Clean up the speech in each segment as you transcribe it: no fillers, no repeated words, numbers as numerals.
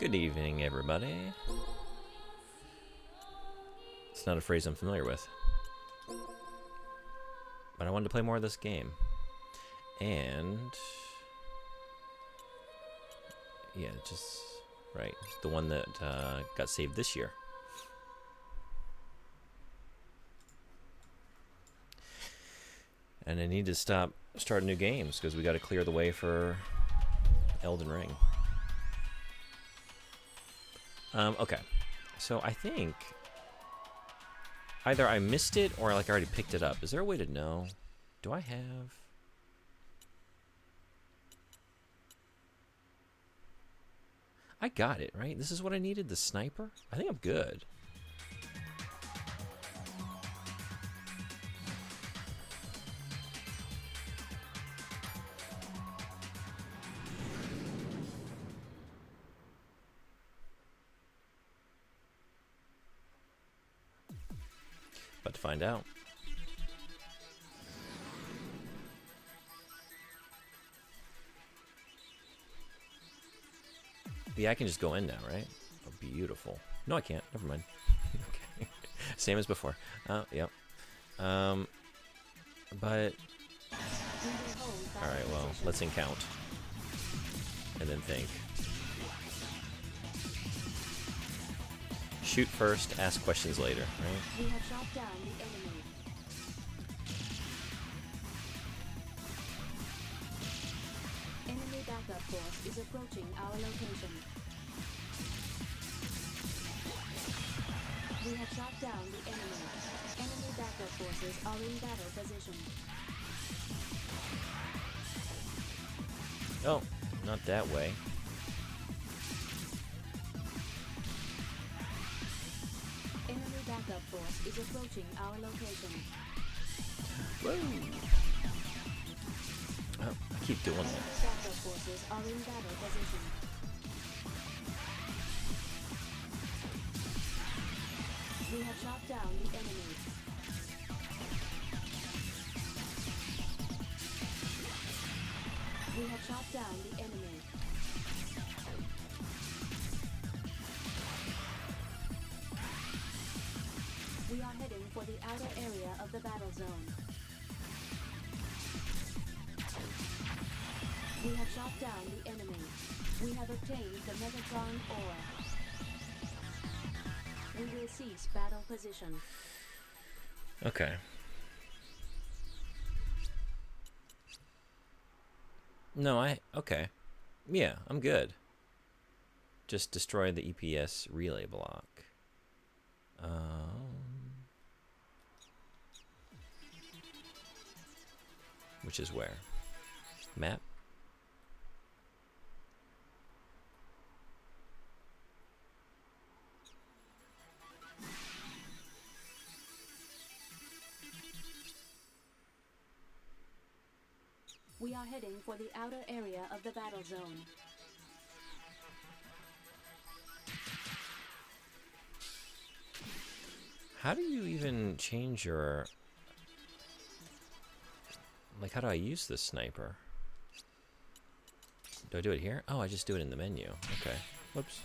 Good evening, everybody. It's not a phrase I'm familiar with, but I wanted to play more of this game. And yeah, just right, the one that got saved this year. And I need to start new games because we got to clear the way for Elden Ring. Okay, so I think either I missed it or like I already picked it up. Is there a way to know? Do I have? I got it, right? This is what I needed, the sniper? I think I'm good. About to find out. Yeah, I can just go in now, right? Oh, beautiful. No, I can't. Never mind. Okay. Same as before. Yep. But... Alright, well, let's encount. And then think. Shoot first, ask questions later, right? We have shot down the enemy. Enemy backup force is approaching our location. We have shot down the enemy. Enemy backup forces are in battle position. Oh, not that way. Enemy backup force is approaching our location. Whoa! Oh, I keep doing Enemy that. backup forces are in battle position. We have shot down the enemy. We have shot down the enemy. We are heading for the outer area of the battle zone. We have shot down the enemy. We have obtained the Metatron ore. We will cease battle position. Okay. No, okay. Yeah, I'm good. Just destroy the EPS relay block. Which is where? Map? We are heading for the outer area of the battle zone. How do you even change your... Like, how do I use this sniper? Do I do it here? Oh, I just do it in the menu. Okay. Whoops.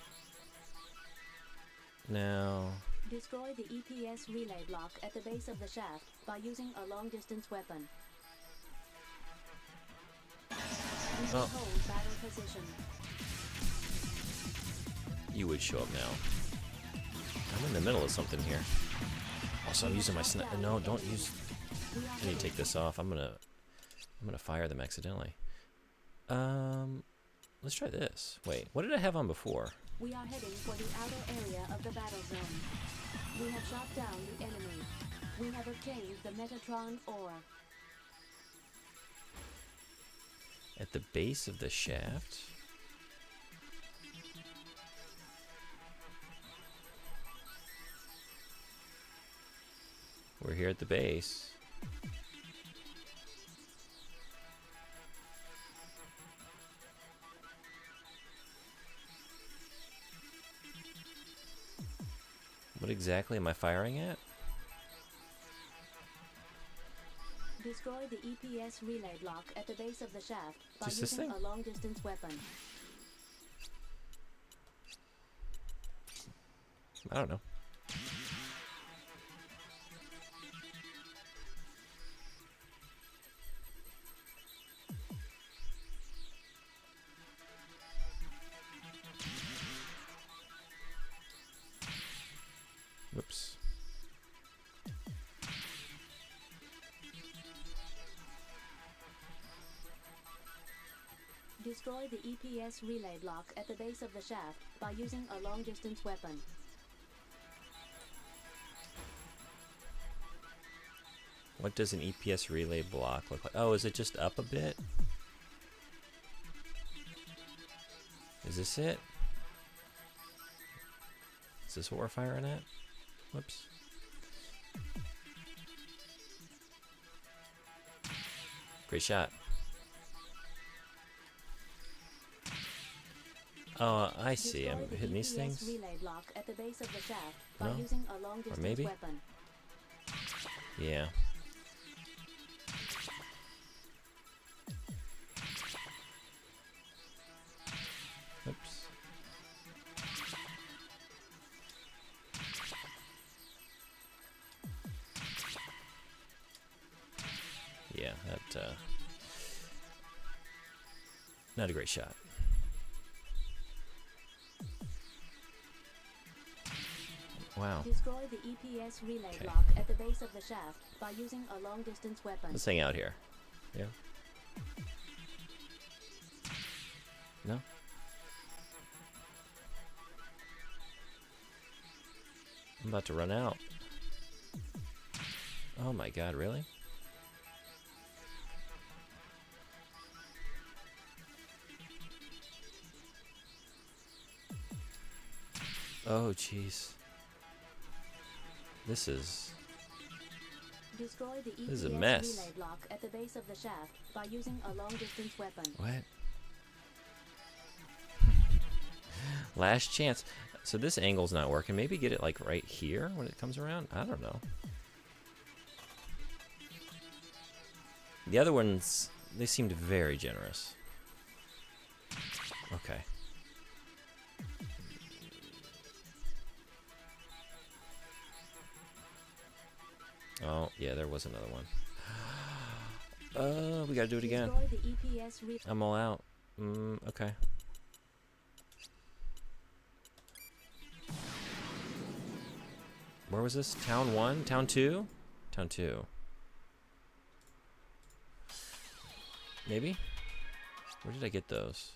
Now... Destroy the EPS relay block at the base of the shaft by using a long-distance weapon. We will hold battle position. You would show up now. I'm in the middle of something here. Also, I'm using my sniper. No, don't use... I need to take this off. I'm gonna fire them accidentally. Let's try this. Wait, what did I have on before? We are heading for the outer area of the battle zone. We have shot down the enemy. We have obtained the Metatron ore. At the base of the shaft? We're here at the base. What exactly am I firing at? Destroy the EPS relay block at the base of the shaft by Just this using thing? a long-distance weapon. I don't know. Whoops. Destroy the EPS relay block at the base of the shaft by using a long-distance weapon. What does an EPS relay block look like? Oh, is it just up a bit? Is this it? Is this what we're firing at? Whoops. Great shot. Oh, I see. I'm hitting these things. Relay block at the base of the shaft by No? using a long-distance Or maybe? weapon. Yeah. Oops. Yeah, that, not a great shot. Wow. Destroy the EPS relay Okay. block at the base of the shaft by using a long-distance weapon. Let's hang out here. Yeah? No? I'm about to run out. Oh my god, really? Oh jeez. This is... Destroy the EPS This is a mess. relay block at the base of the shaft by using a long-distance weapon. What? Last chance. So this angle's not working. Maybe get it like right here when it comes around? I don't know. The other ones, they seemed very generous. Okay. Oh, yeah, there was another one. We gotta do it again. Destroy the EPS relay. I'm all out. Okay. Where was this? Town 1? Town 2? Town 2. Maybe? Where did I get those?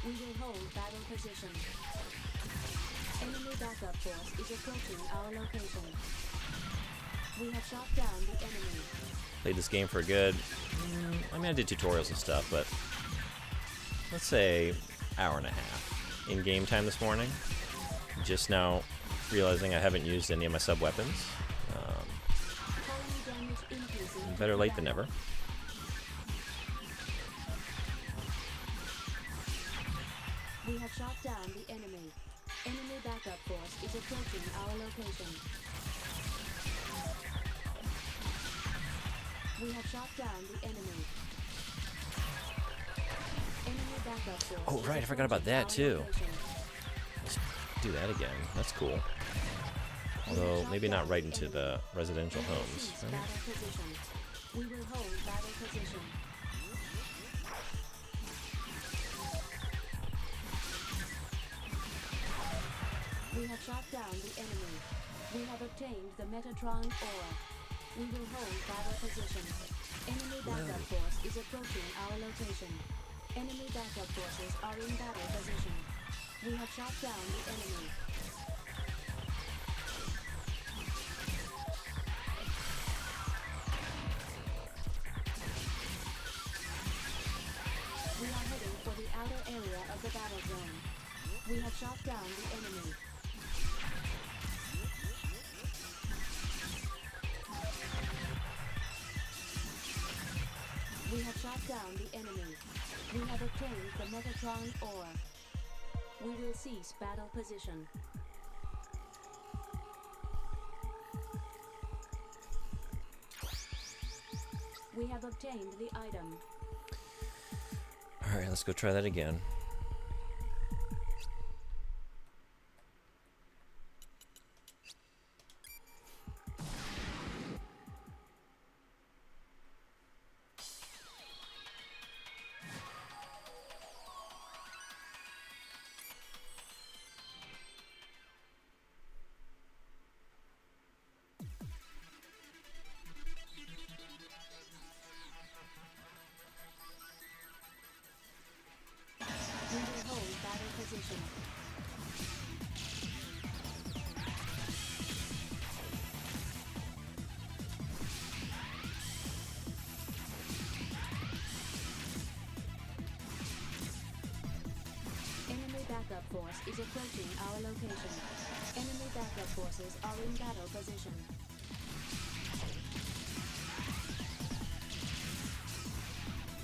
We will hold battle position. Enemy backup force is approaching our location. We have shot down the enemy. Played this game for a good... I mean, I did tutorials and stuff, but... Let's say hour and a half in game time this morning. Just now realizing I haven't used any of my sub-weapons. Colony damage increasing. Better late than never. We have shot down the enemy. Enemy backup force is approaching our location. We have shot down the enemy. Enemy backup force. Oh, is right, I forgot about approaching that, our too. location. Let's do that again. That's cool. Although, maybe not right into the residential We will homes. seize Right? battle position. We will hold battle position. We have shot down the enemy. We have obtained the Metatron ore. We will hold battle position. Enemy backup force is approaching our location. Enemy backup forces are in battle position. We have shot down the enemy. We have shot down the enemy. We have shot down the enemy. We have obtained the Metatron ore. We will cease battle position. We have obtained the item. Alright, let's go try that again. We will hold battle position. Enemy backup force is approaching our location. Enemy backup forces are in battle position.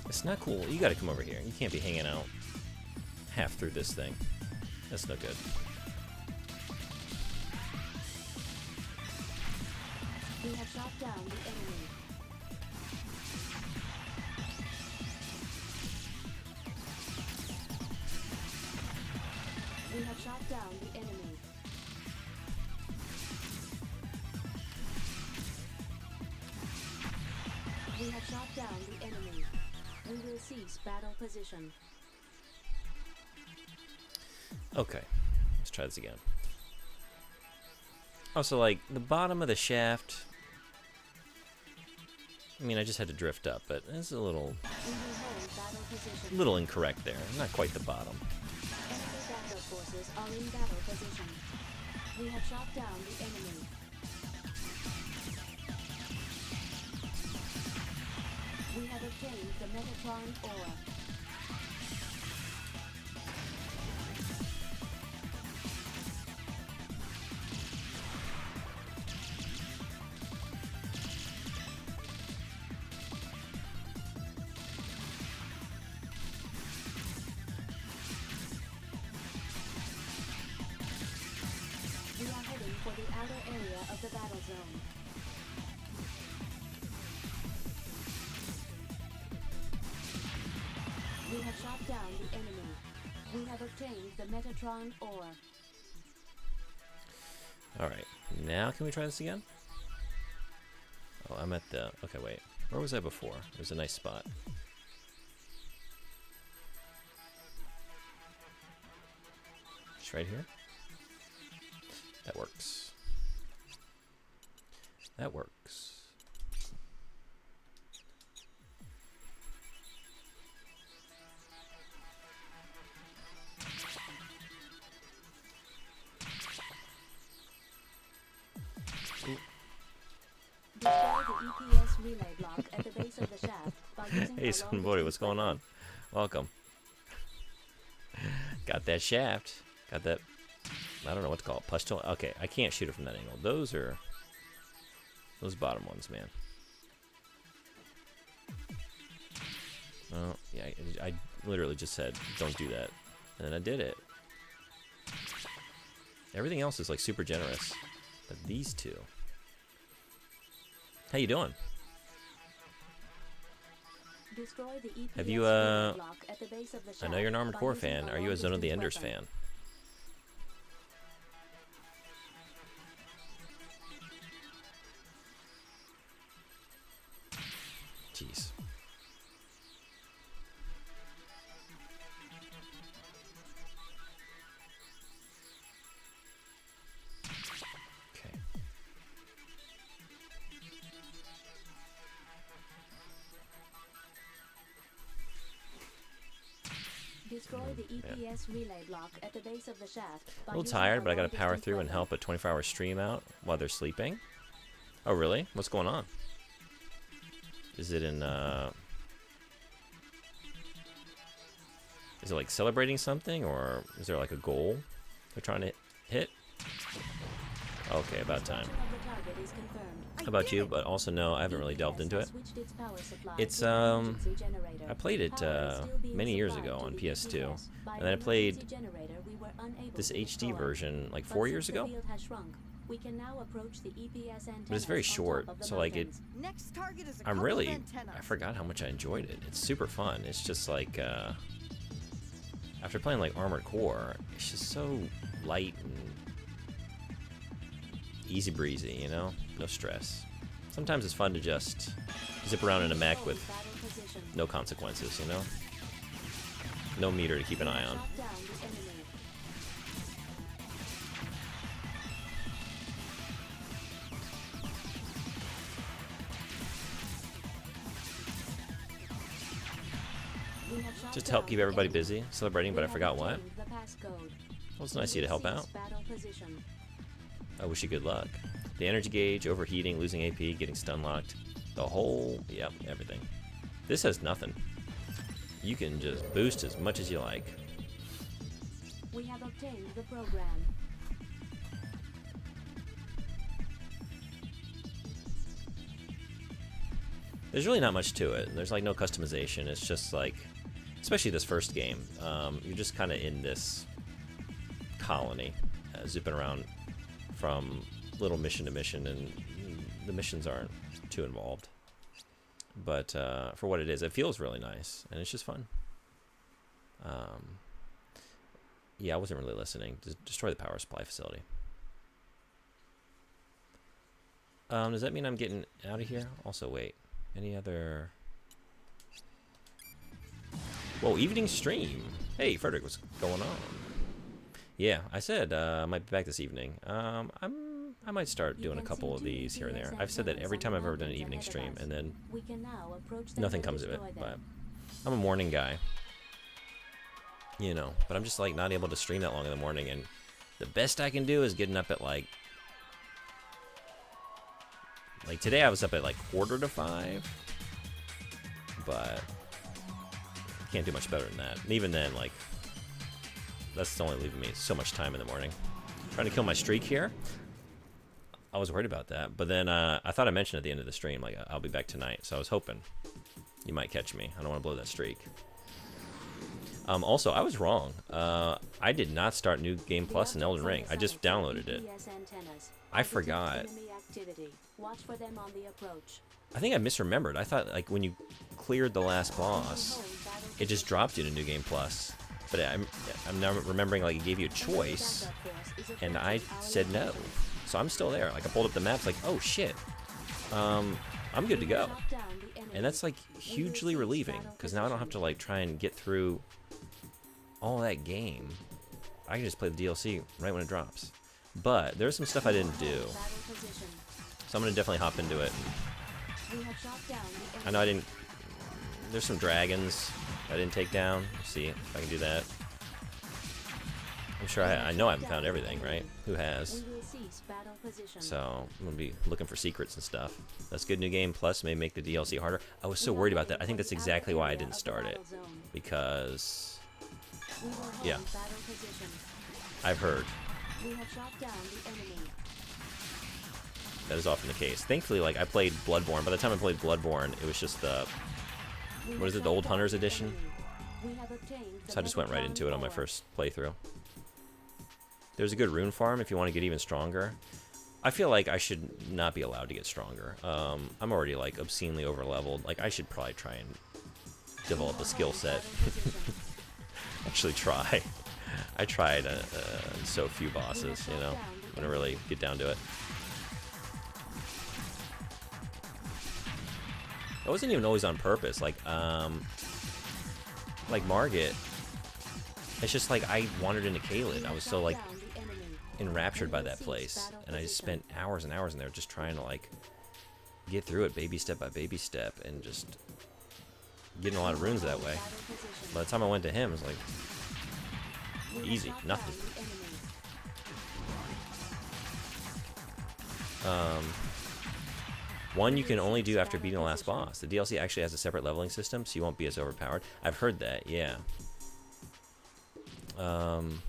It's not cool. You gotta come over here. You can't be hanging out half through this thing. That's no good. We have shot down the enemy. We have shot down the enemy. We have shot down the enemy. We will cease battle position. Okay, let's try this again. Also, like, the bottom of the shaft... I mean, I just had to drift up, but it's a little... We will hold battle position. little incorrect there. Not quite the bottom. Enemy backup forces are in battle position. We have shot down the enemy. We have obtained the Metatron ore. We are heading for the outer area of the battle zone. We have shot down the enemy. We have obtained the Metatron ore. Alright, now can we try this again? Oh, I'm at the... Okay, wait. Where was I before? It was a nice spot. Just right here? That works. That works. Destroy the EPS relay block at the base of the shaft by using Hey, the Sunboy, long-distance what's going weapon. on? Welcome. Got that shaft. Got that... I don't know what to call it. Pustule. Okay, I can't shoot it from that angle. Those are... Those bottom ones, man. Oh, yeah, I literally just said, don't do that. And then I did it. Everything else is, like, super generous. But these two... How you doing? Destroy the EPS Have you, relay block at the base of the I know you're an shaft Armored by Core using fan. a Are you a Zone of the long-distance Enders weapon. fan? Jeez. Okay. Destroy the EPS relay block at the base of the shaft. A little tired, but I gotta power through and help a 24-hour stream out while they're sleeping. Oh, really? What's going on? Is it in, Is it like celebrating something, or is there like a goal they're trying to hit? Okay, about time. How about you? But also, no, I haven't really delved into it. It's, I played it many years ago on PS2, and then I played this HD version like 4 years ago. But it's very short, so like I forgot how much I enjoyed it. It's super fun. It's just like, after playing like Armored Core, it's just so light and easy breezy, you know? No stress. Sometimes it's fun to just zip around in a mech with no consequences, you know? No meter to keep an eye on. Just to help keep everybody busy, celebrating, but I forgot what. Well, it's nice of you to help out. I wish you good luck. The energy gauge, overheating, losing AP, getting stun locked. The whole, yep, everything. This has nothing. You can just boost as much as you like. We have obtained the program. There's really not much to it. There's like no customization. It's just like, especially this first game, you're just kind of in this colony, zipping around from little mission to mission, and the missions aren't too involved. But for what it is, it feels really nice, and it's just fun. Yeah, I wasn't really listening. Destroy the power supply facility. Does that mean I'm getting out of here? Also, wait. Any other... Whoa, evening stream. Hey, Frederick, what's going on? Yeah, I said I might be back this evening. I might start doing a couple of these here and there. I've said that every time I've ever done an evening stream, and then nothing comes of it. But I'm a morning guy, you know. But I'm just like not able to stream that long in the morning, and the best I can do is getting up at like today I was up at like 4:45, but can't do much better than that. And even then, like, that's only leaving me so much time in the morning. Trying to kill my streak here. I was worried about that, but then I thought I mentioned at the end of the stream, like, I'll be back tonight, so I was hoping you might catch me. I don't want to blow that streak. Also, I was wrong. I did not start New Game Plus in Elden Ring. I just downloaded it. I forgot. I think I misremembered. I thought, like, when you cleared the last boss, it just dropped you to New Game Plus. But I'm now remembering, like, it gave you a choice, and I said no. So I'm still there. Like, I pulled up the maps, like, oh shit, I'm good to go. And that's like hugely relieving, because now I don't have to like try and get through all that game. I can just play the DLC right when it drops. But there's some stuff I didn't do, so I'm gonna definitely hop into it. I know I didn't. There's some dragons I didn't take down. Let's see if I can do that. I'm sure I know I haven't found everything, right? Who has? So I'm gonna be looking for secrets and stuff. That's good. New Game Plus may make the DLC harder. I was so worried about that. I think that's exactly why I didn't start it, because yeah, I've heard that is often the case. Thankfully, like, I played Bloodborne. By the time I played Bloodborne, it was just the, what is it, the Old Hunters edition? So I just went right into it on my first playthrough. There's a good rune farm if you want to get even stronger. I feel like I should not be allowed to get stronger. I'm already like obscenely over-leveled. Like, I should probably try and develop a skill set. Actually try. I tried so few bosses, you know. I'm gonna really get down to it. It wasn't even always on purpose. Like Margit. It's just like I wandered into Caelid. I was so like enraptured by that place, and I just spent hours and hours in there just trying to like get through it baby step by baby step, and just getting a lot of runes that way. By the time I went to him, it was like easy, nothing. One you can only do after beating the last boss. The DLC actually has a separate leveling system, so you won't be as overpowered. I've heard that, yeah. I'm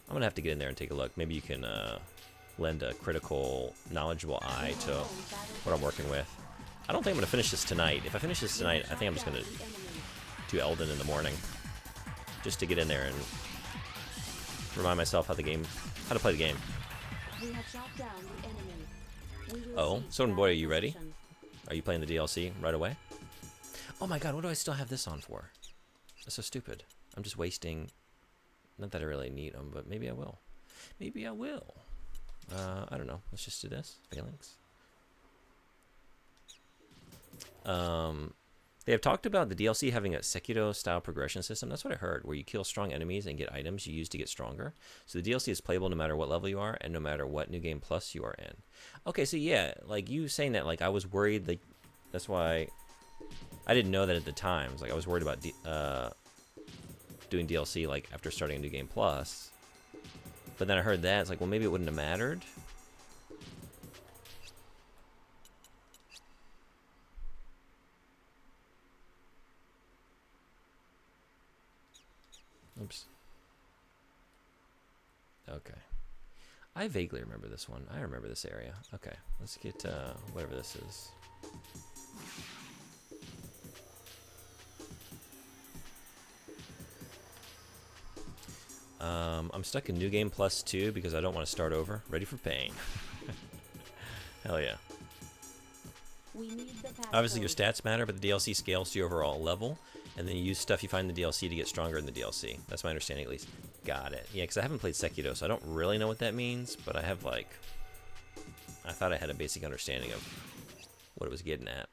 gonna have to get in there and take a look. Maybe you can lend a critical, knowledgeable eye to what I'm working with. I don't think I'm gonna finish this tonight. If I finish this tonight, I think I'm just gonna do Elden in the morning, just to get in there and remind myself how to play the game. Oh, Soden Boy, are you ready? Are you playing the DLC right away? Oh my god, what do I still have this on for? That's so stupid. I'm just wasting... Not that I really need them, but maybe I will. Maybe I will. I don't know. Let's just do this. Phalanx. They have talked about the DLC having a Sekiro-style progression system. That's what I heard, where you kill strong enemies and get items you use to get stronger. So the DLC is playable no matter what level you are and no matter what New Game Plus you are in. Okay, so yeah, like you saying that, like I was worried, like that's why I didn't know that at the time. Like I was worried about doing DLC like after starting a New Game Plus. But then I heard that, it's like, well, maybe it wouldn't have mattered. Oops. Okay. I vaguely remember this one. I remember this area. Okay, let's get whatever this is. I'm stuck in New Game Plus 2 because I don't want to start over. Ready for pain. Hell yeah. Obviously your stats matter, but the DLC scales to your overall level, and then you use stuff you find in the DLC to get stronger in the DLC. That's my understanding, at least. Got it. Yeah, because I haven't played Sekiro, so I don't really know what that means, but I have, like... I thought I had a basic understanding of what it was getting at.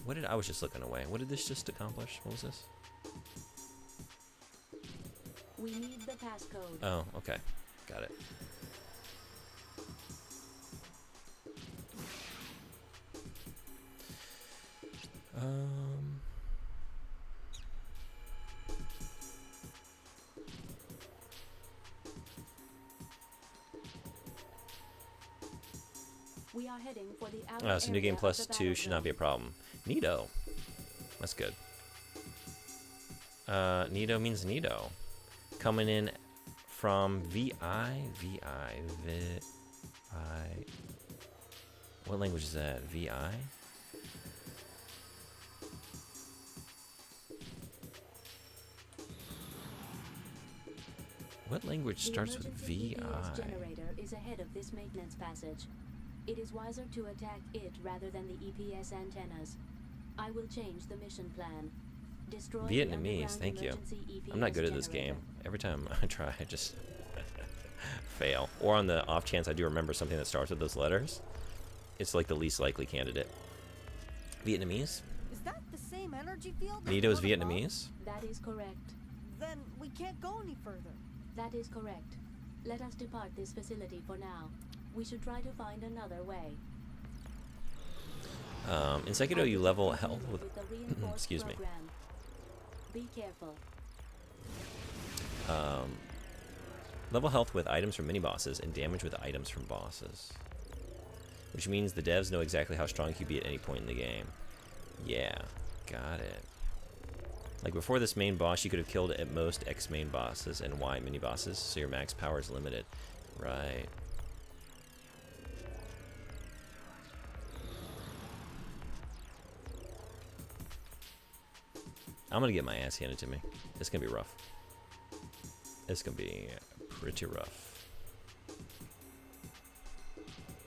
What did... I was just looking away. What did this just accomplish? What was this? We need the passcode. Oh, okay. Got it. We are heading for the outer So New Game Plus 2 should not be a problem. Neato. That's good. Neato means Neato. Coming in from VI. What language is that? VI? What language starts with VI? The generator is ahead of this maintenance passage. It is wiser to attack it rather than the EPS antennas. I will change the mission plan. Destroy Vietnamese, thank you. I'm not good at this game. Every time I try, I just fail. Or on the off chance I do remember something that starts with those letters, it's like the least likely candidate. Vietnamese? Is that the same energy field? Neato is Vietnamese? That is correct. Then we can't go any further. That is correct. Let us depart this facility for now. We should try to find another way. In Sekiro, you level health with excuse me. Be careful. Level health with items from mini-bosses and damage with items from bosses. Which means the devs know exactly how strong you can be at any point in the game. Yeah, got it. Like before this main boss, you could have killed at most X main bosses and Y mini-bosses, so your max power is limited. Right. I'm gonna get my ass handed to me. It's gonna be rough. It's gonna be pretty rough.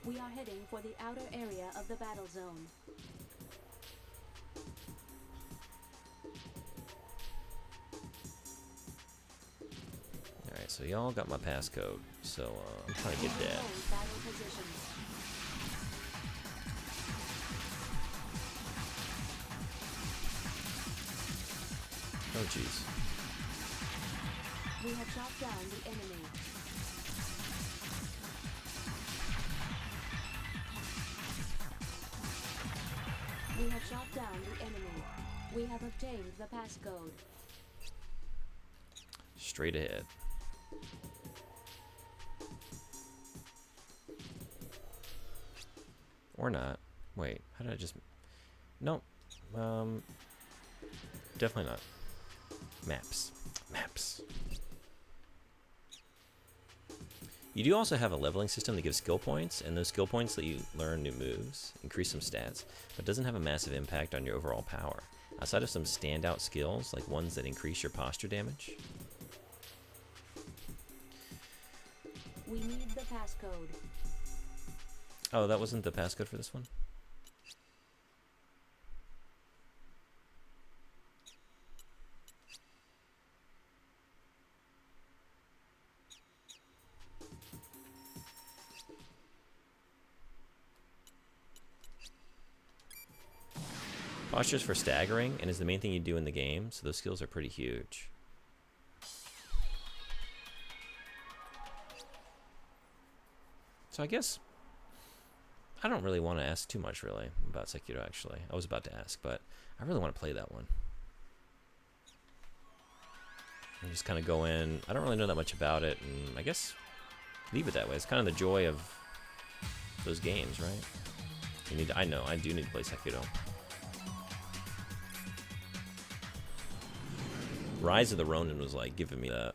We are heading for the outer area of the battle zone. Alright, so y'all got my passcode. So I'm trying to get that. Oh jeez. We have shot down the enemy. We have shot down the enemy. We have obtained the passcode. Straight ahead. Or not. Wait, how did I just... Nope. Definitely not. Maps. Maps. You do also have a leveling system that gives skill points, and those skill points let you learn new moves, increase some stats, but doesn't have a massive impact on your overall power. Outside of some standout skills, like ones that increase your posture damage. We need the passcode. Oh, that wasn't the passcode for this one? Posture's for staggering and is the main thing you do in the game, so those skills are pretty huge. So I guess I don't really want to ask too much really about Sekiro actually. I was about to ask, but I really want to play that one. And just kind of go in. I don't really know that much about it, and I guess leave it that way. It's kind of the joy of those games, right? You need to, I know, I do need to play Sekiro. Rise of the Ronin was like giving me the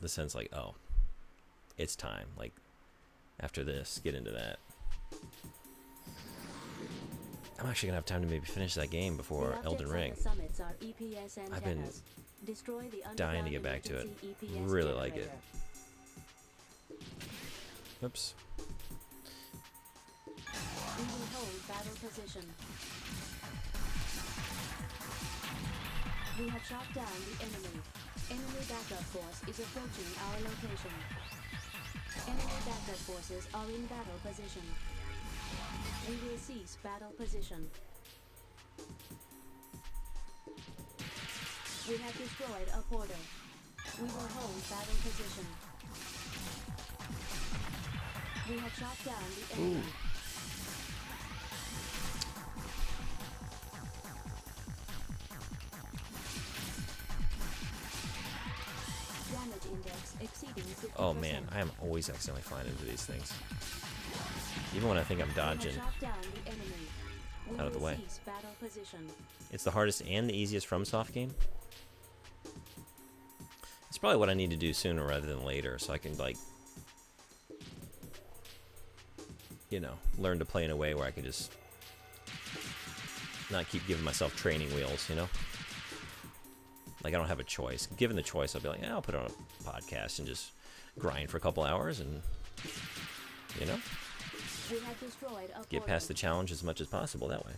sense like, oh, it's time. Like after this, get into that. I'm actually gonna have time to maybe finish that game before Elden Ring. I've been dying to get back to it. Really like it. Oops. We will hold battle position. We have shot down the enemy. Enemy backup force is approaching our location. Enemy backup forces are in battle position. We will cease battle position. We have destroyed a portal. We will hold battle position. We have shot down the enemy. Ooh. Damage index exceeding 50%. Oh man, I am always accidentally flying into these things. Even when I think I'm dodging out of the way. It's the hardest and the easiest FromSoft game. It's probably what I need to do sooner rather than later, so I can like, you know, learn to play in a way where I can just not keep giving myself training wheels, you know? Like I don't have a choice. Given the choice, I'll be like, yeah, I'll put on a podcast and just grind for a couple hours and, you know, get past the challenge as much as possible that way.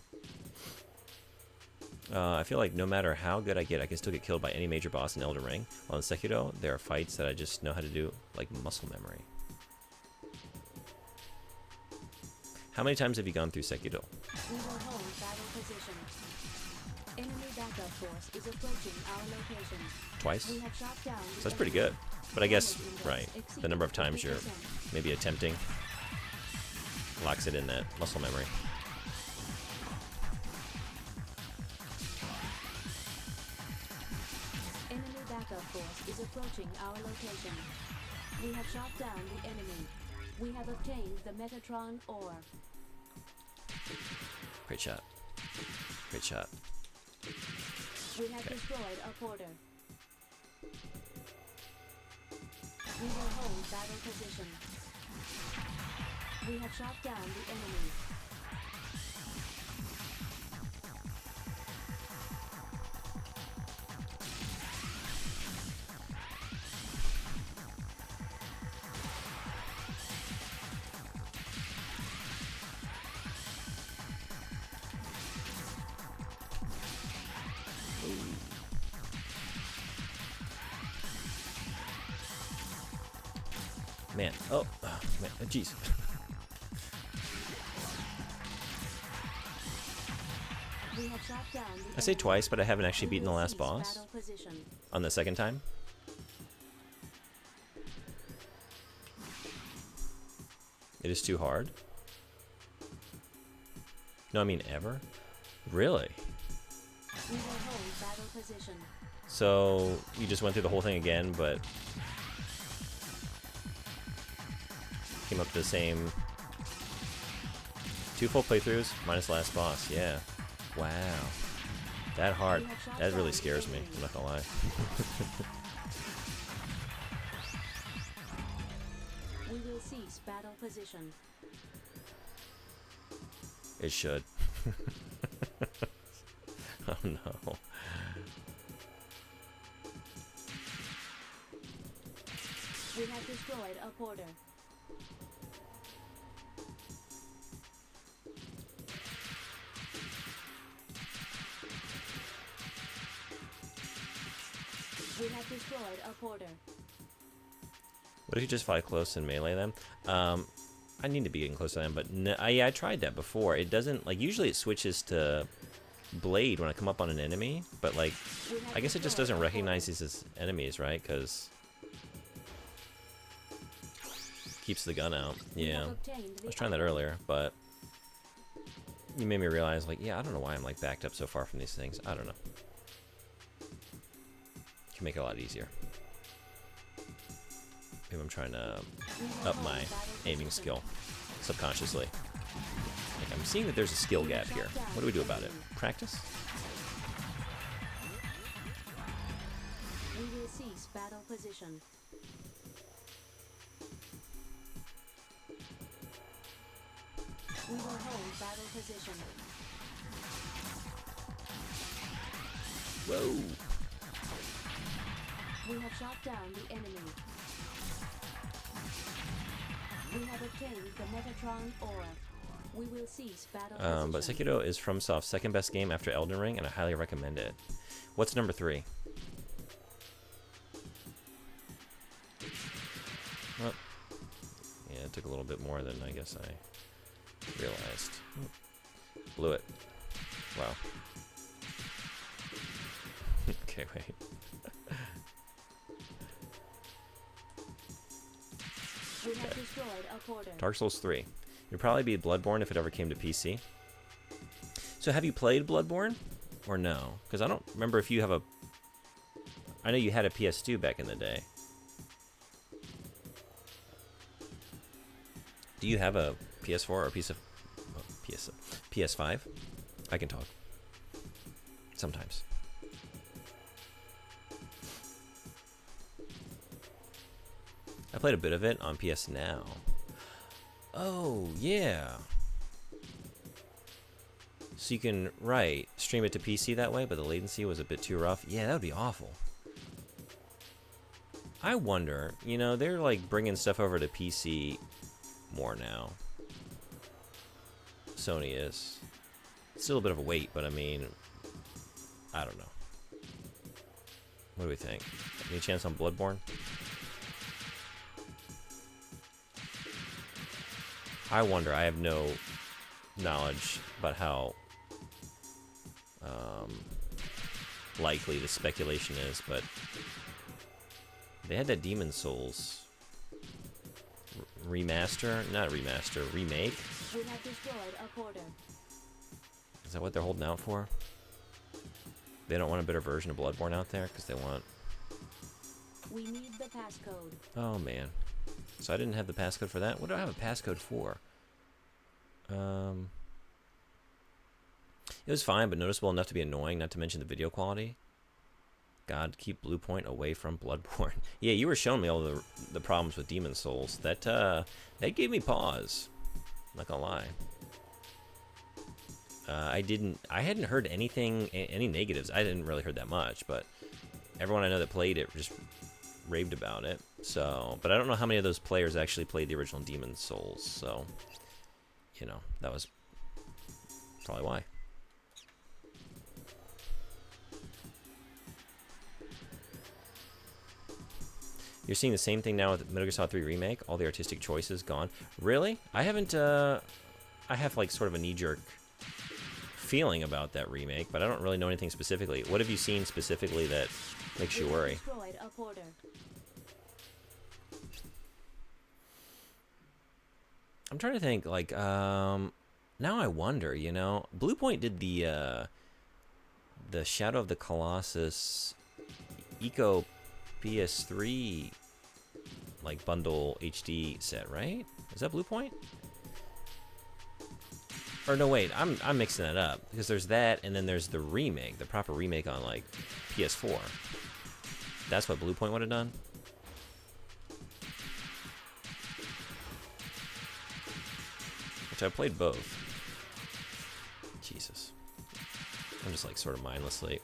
I feel like no matter how good I get, I can still get killed by any major boss in Elden Ring. While in Sekiro, there are fights that I just know how to do, like muscle memory. How many times have you gone through Sekiro? We will hold battle position. Enemy backup force is approaching our location. Twice? We have shot down So that's pretty good. But I guess, right, the number of times you're maybe attempting locks it in that muscle memory. Enemy backup force is approaching our location. We have shot down the enemy. We have obtained the Metatron ore. Great shot. Great shot. We have destroyed a porter. We will hold battle position. We have shot down the enemy. Man, oh man, jeez. We have shot down the I say enemy. twice, but I haven't actually beaten the We will last cease boss battle position. on the second time. It is too hard. No, I mean ever. Really? We will hold battle position. So you just went through the whole thing again, but came up to the same 2 full playthroughs minus last boss. Yeah. Wow. That hard. That really scares me. I'm not gonna lie. will cease battle position. It should. Oh no. We have destroyed a porter. We have destroyed a porter. What if you just fly close and melee them? I need to be getting close to them, but yeah, I tried that before. It doesn't, like, usually it switches to blade when I come up on an enemy, but, like, I guess it just doesn't recognize these as enemies, right? Because keeps the gun out. Yeah, I was trying that earlier, but you made me realize, like, yeah, I don't know why I'm, like, backed up so far from these things. I don't know. Can make it a lot easier. Maybe I'm trying to up my aiming skill subconsciously. Like, I'm seeing that there's a skill gap here. What do we do about it? Practice? We will cease battle position. We will hold battle position. Whoa! We have shot down the enemy. We have obtained the Metatron aura. We will cease battle position. But Sekiro is FromSoft's second best game after Elden Ring, and I highly recommend it. What's number 3? Well, yeah, it took a little bit more than I guess I realized. Blew it. Wow. Okay, wait. We have destroyed a porter. Dark Souls 3. It'd probably be Bloodborne if it ever came to PC. So have you played Bloodborne? Or no? Because I don't remember if you have a... I know you had a PS2 back in the day. Do you have a PS4 or a PS5? I can talk. Sometimes. I played a bit of it on PS Now. Oh, yeah. So you can, right, stream it to PC that way, but the latency was a bit too rough. Yeah, that would be awful. I wonder, you know, they're like bringing stuff over to PC more now. Sony is. Still a bit of a wait, but I mean, I don't know. What do we think? Any chance on Bloodborne? I wonder. I have no knowledge about how likely the speculation is, but they had that Demon Souls remaster, not remaster, remake. We have destroyed a porter. Is that what they're holding out for? They don't want a better version of Bloodborne out there because they want... We need the passcode. Oh, man. So I didn't have the passcode for that? What do I have a passcode for? It was fine, but noticeable enough to be annoying, not to mention the video quality. God, keep Bluepoint away from Bloodborne. Yeah, you were showing me all the problems with Demon Souls. That gave me pause. Not gonna lie. I hadn't heard anything, any negatives. I didn't really heard that much, but everyone I know that played it just raved about it. So, but I don't know how many of those players actually played the original Demon Souls. So, you know, that was probably why. You're seeing the same thing now with Metal Gear Solid 3 Remake. All the artistic choices gone. Really? I haven't. I have like sort of a knee-jerk feeling about that remake, but I don't really know anything specifically. What have you seen specifically that makes you worry? Destroyed a porter. I'm trying to think. Like, now I wonder. You know, Bluepoint did the Shadow of the Colossus Eco PS3 like bundle HD set, right? Is that Bluepoint? Or no, wait, I'm mixing that up because there's that, and then there's the remake, the proper remake on like PS4. That's what Bluepoint would have done. which I played both. Jesus. I'm just like sort of mindlessly.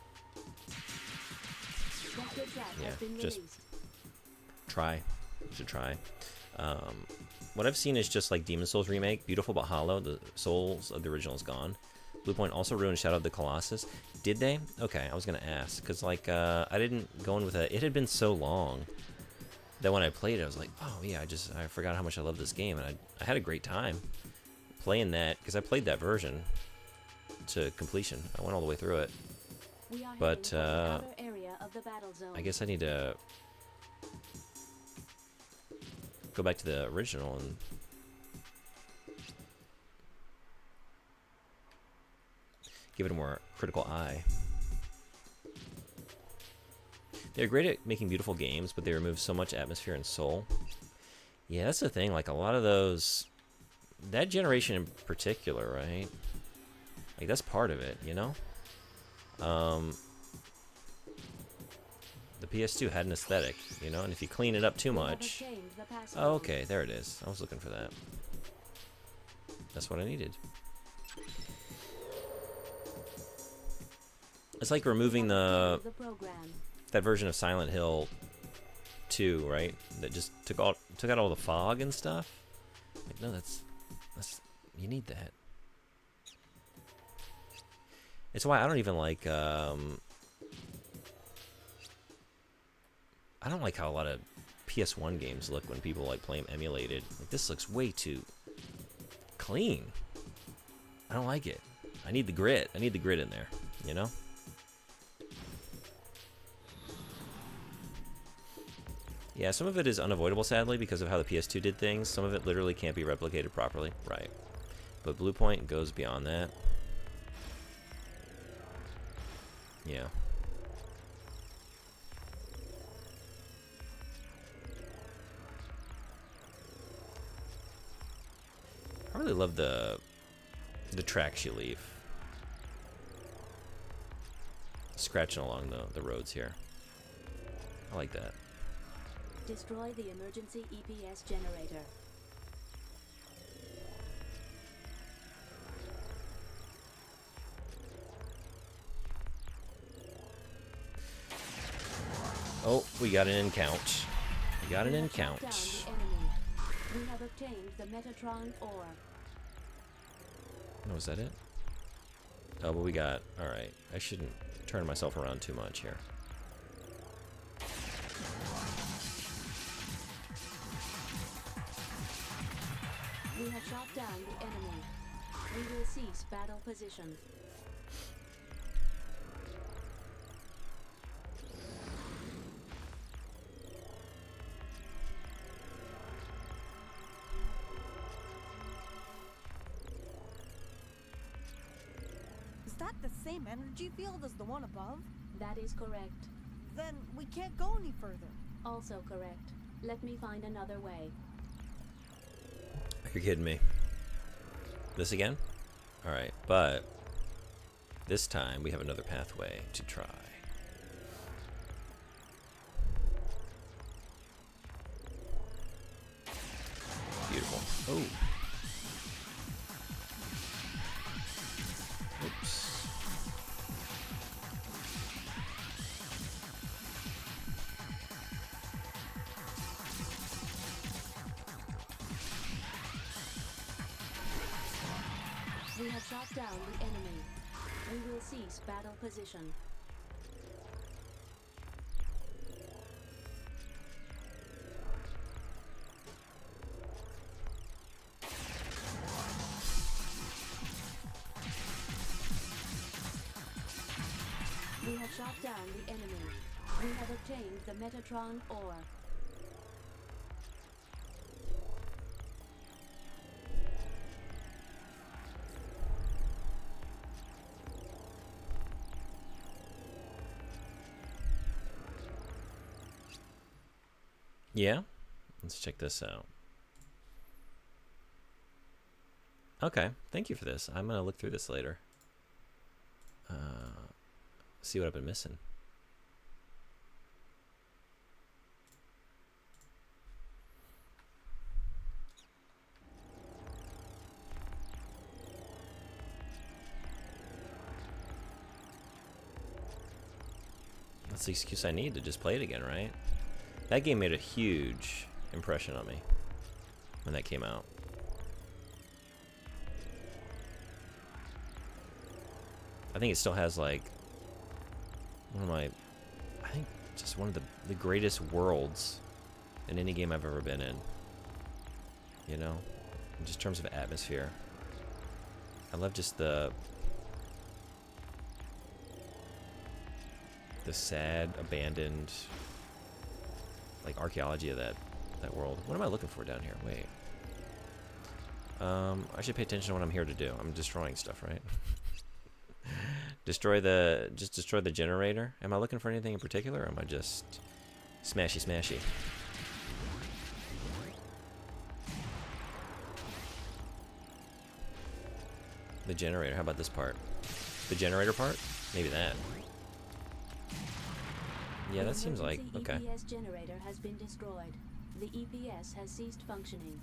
Yeah, just try. You should try. What I've seen is just like Demon Souls remake, beautiful but hollow. The souls of the original is gone. Bluepoint also ruined Shadow of the Colossus. Did they? Okay, I was gonna ask because like I didn't go in with a. It had been so long that when I played it, I was like, oh yeah, I forgot how much I love this game, and I had a great time playing that because I played that version to completion. I went all the way through it. But I guess I need to go back to the original and give it a more critical eye. They're great at making beautiful games, but they remove so much atmosphere and soul. Yeah, that's the thing. Like a lot of those, that generation in particular, right? Like that's part of it, you know? The PS2 had an aesthetic, you know, and if you clean it up too much... Oh, okay, there it is. I was looking for that. That's what I needed. It's like removing that version of Silent Hill 2, right? That just took out all the fog and stuff. Like, no, that's you need that. It's why I don't even like I don't like how a lot of PS1 games look when people like play them emulated. Like, this looks way too clean. I don't like it. I need the grit. I need the grit in there, you know? Yeah, some of it is unavoidable, sadly, because of how the PS2 did things. Some of it literally can't be replicated properly. Right. But Bluepoint goes beyond that. Yeah. I really love the tracks you leave. Scratching along the roads here. I like that. Destroy the emergency EPS generator. Oh, we got an encounter. We got an encounter. We have obtained the Metatron ore. Oh, is that it? Oh, but we got... Alright. I shouldn't turn myself around too much here. We have shot down the enemy. We will cease battle position. Is that the same energy field as the one above? That is correct. Then we can't go any further. Also correct. Let me find another way. You're kidding me. This again? Alright, but this time we have another pathway to try. Beautiful. Oh. Oops. We have shot down the enemy. We will cease battle position. We have shot down the enemy. We have obtained the Metatron ore. Yeah? Let's check this out. Okay, thank you for this. I'm gonna look through this later. See what I've been missing. That's the excuse I need to just play it again, right? That game made a huge impression on me when that came out. I think it still has like one of my, I think just one of the greatest worlds in any game I've ever been in. You know, in just terms of atmosphere. I love just the sad, abandoned, like archaeology of that world. What am I looking for down here? Wait. I should pay attention to what I'm here to do. I'm destroying stuff, right? Destroy the generator. Am I looking for anything in particular, or am I just smashy? The generator. How about this part? The generator part? Maybe that. Yeah, that seems like okay. The EPS generator has been destroyed. The EPS has ceased functioning.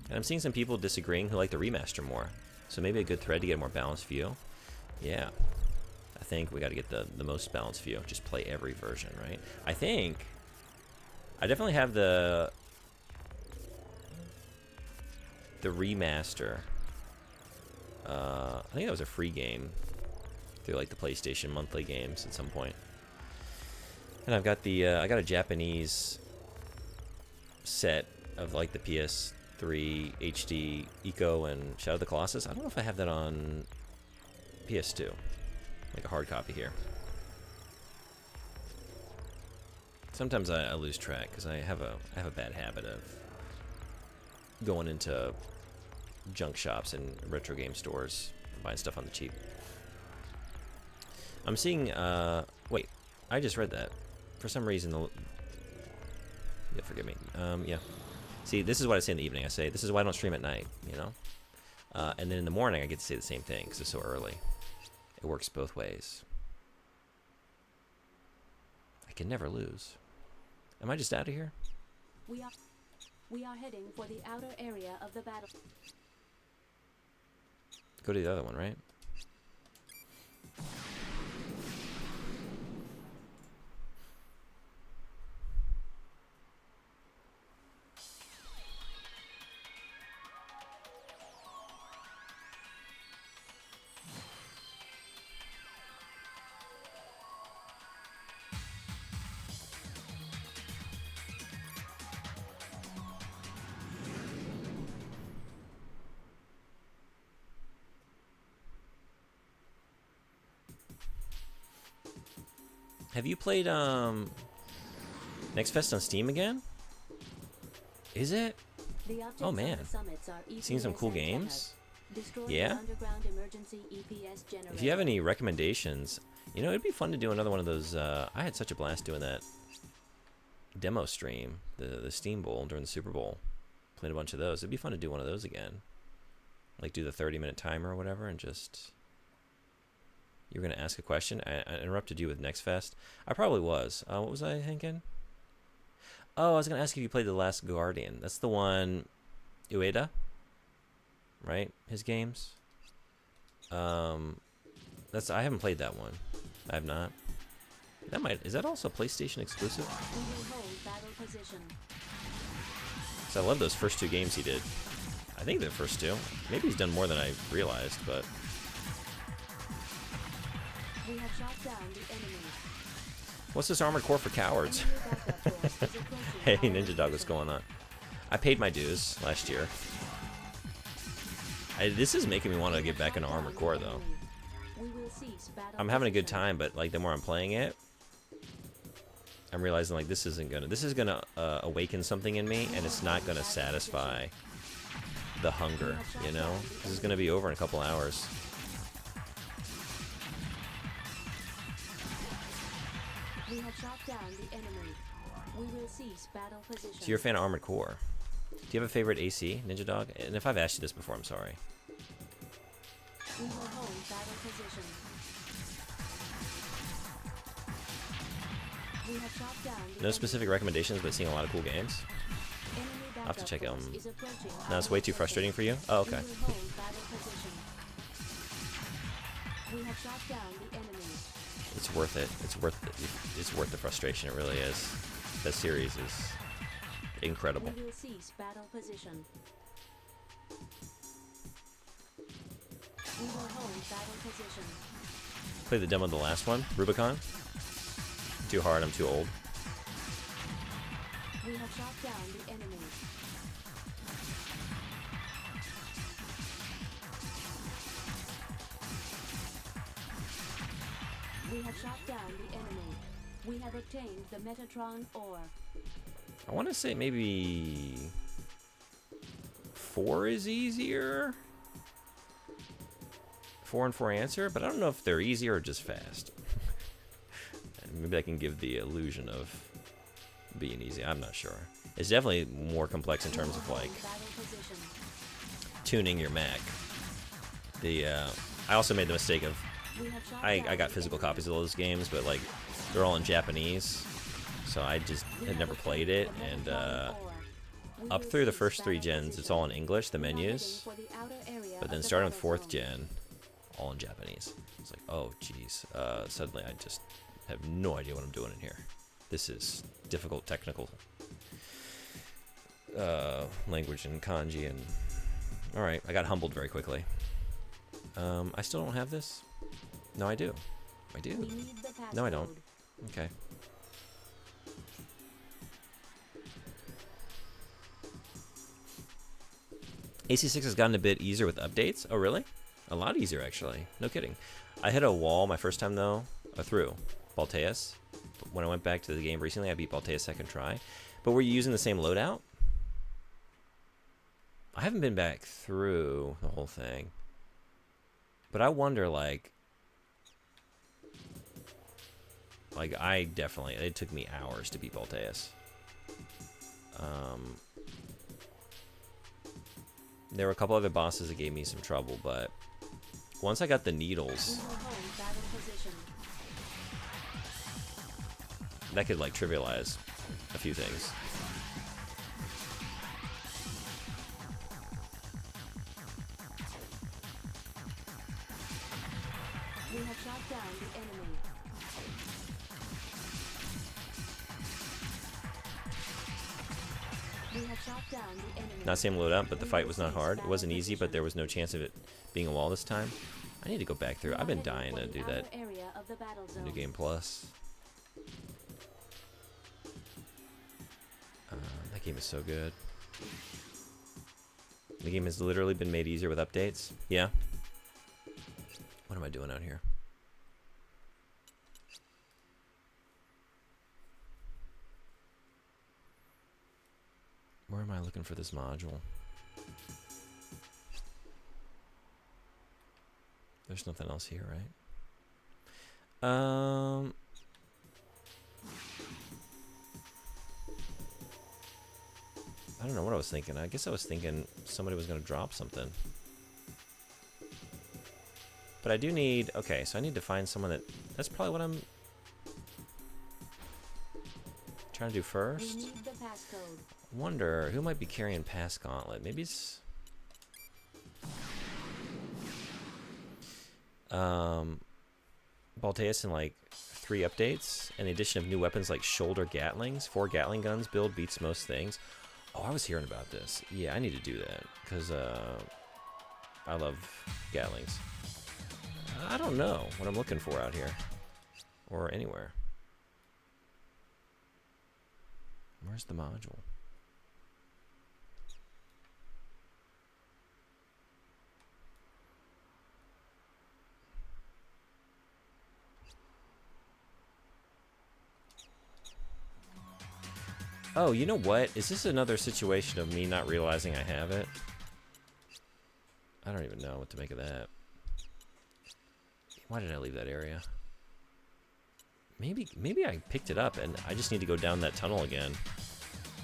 And I'm seeing some people disagreeing who like the remaster more. So maybe a good thread to get a more balanced view. Yeah. I think we got to get the most balanced view. Just play every version, right? I think I definitely have the remaster. I think that was a free game through like the PlayStation monthly games at some point. And I've got the I got a Japanese set of like the PS3 HD Eco and Shadow of the Colossus. I don't know if I have that on PS2, like a hard copy here. Sometimes I lose track because I have a bad habit of going into junk shops and retro game stores, buying stuff on the cheap. I'm seeing. Wait, I just read that. For some reason, yeah, forgive me. Yeah. See, this is what I say in the evening. I say, this is why I don't stream at night, you know? And then in the morning, I get to say the same thing because it's so early. It works both ways. I can never lose. Am I just out of here? We are heading for the outer area of the battle. Go to the other one, right? Have you played Next Fest on Steam again? Is it? Oh man, seen some cool games. Yeah. If you have any recommendations, you know, it'd be fun to do another one of those. I had such a blast doing that demo stream, the Steam Bowl during the Super Bowl. Played a bunch of those. It'd be fun to do one of those again. Like do the 30-minute timer or whatever, and just. You were going to ask a question. I interrupted you with Next Fest. I probably was. What was I thinking? Oh, I was going to ask if you played The Last Guardian. That's the one, Ueda, right? His games. I haven't played that one. I have not. Is that also PlayStation exclusive? We will hold battle position. So I love those first two games he did. I think the first two. Maybe he's done more than I realized, but. We have shot down the enemy. What's this Armored Core for cowards? Hey, Ninja Dog, what's going on? I paid my dues last year. This is making me want to get back into Armored Core, though. I'm having a good time, but like the more I'm playing it, I'm realizing like this is gonna awaken something in me, and it's not gonna satisfy the hunger, you know? This is gonna be over in a couple hours. We have shot down the enemy. We will cease battle position. So you're a fan of Armored Core. Do you have a favorite AC, Ninja Dog? And if I've asked you this before, I'm sorry. We will hold battle position. We have shot down the No specific recommendations, but seeing a lot of cool games. I'll have to check them. No, it's way too frustrating for you? Oh, okay. We will hold battle position. We have shot down the enemy. it's worth it. It's worth the frustration. It really is. That series is incredible. We will cease battle position. We will hold battle position. Play the demo of the last one, Rubicon. Too hard. I'm too old. We have shot down the enemy. We have shot down the enemy. We have obtained the Metatron ore. I want to say maybe 4 is easier. 4 and 4 answer, but I don't know if they're easier or just fast. Maybe I can give the illusion of being easy. I'm not sure. It's definitely more complex in terms of like tuning your Mac. I also made the mistake of I got physical copies of those games, but like they're all in Japanese, so I just had never played it. And up through the first 3 gens, it's all in English, the menus. But then starting with 4th gen, all in Japanese. It's like, oh geez. Suddenly I just have no idea what I'm doing in here. This is difficult technical language and kanji and... Alright, I got humbled very quickly. I still don't have this? No, I do. I do. No, I don't. Okay. AC6 has gotten a bit easier with updates. Oh, really? A lot easier, actually. No kidding. I hit a wall my first time, though, through Balteus. When I went back to the game recently, I beat Balteus second try. But were you using the same loadout? I haven't been back through the whole thing. But I wonder, like I definitely, it took me hours to beat Balteus. There were a couple other bosses that gave me some trouble, but once I got the needles, that could like trivialize a few things. We have shot down the enemy. We have shot down the enemy. Not same loadout, but the fight was not hard. It wasn't easy, but there was no chance of it being a wall this time. I need to go back through. I've been dying to do that. New Game Plus. That game is so good. The game has literally been made easier with updates. Yeah. What am I doing out here? Where am I looking for this module? There's nothing else here, right? I don't know what I was thinking. I guess I was thinking somebody was going to drop something. But I do need... Okay, so I need to find someone that... That's probably what I'm trying to do first. We need the passcode. Wonder who might be carrying Pass Gauntlet. Maybe it's... Balteus in like 3 updates, and the addition of new weapons like shoulder Gatlings. 4 Gatling guns build beats most things. Oh, I was hearing about this. Yeah, I need to do that because I love Gatlings. I don't know what I'm looking for out here or anywhere. Where's the module? Oh, you know what? Is this another situation of me not realizing I have it? I don't even know what to make of that. Why did I leave that area? Maybe I picked it up and I just need to go down that tunnel again.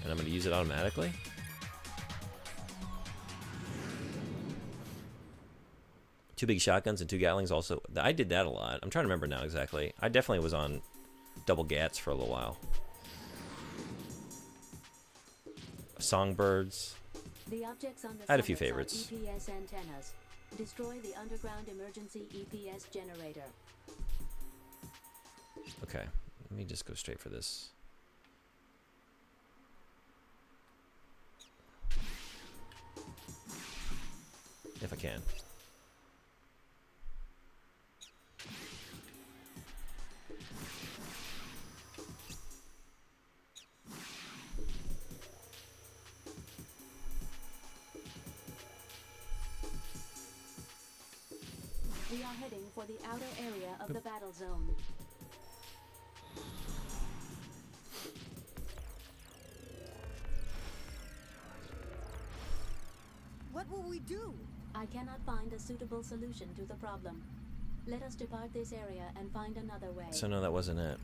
And I'm going to use it automatically? Two big shotguns and 2 Gatlings also. I did that a lot. I'm trying to remember now exactly. I definitely was on double Gats for a little while. Songbirds. The objects on the I had a few summits are favorites. EPS antennas. Destroy the underground emergency EPS generator. Okay, let me just go straight for this. If I can. We are heading for the outer area of the battle zone. What will we do? I cannot find a suitable solution to the problem. Let us depart this area and find another way. So no, that wasn't it.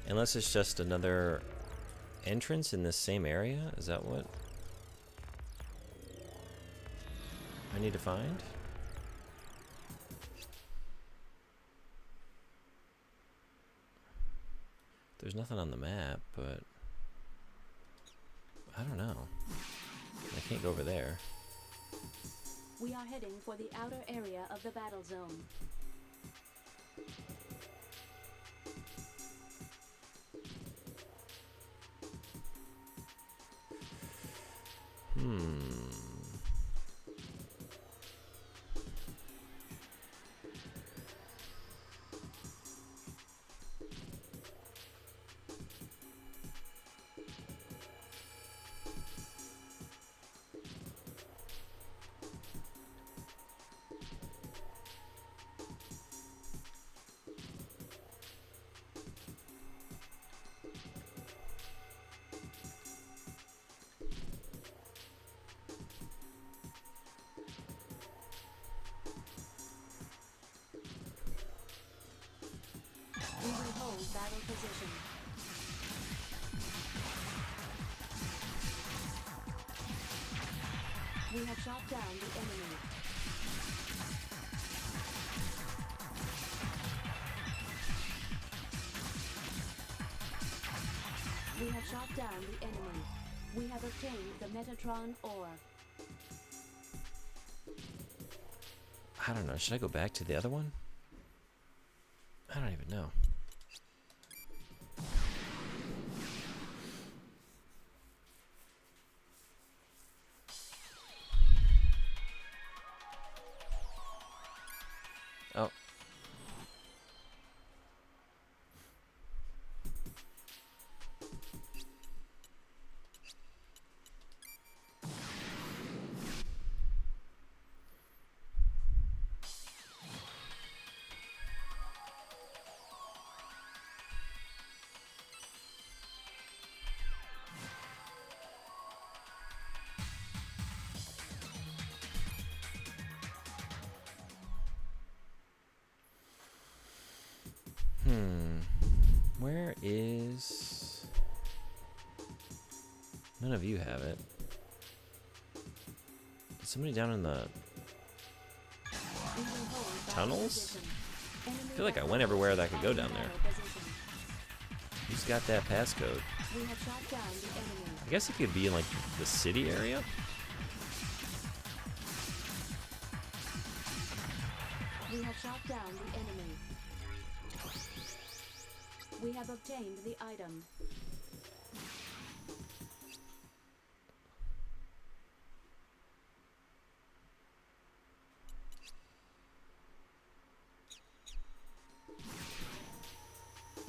Unless it's just another entrance in this same area? Is that what I need to find? There's nothing on the map, but I don't know. I can't go over there. We are heading for the outer area of the battle zone. We will hold battle position. We have shot down the enemy. We have shot down the enemy. We have obtained the Metatron ore. I don't know. Should I go back to the other one? I don't even know. Oh. Where is... None of you have it. Is somebody down in the We will hold battle tunnels? position. Enemy I feel like I battle went everywhere that I forces could go are in down there. battle position. Who's got that passcode? We have shot down the enemy. I guess it could be in like the city area? We have shot down the enemy. We have obtained the item.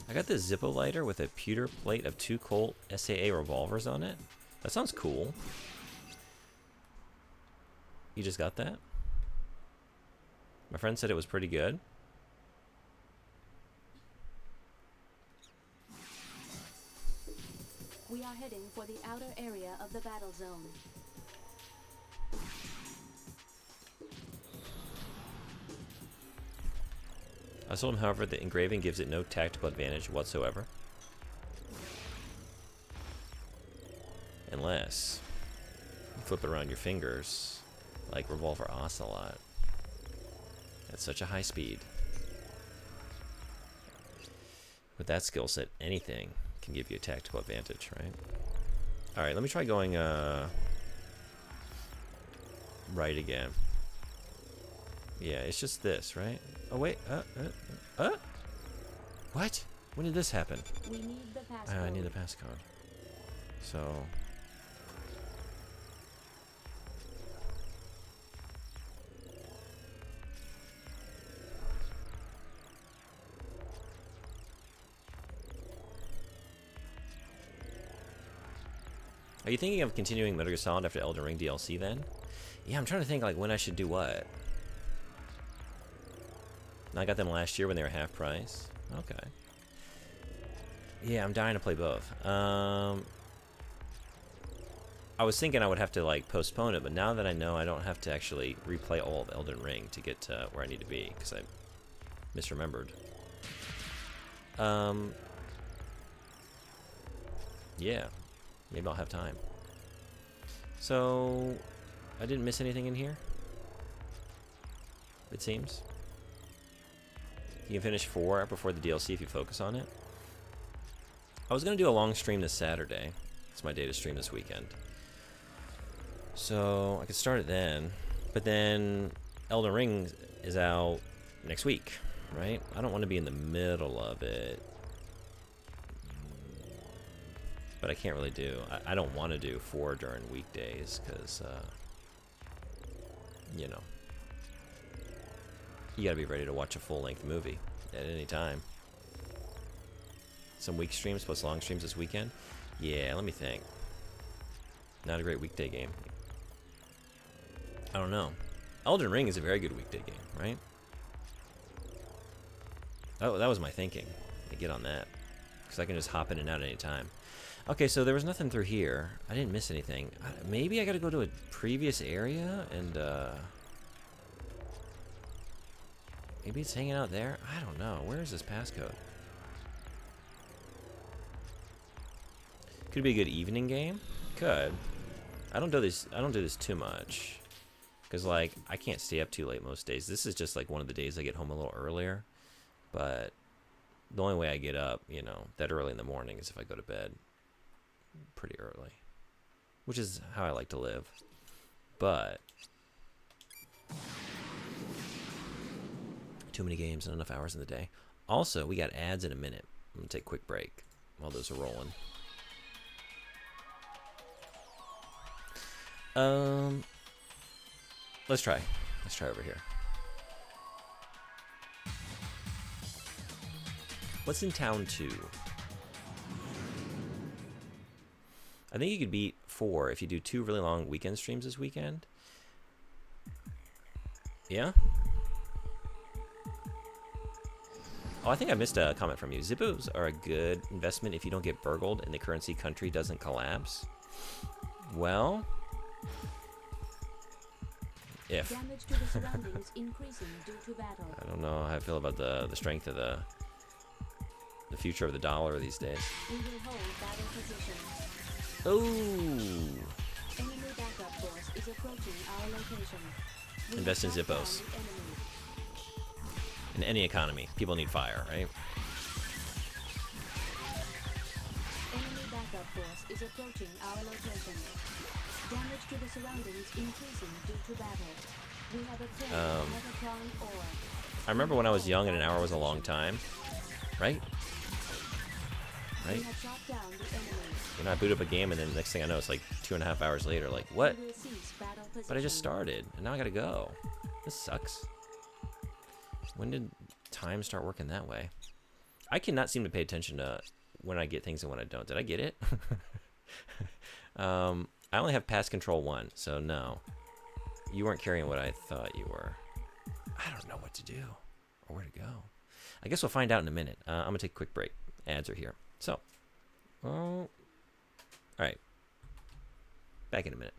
I got this Zippo lighter with a pewter plate of 2 Colt SAA revolvers on it. That sounds cool. You just got that? My friend said it was pretty good. We are heading for the outer area of the battle zone. I told him, however, the engraving gives it no tactical advantage whatsoever. Unless you flip it around your fingers like Revolver Ocelot at such a high speed. With that skill set, anything can give you a tactical advantage, right? Alright, let me try going right again. Yeah, it's just this, right? Oh wait, What? When did this happen? We need the passcode. I need the passcode. So... Are you thinking of continuing Metal Gear Solid after Elden Ring DLC then? Yeah, I'm trying to think like when I should do what. I got them last year when they were half price. Okay. Yeah, I'm dying to play both. I was thinking I would have to like postpone it, but now that I know I don't have to actually replay all of Elden Ring to get to where I need to be, because I misremembered. Yeah. Maybe I'll have time. So, I didn't miss anything in here? It seems. You can finish 4 before the DLC if you focus on it. I was going to do a long stream this Saturday. It's my day to stream this weekend. So, I could start it then. But then, Elden Ring is out next week, right? I don't want to be in the middle of it. But I can't really do. I don't want to do 4 during weekdays because, you know, you gotta be ready to watch a full-length movie at any time. Some week streams plus long streams this weekend. Yeah, let me think. Not a great weekday game. I don't know. Elden Ring is a very good weekday game, right? Oh, that was my thinking. I get on that because I can just hop in and out any time. Okay, so there was nothing through here. I didn't miss anything. Maybe I gotta go to a previous area and, maybe it's hanging out there? I don't know. Where is this passcode? Could be a good evening game? Could. I don't do this too much. Because, like, I can't stay up too late most days. This is just, like, one of the days I get home a little earlier. But the only way I get up, you know, that early in the morning is if I go to bed pretty early, which is how I like to live. But too many games and enough hours in the day. Also, we got ads in a minute. I'm gonna take a quick break while those are rolling. Let's try over here. What's in town 2? I think you could beat 4 if you do 2 really long weekend streams this weekend. Yeah? Oh, I think I missed a comment from you. Zippos are a good investment if you don't get burgled and the currency country doesn't collapse. Well, if. Damage to the surroundings increasing due to battle. I don't know how I feel about the strength of the future of the dollar these days. We will hold battle position. Oh! Enemy backup force is approaching our location. We Invest in have shut Zippos. down the enemy. In any economy, people need fire, right? Enemy backup force is approaching our location. Damage to the surroundings increasing due to battle. We have obtained Metatron ore. I remember when I was young and an hour was a long time, right? We Right? have shot down the enemy. You know, I boot up a game and then next thing I know, it's like 2.5 hours later. Like, what? We will cease battle position. But I just started and now I gotta go. This sucks. When did time start working that way? I cannot seem to pay attention to when I get things and when I don't. Did I get it? I only have pass control 1, so no. You weren't carrying what I thought you were. I don't know what to do or where to go. I guess we'll find out in a minute. I'm gonna take a quick break. Ads are here. So, all right. Back in a minute.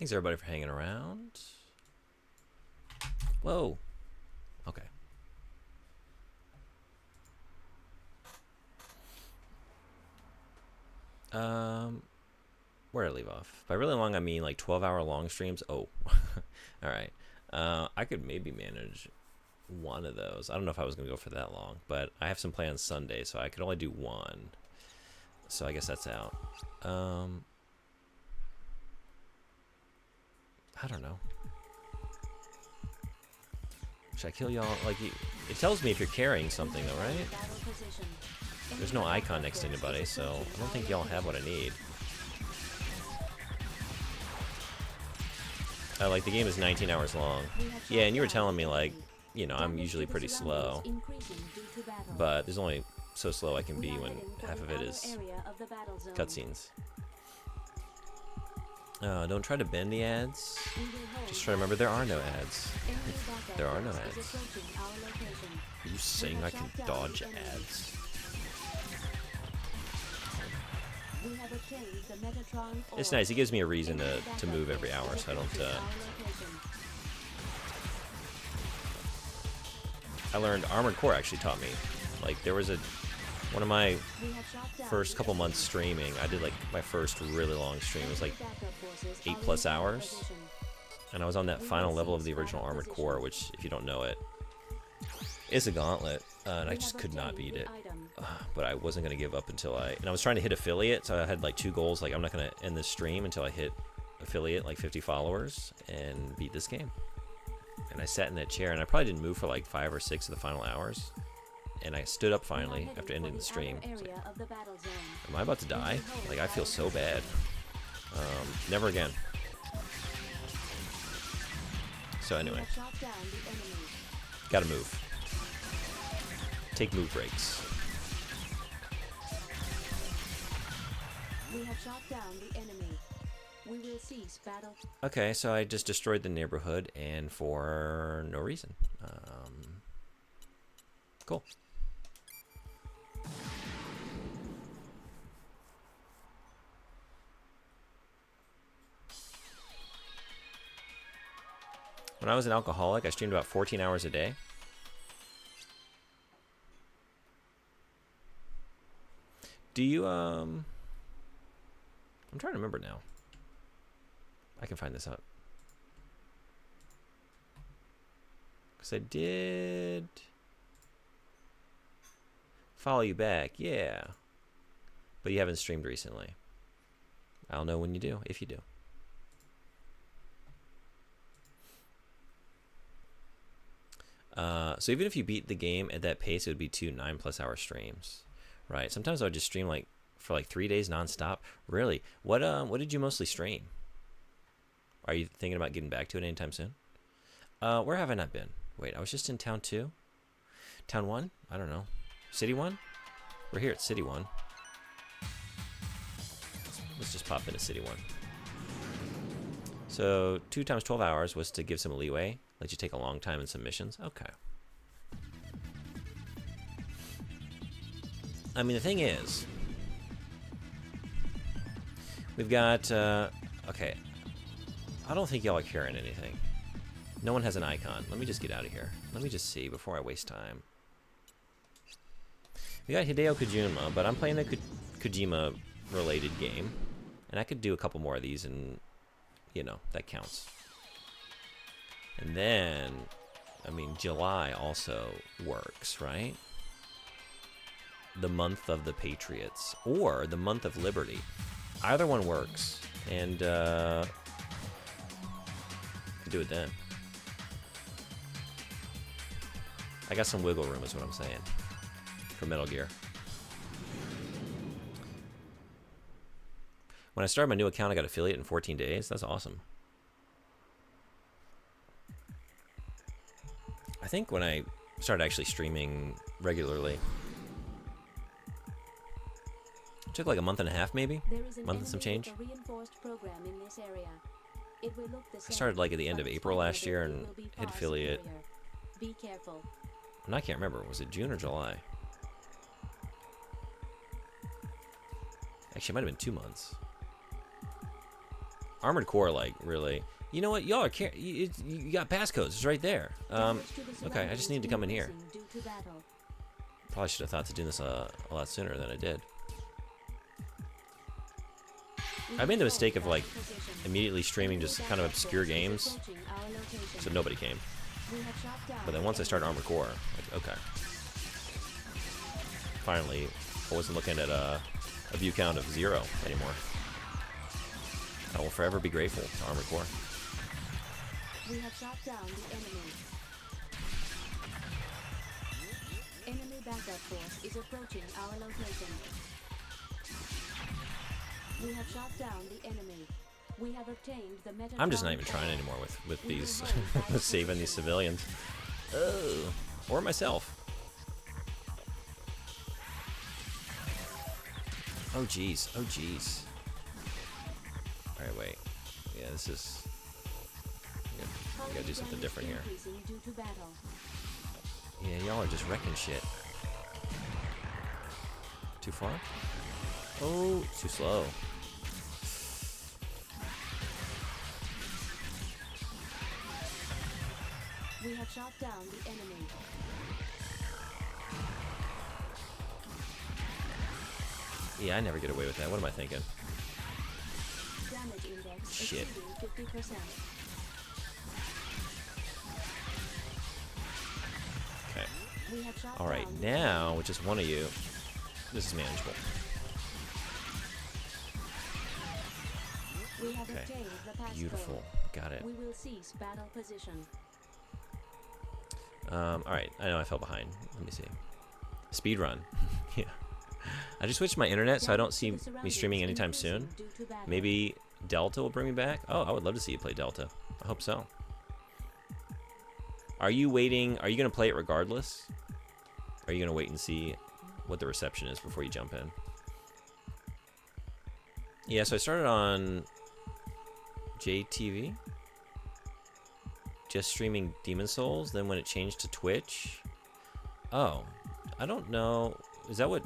Thanks everybody for hanging around. Whoa. Okay. Where did I leave off? By really long, I mean like 12-hour long streams. Oh, all right. I could maybe manage one of those. I don't know if I was gonna go for that long, but I have some plans Sunday, so I could only do one. So I guess that's out. I don't know. Should I kill y'all? Like, it tells me if you're carrying something, though, right? There's no icon next to anybody, so I don't think y'all have what I need. Like, the game is 19 hours long. Yeah, and you were telling me, like, you know, I'm usually pretty slow. But there's only so slow I can be when half of it is cutscenes. Don't try to bend the ads. Just try to remember there are no ads. There are no ads. Are you saying I can dodge ads? It's nice. It gives me a reason to move every hour, so I don't. I learned Armored Core actually taught me. Like, there was one of my first couple months streaming, I did like my first really long stream. It was like 8+ hours. And I was on that final level of the original Armored Core, which, if you don't know it, is a gauntlet. And I just could not beat it. But I wasn't going to give up until and I was trying to hit affiliate, so I had like 2 goals. Like, I'm not going to end this stream until I hit affiliate, like 50 followers, and beat this game. And I sat in that chair, and I probably didn't move for like 5 or 6 of the final hours. And I stood up finally after ending the stream. Like, am I about to die? Like, I feel so bad. Never again. So anyway, gotta move. Take move breaks. We have shot down the enemy. We will cease battle. Okay, so I just destroyed the neighborhood, and for no reason. Cool. When I was an alcoholic, I streamed about 14 hours a day. Do you, I'm trying to remember now. I can find this out. Because I did follow you back, yeah. But you haven't streamed recently. I'll know when you do, if you do. So even if you beat the game at that pace, it would be 2 9+ hour streams, right? Sometimes I would just stream like for like 3 days nonstop. Really? What did you mostly stream? Are you thinking about getting back to it anytime soon? Where have I not been? Wait, I was just in Town 2? Town 1? I don't know. City 1? We're here at City 1. Let's just pop into City 1. So 2 times 12 hours was to give some leeway. Let you take a long time in some missions. Okay. I mean, the thing is, we've got, okay. I don't think y'all are carrying anything. No one has an icon. Let me just get out of here. Let me just see before I waste time. We got Hideo Kojima, but I'm playing a Kojima-related game. And I could do a couple more of these and, you know, that counts. And then, I mean, July also works, right? The month of the Patriots, or the month of Liberty. Either one works, and do it then. I got some wiggle room is what I'm saying, for Metal Gear. When I started my new account, I got affiliate in 14 days. That's awesome. I think when I started actually streaming regularly, it took like a month and a half, maybe? Month and some change. I started like at the end of April last year and hit affiliate. Be careful. And I can't remember. Was it June or July? Actually, it might have been 2 months. Armored Core, like, really. You know what? Y'all are you got passcodes. It's right there. Okay, I just need to come in here. Probably should have thought to do this a lot sooner than I did. I made the mistake of, like, immediately streaming just kind of obscure games, so nobody came. But then once I started Armored Core, like, okay. Finally, I wasn't looking at a view count of 0 anymore. I will forever be grateful to Armored Core. We have shot down the enemy. Enemy backup force is approaching our location. We have shot down the enemy. We have obtained the Metatron. I'm just not even trying anymore with these saving these civilians. Oh, or myself. Oh jeez. Oh jeez. All right, wait. Yeah, this is. We gotta do something different here. Yeah, y'all are just wrecking shit. Too far? Oh, too slow. We have shot down the enemy. Yeah, I never get away with that. What am I thinking? Damage index Shit. exceeding 50%. Okay. We have shot All right, down the now with just one of you, this is manageable. We have Okay. obtained the passcode. Beautiful. Got it. We will cease battle position. All right, I know I fell behind. Let me see. Speed run. Yeah. I just switched my internet, so I don't see me streaming anytime soon. Maybe Delta will bring me back. Oh, I would love to see you play Delta. I hope so. Are you waiting? Are you going to play it regardless? Are you going to wait and see what the reception is before you jump in? Yeah, so I started on JTV. Just streaming Demon Souls. Then when it changed to Twitch. Oh, I don't know. Is that what?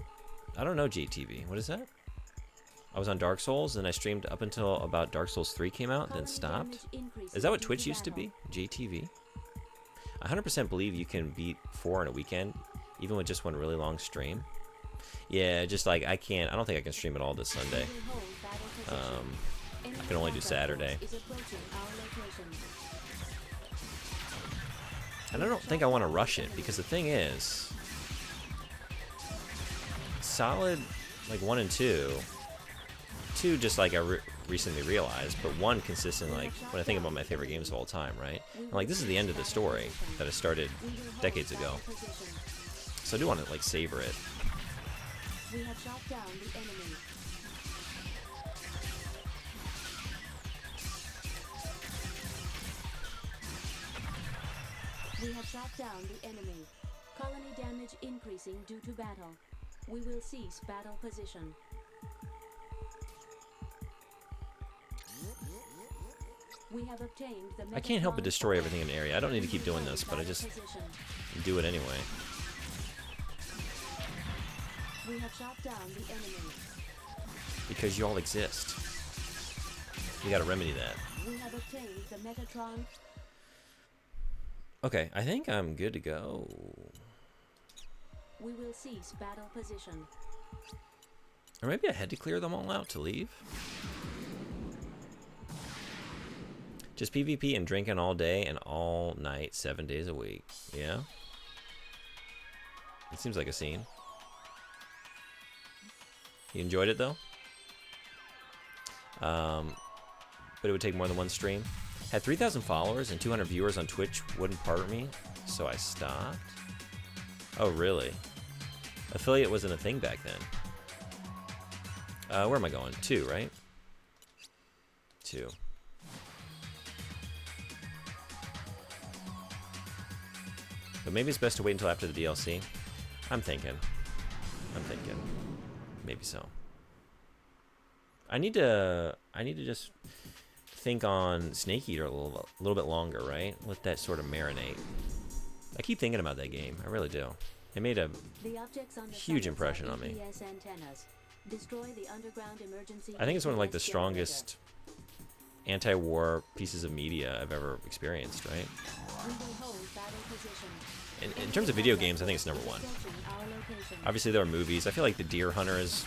I don't know JTV. What is that? I was on Dark Souls, and I streamed up until about Dark Souls 3 came out, then stopped. Is that what Twitch used to be? JTV? I 100% believe you can beat 4 in a weekend, even with just one really long stream. Yeah, just like I don't think I can stream it all this Sunday. I can only do Saturday. And I don't think I want to rush it, because the thing is, solid like 1 and 2 just like I recently realized, but 1 consistent, like when I think about my favorite games of all time, right? And like this is the end of the story that I started decades ago, so I do want to like savor it. We have shot down the enemy. We have shot down the enemy. Colony damage increasing due to battle. We will cease battle position. We have obtained the I can't help but Metatron destroy core. everything in the area. I don't need to keep doing this, but I just do it anyway. We have shot down the enemy. Because you all exist. You gotta remedy that. We have obtained the Metatron. Okay, I think I'm good to go. We will cease battle position. Or maybe I had to clear them all out to leave. Just PvP and drinking all day and all night, 7 days a week. Yeah? It seems like a scene. You enjoyed it though? But it would take more than one stream. Had 3,000 followers and 200 viewers on Twitch wouldn't part me, so I stopped. Oh, really? Affiliate wasn't a thing back then. Where am I going? 2, right? 2. But maybe it's best to wait until after the DLC. I'm thinking. Maybe so. I need to just think on Snake Eater a little bit longer, right? Let that sort of marinate. I keep thinking about that game. I really do. It made a The objects on the huge summits impression are on me. EPS antennas. Destroy the underground emergency I think it's one of like the EPS generator. strongest anti-war pieces of media I've ever experienced, right? We will hold battle position. In terms of video games, I think it's number one. Approaching our location. Obviously, there are movies. I feel like The Deer Hunter is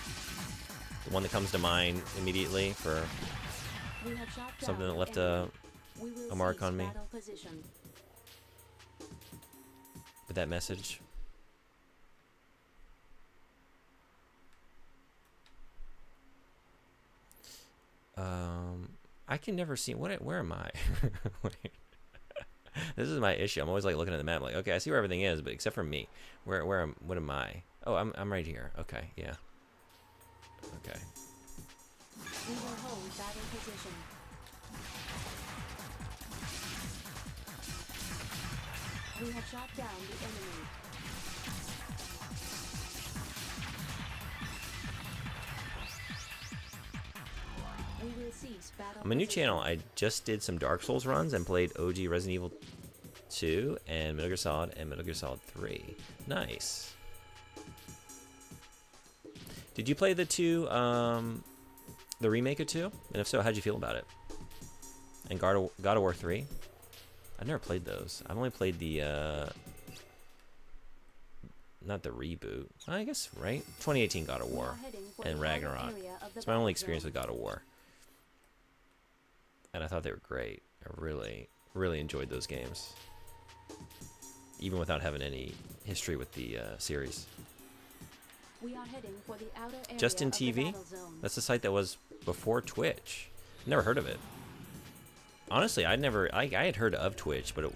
the one that comes to mind immediately for We have shot something down that left the enemy. We will a mark seize on me. battle position. with that message. I can never see where am I? Wait. This is my issue. I'm always like looking at the map, like, okay, I see where everything is, but except for me, what am I? Oh, I'm right here. Okay, yeah. Okay. We will hold battle position. We have shot down the enemy. We will cease battle. On my new position. channel, I just did some Dark Souls runs and played OG Resident Evil 2 and Metal Gear Solid and Metal Gear Solid 3. Nice. Did you play the remake of 2? And if so, how'd you feel about it? And God of War 3? I've never played those. I've only played the, not the reboot. I guess, right? 2018 God of We are War heading for and the Ragnarok. outer area of the It's my only battle experience zone. with God of War. And I thought they were great. I really, really enjoyed those games. Even without having any history with the series. We are heading for the outer area Justin of the TV? battle zone. That's the site that was before Twitch. Never heard of it. Honestly, I had heard of Twitch, but I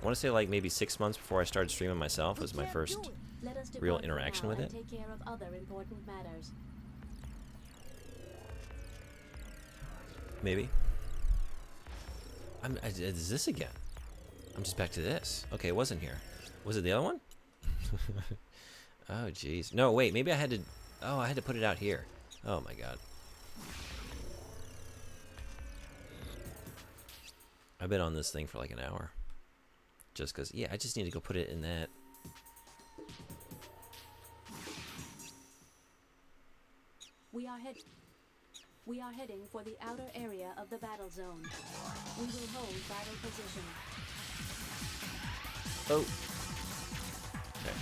want to say like maybe 6 months before I started streaming myself was my first. Let us real depart for interaction now with and it. Take care of other important matters. Maybe. Is this again? I'm just back to this. Okay, it wasn't here. Was it the other one? Oh, jeez. No, wait. Maybe I had to... Oh, I had to put it out here. Oh, my God. I've been on this thing for like an hour. Just because... Yeah, I just need to go put it in that. We are heading for the outer area of the battle zone. We will hold battle position. Oh. Okay.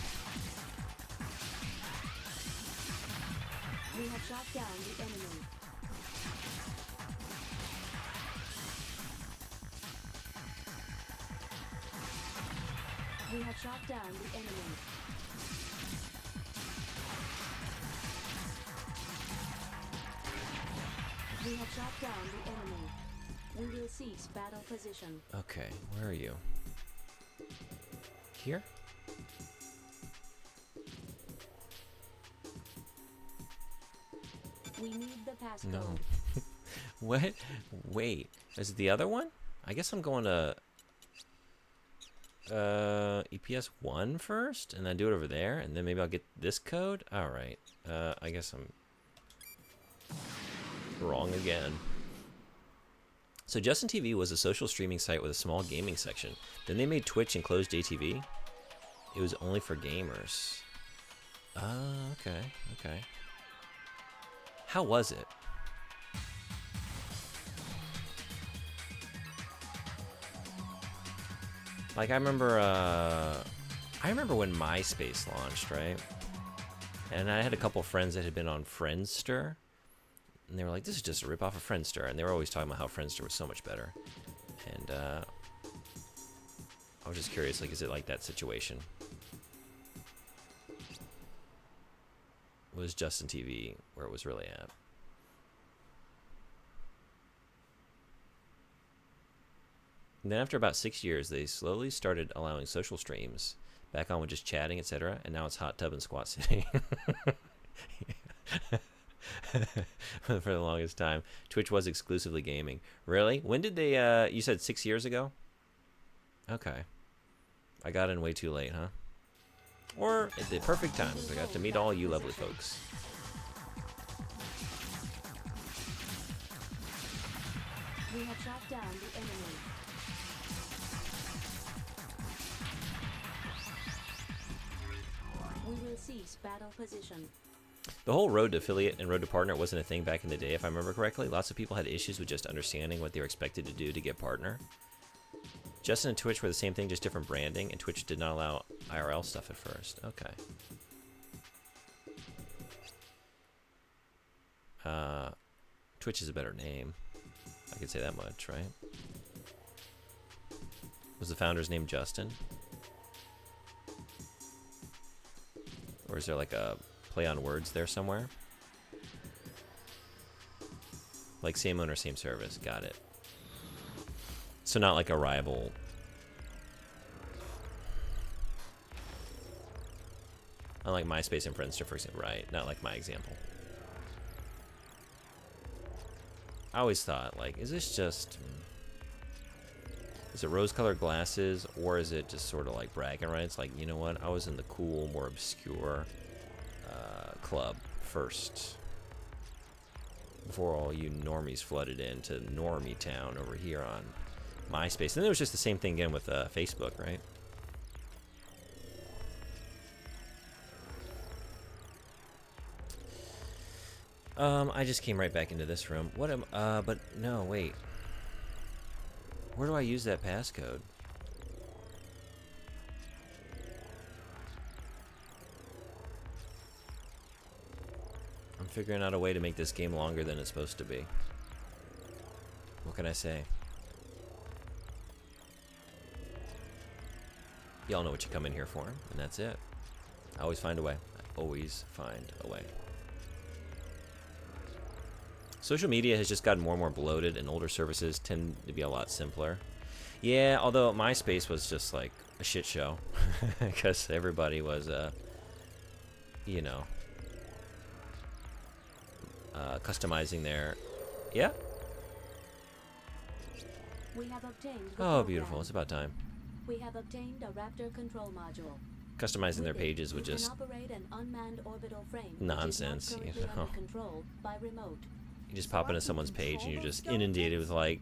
We have shot down the enemy. We have shot down the enemy. We have shot down the enemy. We will cease battle position. Okay, where are you? Here? We need the passcode. No. What? Wait. Is it the other one? I guess I'm going to EPS 1 first, and then do it over there, and then maybe I'll get this code? Alright. I guess I'm wrong again. So Justin TV was a social streaming site with a small gaming section. Then they made Twitch and closed JTV. It was only for gamers. Okay, okay. How was it? Like I remember when MySpace launched, right? And I had a couple friends that had been on Friendster, and they were like, "This is just a ripoff of Friendster," and they were always talking about how Friendster was so much better. And I was just curious, like, is it like that situation? Was Justin TV where it was really at? And then after about 6 years, they slowly started allowing social streams back on with just chatting, etc. And now it's Hot Tub and Squat City. For the longest time, Twitch was exclusively gaming. Really? When did they? You said 6 years ago. Okay, I got in way too late, huh? Or at the perfect time, I got to meet all you lovely folks. We have shot down the enemy. We will cease battle position. The whole road to affiliate and road to partner wasn't a thing back in the day, if I remember correctly. Lots of people had issues with just understanding what they were expected to do to get partner. Justin and Twitch were the same thing, just different branding, and Twitch did not allow IRL stuff at first. Okay. Twitch is a better name. I could say that much, right? Was the founder's name Justin? Or is there like a play on words there somewhere? Like same owner, same service. Got it. So not like a rival. Unlike MySpace and Friendster, for example. Right, not like my example. I always thought, like, is this just... Is it rose-colored glasses, or is it just sort of like bragging rights? Like, you know what? I was in the cool, more obscure club first. Before all you normies flooded into Normie Town over here on MySpace. And then it was just the same thing again with Facebook, right? I just came right back into this room. What am, but no, wait. Where do I use that passcode? I'm figuring out a way to make this game longer than it's supposed to be. What can I say? Y'all know what you come in here for, and that's it. I always find a way. I always find a way. Social media has just gotten more and more bloated, and older services tend to be a lot simpler. Yeah, although MySpace was just like a shit show, because everybody was, you know, customizing their, yeah. We have obtained the Oh, program. beautiful! It's about time. We have obtained a Raptor control module. Customizing their With it, pages you would can just operate an unmanned orbital frame, nonsense, which is you not currently know. under control by remote. You just pop into someone's page and you're just inundated with like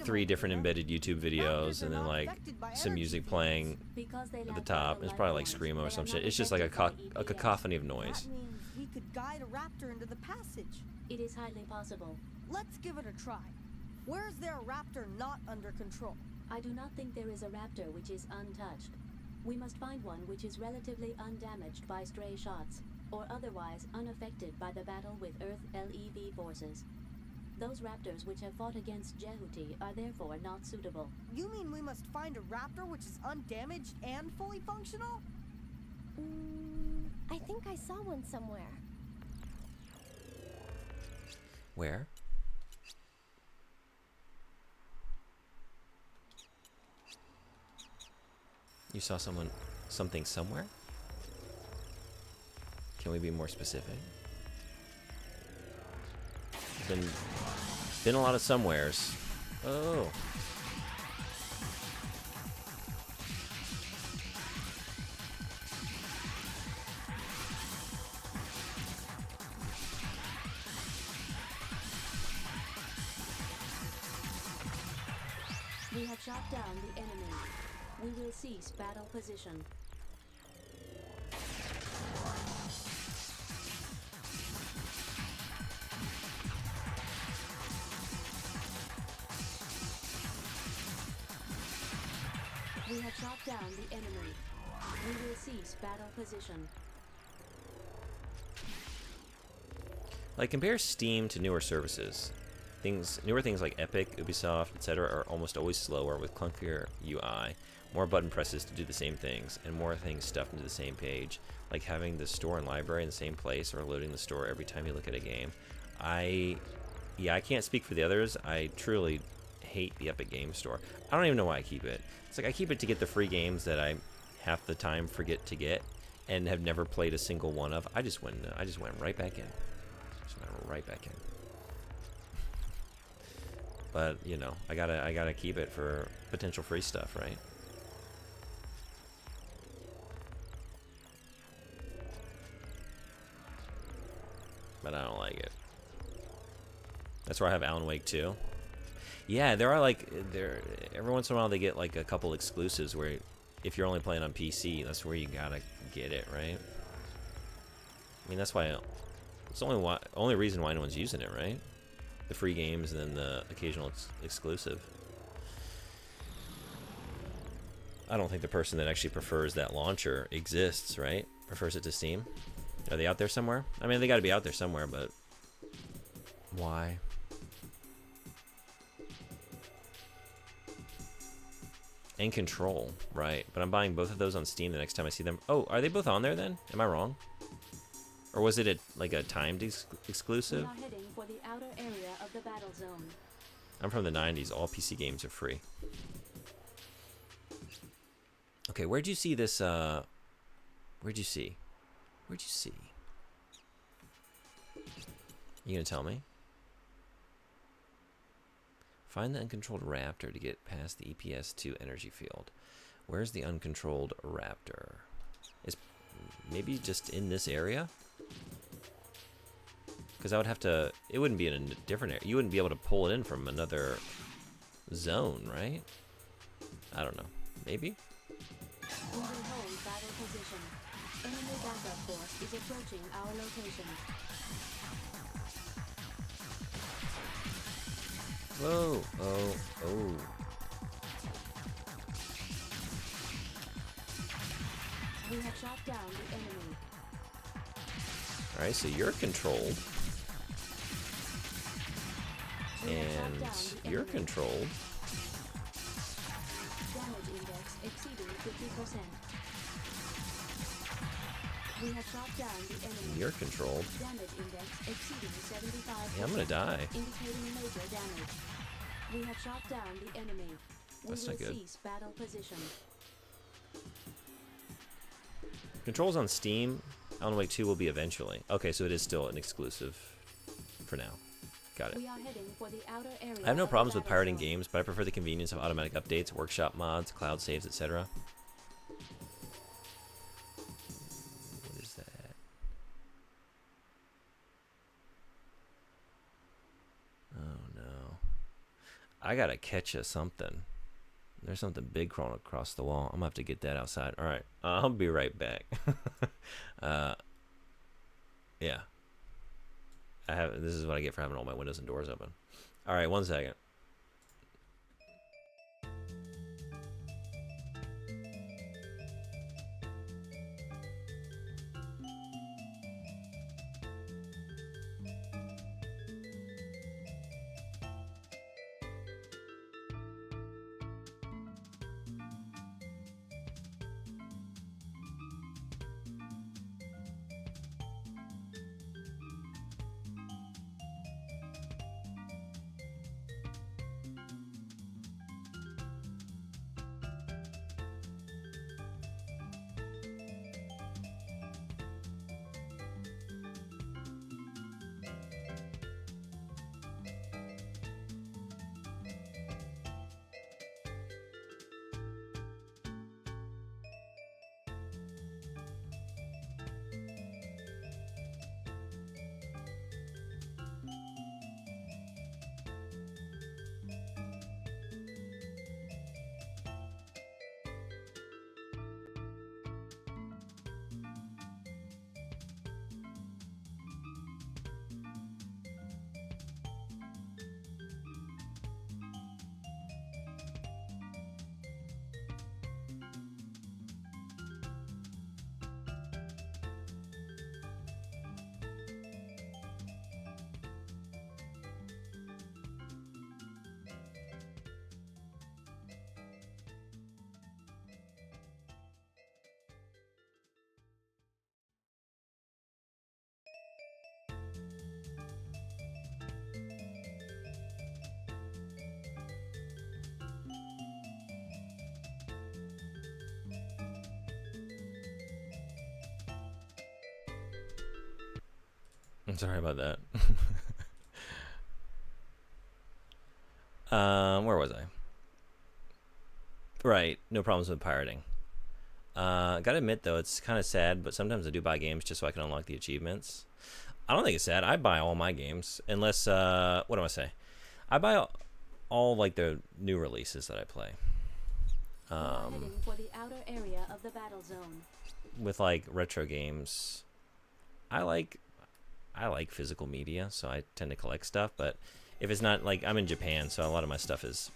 3 different embedded YouTube videos, and then like some music playing Because they at the lack top. vital It's probably like life Screamo or forms, some they are shit. not It's just like affected by a EPS. cacophony of That noise. means we could guide a raptor into the passage. It is highly possible. Let's give it a try. Where is there a raptor not under control? I do not think there is a raptor which is untouched. We must find one which is relatively undamaged by stray shots, or otherwise unaffected by the battle with Earth LEV forces. Those raptors which have fought against Jehuti are therefore not suitable. You mean we must find a raptor which is undamaged and fully functional? I think I saw one somewhere. Where? You saw something somewhere? Can we be more specific? Been a lot of somewheres. Oh. We have shot down the enemy. We will cease battle position. We have shot down the enemy. We will cease battle position. Like, compare Steam to newer services. Newer things like Epic, Ubisoft, etc. are almost always slower with clunkier UI, more button presses to do the same things, and more things stuffed into the same page, like having the store and library in the same place or loading the store every time you look at a game. I can't speak for the others. I truly hate the Epic Game Store. I don't even know why I keep it. It's like I keep it to get the free games that I half the time forget to get and have never played a single one of. I just went right back in. Just went right back in. But, you know, I gotta keep it for potential free stuff, right? But I don't like it. That's where I have Alan Wake 2. Yeah, there are like every once in a while they get like a couple exclusives where if you're only playing on PC, that's where you gotta get it, right? I mean, that's why it's only reason why no one's using it, right? The free games and then the occasional exclusive. I don't think the person that actually prefers that launcher exists, right? Prefers it to Steam. Are they out there somewhere? I mean, they got to be out there somewhere, but why? And Control, right? But I'm buying both of those on Steam the next time I see them. Oh, are they both on there then? Am I wrong? Or was it like a timed exclusive? We are heading for the outer area of the battle zone. I'm from the 90s. All PC games are free. Okay, where'd you see this? Where'd you see? Where'd you see? You gonna tell me? Find the uncontrolled raptor to get past the EPS2 energy field. Where's the uncontrolled raptor? Is maybe just in this area? Because I would have to. It wouldn't be in a different area. You wouldn't be able to pull it in from another zone, right? I don't know. Maybe? We will hold battle position. Enemy backup force is approaching our location. Whoa. Oh. Oh. We have shot down the enemy. Alright, so you're controlled. We have shot And down the you're enemy. controlled. Damage index exceeding 50%. We have shot down the enemy. You're controlled. Damage index exceeding 75%. Yeah, I'm gonna die. Indicating major damage. We have shot down the enemy. That's We not will good. cease battle position. Controls on Steam. Alan Wake 2 will be eventually. Okay, so it is still an exclusive for now. Got it. We are heading for the outer area. I have no of the problems with battle pirating zone. games, but I prefer the convenience of automatic updates, workshop mods, cloud saves, etc. What is that? Oh no. I gotta catch you something. There's something big crawling across the wall. I'm gonna have to get that outside. Alright, I'll be right back. Yeah. This is what I get for having all my windows and doors open. Alright, 1 second. I'm sorry about that. Where was I? Right, no problems with pirating. Gotta admit though, it's kind of sad, but sometimes I do buy games just so I can unlock the achievements. I don't think it's sad. I buy all my games, unless what do I say? I buy all like the new releases that I play. We are heading for the outer area of the battle zone. With like retro games, I like physical media, so I tend to collect stuff. But if it's not like I'm in Japan, so a lot of my stuff is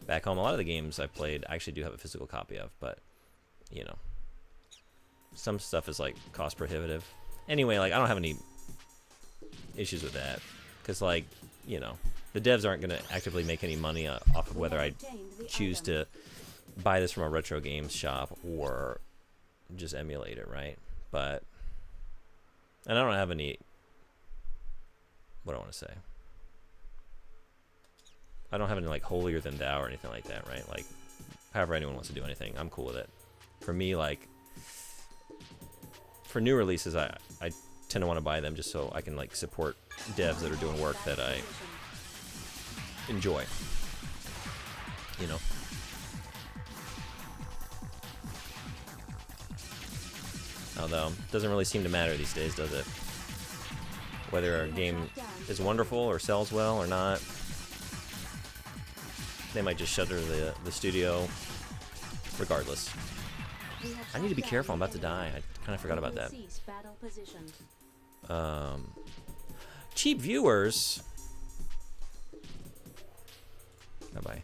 back home. A lot of the games I played, I actually do have a physical copy of, but you know, some stuff is like cost prohibitive. Anyway, like I don't have any issues with that because, like, you know, the devs aren't going to actively make any money off of whether I choose to buy this from a retro games shop or just emulate it, right? But, and I don't have any, what do I want to say? I don't have any like holier than thou or anything like that, right? Like, however anyone wants to do anything, I'm cool with it. For me, like, for new releases, I tend to want to buy them just so I can like support devs that are doing work that I enjoy, you know. Although it doesn't really seem to matter these days, does it? Whether a game is wonderful or sells well or not, they might just shutter the studio regardless. I need to be careful, I'm about to die. I kind of forgot about that. Cheap viewers. Bye-bye.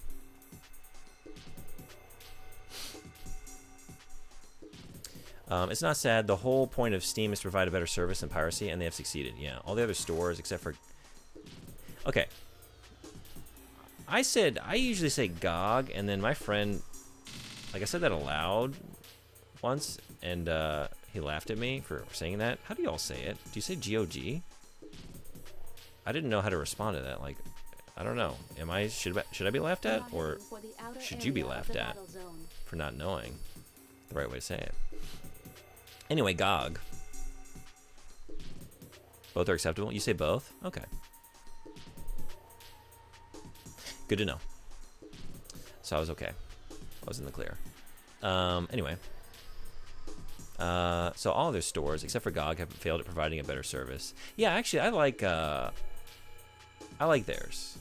It's not sad. The whole point of Steam is to provide a better service than piracy, and they have succeeded. Yeah, all the other stores except for... Okay. I usually say GOG, and then my friend... Like, I said that aloud once, and he laughed at me for saying that. How do you all say it? Do you say GOG? I didn't know how to respond to that. Like, I don't know. Should I be laughed at, or should you be laughed at for not knowing the right way to say it? Anyway, GOG. Both are acceptable? You say both? Okay. Good to know. So I was okay. I was in the clear. Anyway. So all other stores, except for GOG, have failed at providing a better service. Yeah, actually, I like theirs.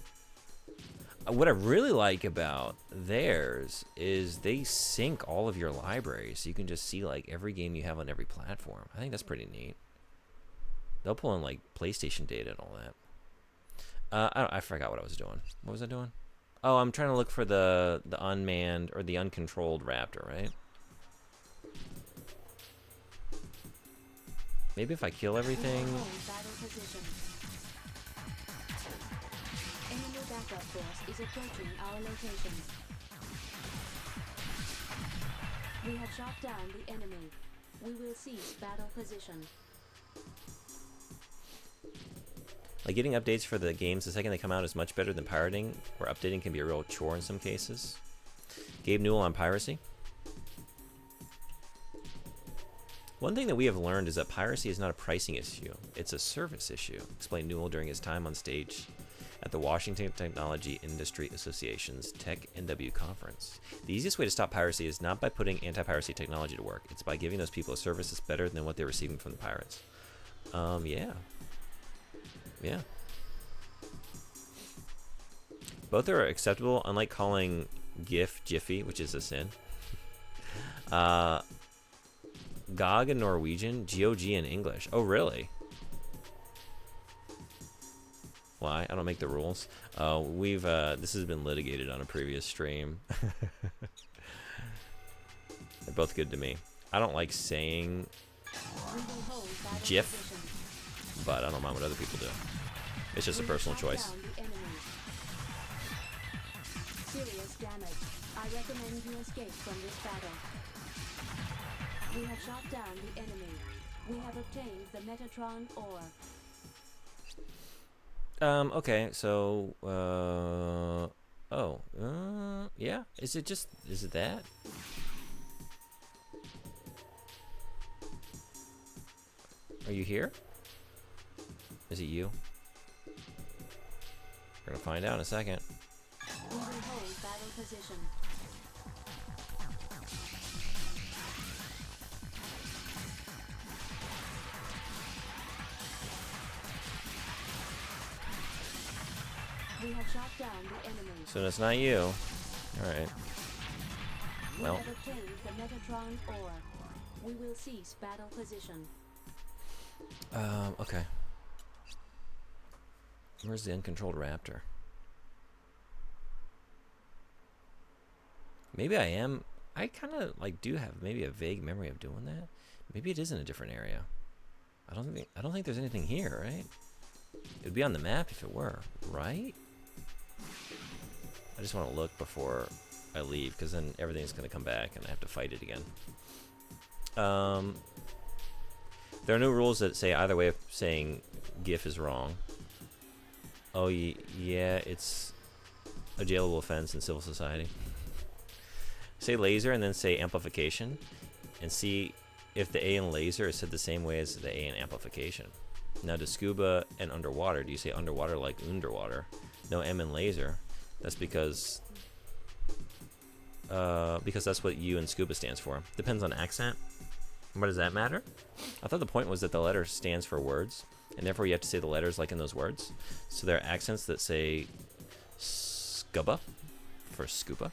What I really like about theirs is they sync all of your libraries, so you can just see like every game you have on every platform. I think that's pretty neat. They'll pull in like PlayStation data and all that. I forgot what I was doing. What was I doing? Oh, I'm trying to look for the unmanned or the uncontrolled Raptor, right? Maybe if I kill everything. Enemy backup force is approaching our location. We have shot down the enemy. We will cease battle position. Like, getting updates for the games the second they come out is much better than pirating, where updating can be a real chore in some cases. Gabe Newell on piracy. One thing that we have learned is that piracy is not a pricing issue, it's a service issue, explained Newell during his time on stage at the Washington Technology Industry Association's Tech NW conference. The easiest way to stop piracy is not by putting anti-piracy technology to work, it's by giving those people a service that's better than what they're receiving from the pirates. Yeah. Yeah. Both are acceptable, unlike calling GIF Jiffy, which is a sin. GOG in Norwegian, GOG in English. Oh, really? Why? I don't make the rules. This has been litigated on a previous stream. They're both good to me. I don't like saying GIF, but I don't mind what other people do. It's just a personal choice. Serious damage. I recommend you escape from this battle. We have shot down the enemy. We have obtained the Metatron ore. Okay, so, yeah? Is it that? Are you here? Is it you? We're gonna find out in a second. We will hold battle position. We have shot down the enemy. So it's not you. Alright. Well. We have obtained the Metatron ore. We will cease battle position. Okay. Where's the uncontrolled raptor? Maybe I am. I kind of like do have maybe a vague memory of doing that. Maybe it is in a different area. I don't think there's anything here, right? It would be on the map if it were, right? I just want to look before I leave, because then everything's going to come back and I have to fight it again. There are no rules that say either way of saying GIF is wrong. Oh, yeah, it's a jailable offense in civil society. Say laser and then say amplification, and see if the A in laser is said the same way as the A in amplification. Now, to scuba and underwater, do you say underwater like underwater? No M in laser. That's because that's what U in scuba stands for. Depends on accent. What does that matter? I thought the point was that the letter stands for words, and therefore you have to say the letters like in those words. So there are accents that say scuba for scuba.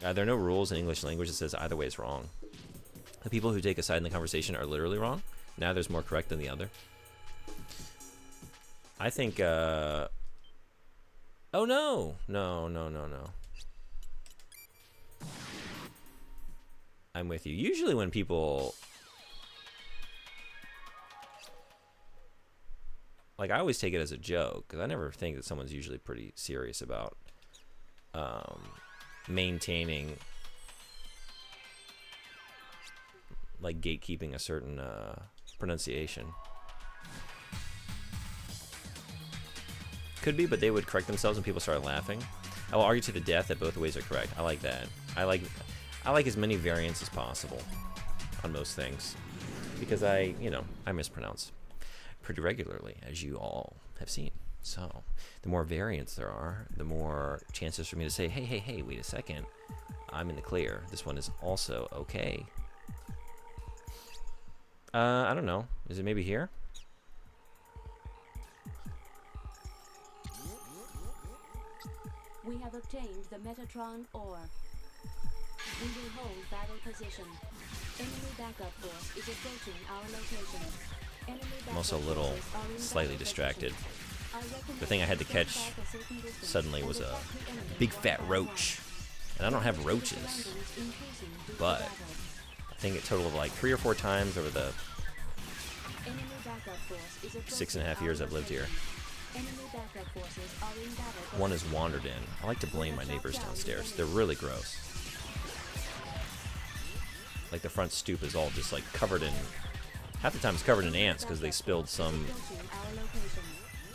There are no rules in English language that says either way is wrong. The people who take a side in the conversation are literally wrong. Neither's more correct than the other. I think, oh no! No. I'm with you. Usually when people... Like, I always take it as a joke, because I never think that someone's usually pretty serious about maintaining, like, gatekeeping a certain pronunciation. Could be, but they would correct themselves when people start laughing. I will argue to the death that both ways are correct. I like that. I like as many variants as possible on most things, because I mispronounce pretty regularly, as you all have seen. So the more variants there are, the more chances for me to say, hey, wait a second, I'm in the clear. This one is also okay. I don't know. Is it maybe here? We have obtained the Metatron ore. We will hold battle position. Enemy backup force is approaching our location. Enemy I'm also a backup little forces are in slightly battle distracted. position. The thing I had to catch suddenly was a big fat roach. And I don't have roaches, but I think it totaled like 3 or 4 times over the 6.5 years I've lived here. One has wandered in. I like to blame my neighbors downstairs. They're really gross. Like the front stoop is all just like covered in, half the time it's covered in ants because they spilled some,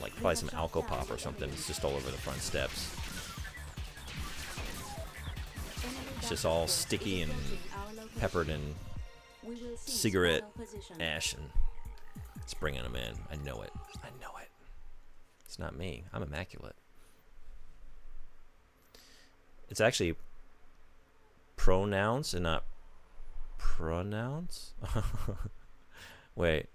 like probably some Alco-Pop or something. It's just all over the front steps. It's just all sticky and peppered in cigarette ash, and it's bringing them in. I know it. It's not me. I'm immaculate. It's actually pronounce and not pronounce. Wait.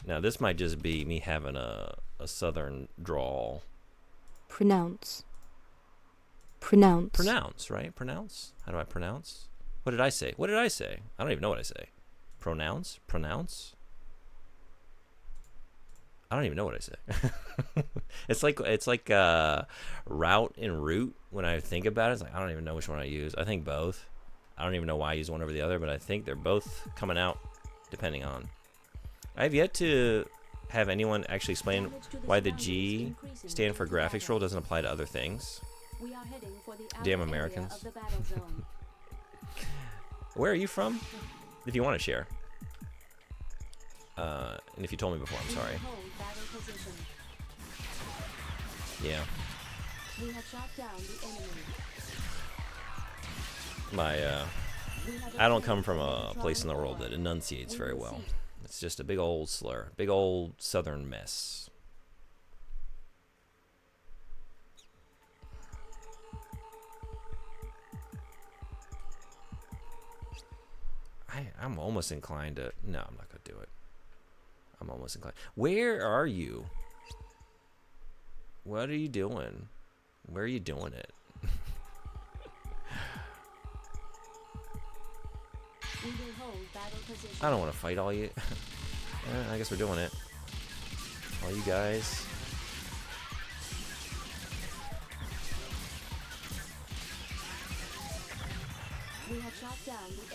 Now this might just be me having a southern drawl. Pronounce, right? Pronounce? How do I pronounce? What did I say? I don't even know what I say. Pronounce? I don't even know what I say. It's like route and root. When I think about it, it's like I don't even know which one I use. I think both. I don't even know why I use one over the other, but I think they're both coming out depending on. I have yet to have anyone actually explain why the G stand for graphics roll doesn't apply to other things. Damn Americans. Where are you from? If you want to share. And if you told me before, I'm sorry. Yeah. I don't come from a place in the world that enunciates very well. It's just a big old slur. Big old southern mess. I'm almost inclined to... No, I'm not going to do it. I'm almost inclined. Where are you? What are you doing? Where are you doing it? We will hold battle position. I don't want to fight all you. I guess we're doing it. All you guys. We have shot down the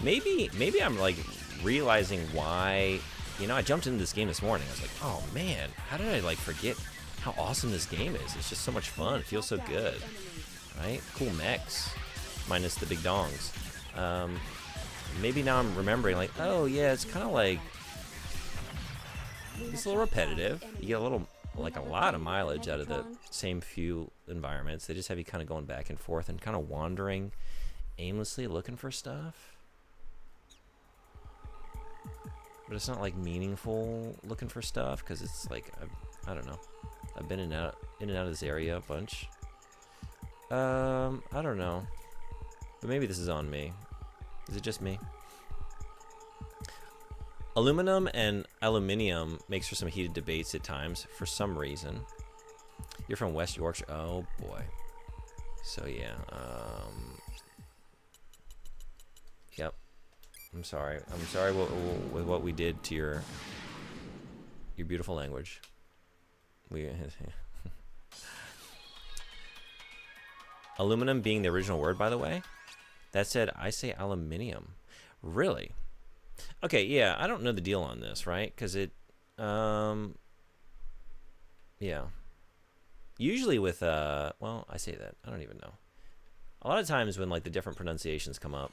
enemy. Maybe I'm like realizing why. You know, I jumped into this game this morning. I was like, oh man, how did I like forget how awesome this game is? It's just so much fun. It feels so good, right? Cool mechs, minus the big dongs. Maybe now I'm remembering, like, oh yeah, it's kind of like it's a little repetitive. You get a little, like, a lot of mileage out of the same few environments. They just have you kind of going back and forth and kind of wandering aimlessly, looking for stuff. But it's not like meaningful looking for stuff because it's like I don't know. I've been in and out of this area a bunch. I don't know, but maybe this is on me. Is it just me? Aluminum and aluminium makes for some heated debates at times for some reason. You're from West Yorkshire. Oh boy. So yeah. Yep. I'm sorry. I'm sorry with what we did to your beautiful language. Aluminum being the original word, by the way. That said, I say aluminium. Really? Okay, yeah, I don't know the deal on this, right? Because it, yeah. Usually with, well, I say that. I don't even know. A lot of times when, like, the different pronunciations come up,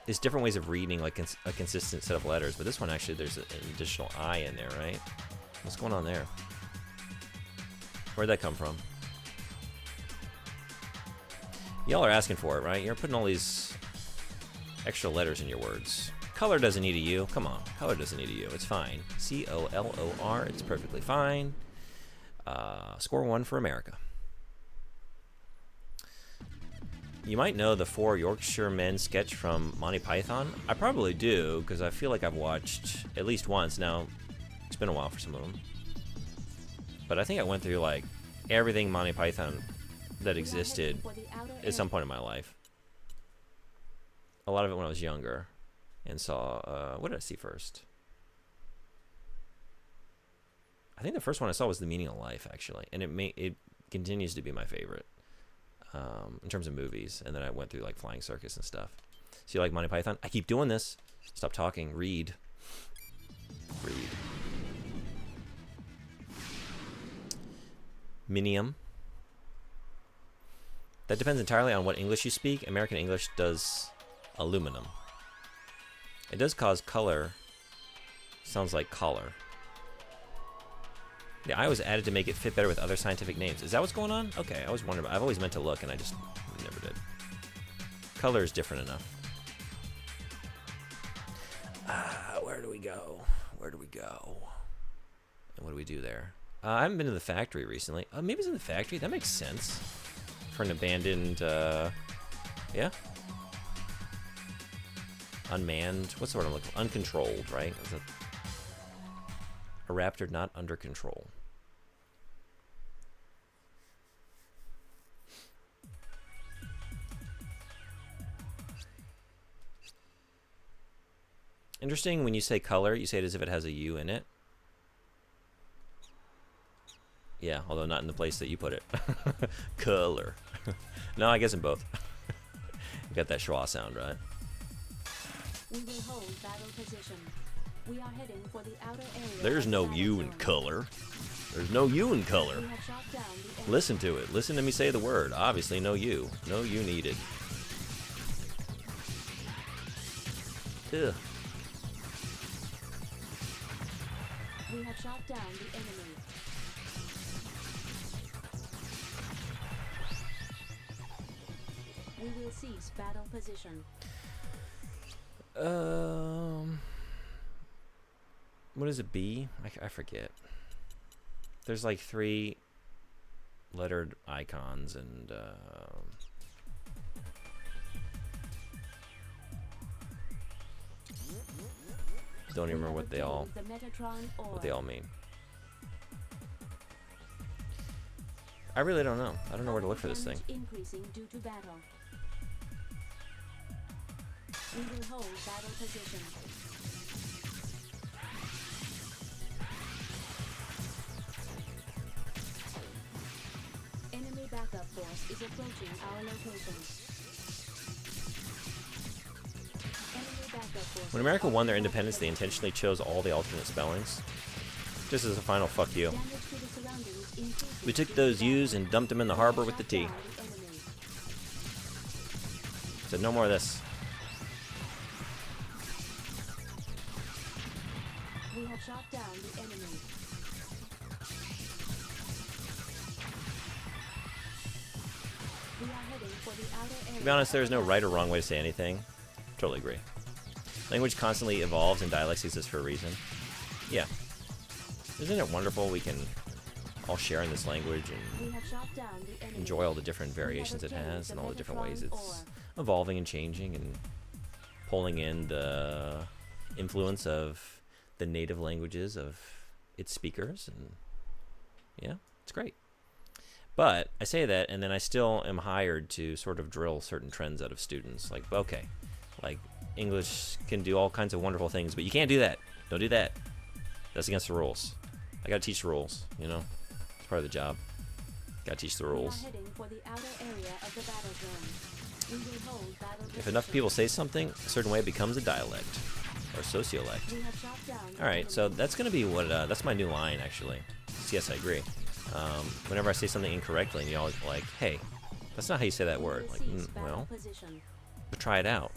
there's different ways of reading, like, a consistent set of letters. But this one, actually, there's an additional I in there, right? What's going on there? Where'd that come from? Y'all are asking for it, right? You're putting all these extra letters in your words. Color doesn't need a U. Come on. Color doesn't need a U. It's fine. C-O-L-O-R. It's perfectly fine. Score 1 for America. You might know the 4 Yorkshire Men sketch from Monty Python. I probably do, because I feel like I've watched at least once. Now, it's been a while for some of them. But I think I went through, like, everything Monty Python that existed at some point in my life. A lot of it when I was younger. And saw, what did I see first? I think the first one I saw was The Meaning of Life, actually. And it continues to be my favorite in terms of movies. And then I went through, like, Flying Circus and stuff. So you like Monty Python? I keep doing this. Stop talking. Read. Read. Minium. That depends entirely on what English you speak. American English does aluminum. It does cause color. Sounds like collar. The I was added to make it fit better with other scientific names. Is that what's going on? Okay, I was wondering. I've always meant to look, and I just never did. Color is different enough. Where do we go? Where do we go? And what do we do there? I haven't been to the factory recently. Maybe it's in the factory. That makes sense. For an abandoned, yeah? Unmanned. What's the word I'm looking for? Uncontrolled, right? Is that a raptor not under control? Interesting, when you say color, you say it as if it has a U in it. Yeah, although not in the place that you put it. Color. No, I guess in both. You got that schwa sound, right? We will hold battle position. We are heading for the outer area. There's no U in color. There's no U in color. We have shot down the enemy. Listen to it. Listen to me say the word. Obviously, no U. No U needed. Ugh. We have shot down the enemy. We will cease battle position. What is it, B? I forget. There's like 3 lettered icons and don't even remember what they all The Metatron ore. mean. I really don't know. I don't know where to look for this thing. Damage increasing due to battle. We will hold battle position. Enemy backup force is approaching our location. Enemy backup force. When America won their independence, they intentionally chose all the alternate spellings. Just as a final fuck you. Damage to the surroundings increases We took due to those battle. U's and dumped them in the harbor with the Shut T. down the enemy. Said no more of this. We have shot down the enemy. We are heading for the outer area. To be honest, there is no right or wrong way to say anything. Totally agree. Language constantly evolves and dialects exist for a reason. Yeah. Isn't it wonderful we can all share in this language and We have shot down the enemy. enjoy all the different variations it has and all the different ways it's evolving and changing and pulling in the influence of the native languages of its speakers, and yeah, it's great. But I say that, and then I still am hired to sort of drill certain trends out of students. Like, okay, like English can do all kinds of wonderful things, but you can't do that. Don't do that. That's against the rules. I gotta teach the rules, you know? It's part of the job. Gotta teach the We are rules. heading for the outer area of the battle zone. We will hold battle If enough position. people say something a certain way, it becomes a dialect or sociolect. We have shot down the All right, so enemy. that's gonna be what that's my new line actually. Yes, I agree. Whenever I say something incorrectly, and y'all like, "Hey, that's not how you say that We word." will Like, seize battle well, position. but try it out.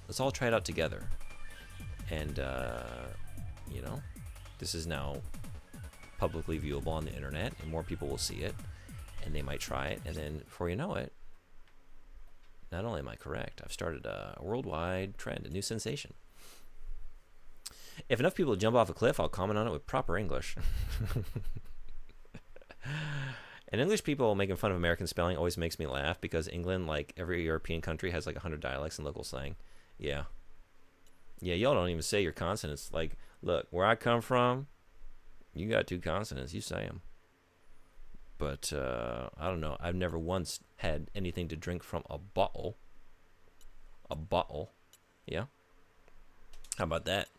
Let's all try it out together. And you know, this is now publicly viewable on the internet, and more people will see it, and they might try it, and then before you know it, not only am I correct, I've started a worldwide trend, a new sensation. If enough people jump off a cliff, I'll comment on it with proper English. And English people making fun of American spelling always makes me laugh because England, like every European country, has like 100 dialects and local slang. Yeah. Yeah, y'all don't even say your consonants. Like, look, where I come from, you got 2 consonants. You say them. But, I don't know. I've never once had anything to drink from a bottle. A bottle. Yeah. How about that?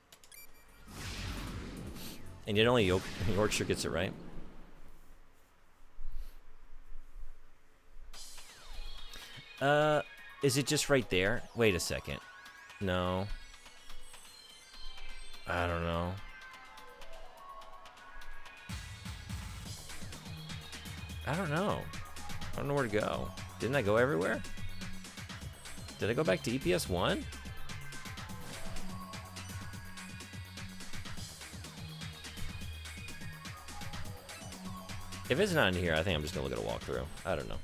And yet only Yorkshire gets it right. Is it just right there? Wait a second. No. I don't know. I don't know. I don't know where to go. Didn't I go everywhere? Did I go back to EPS 1? If it's not in here, I think I'm just gonna look at a walkthrough. I don't know.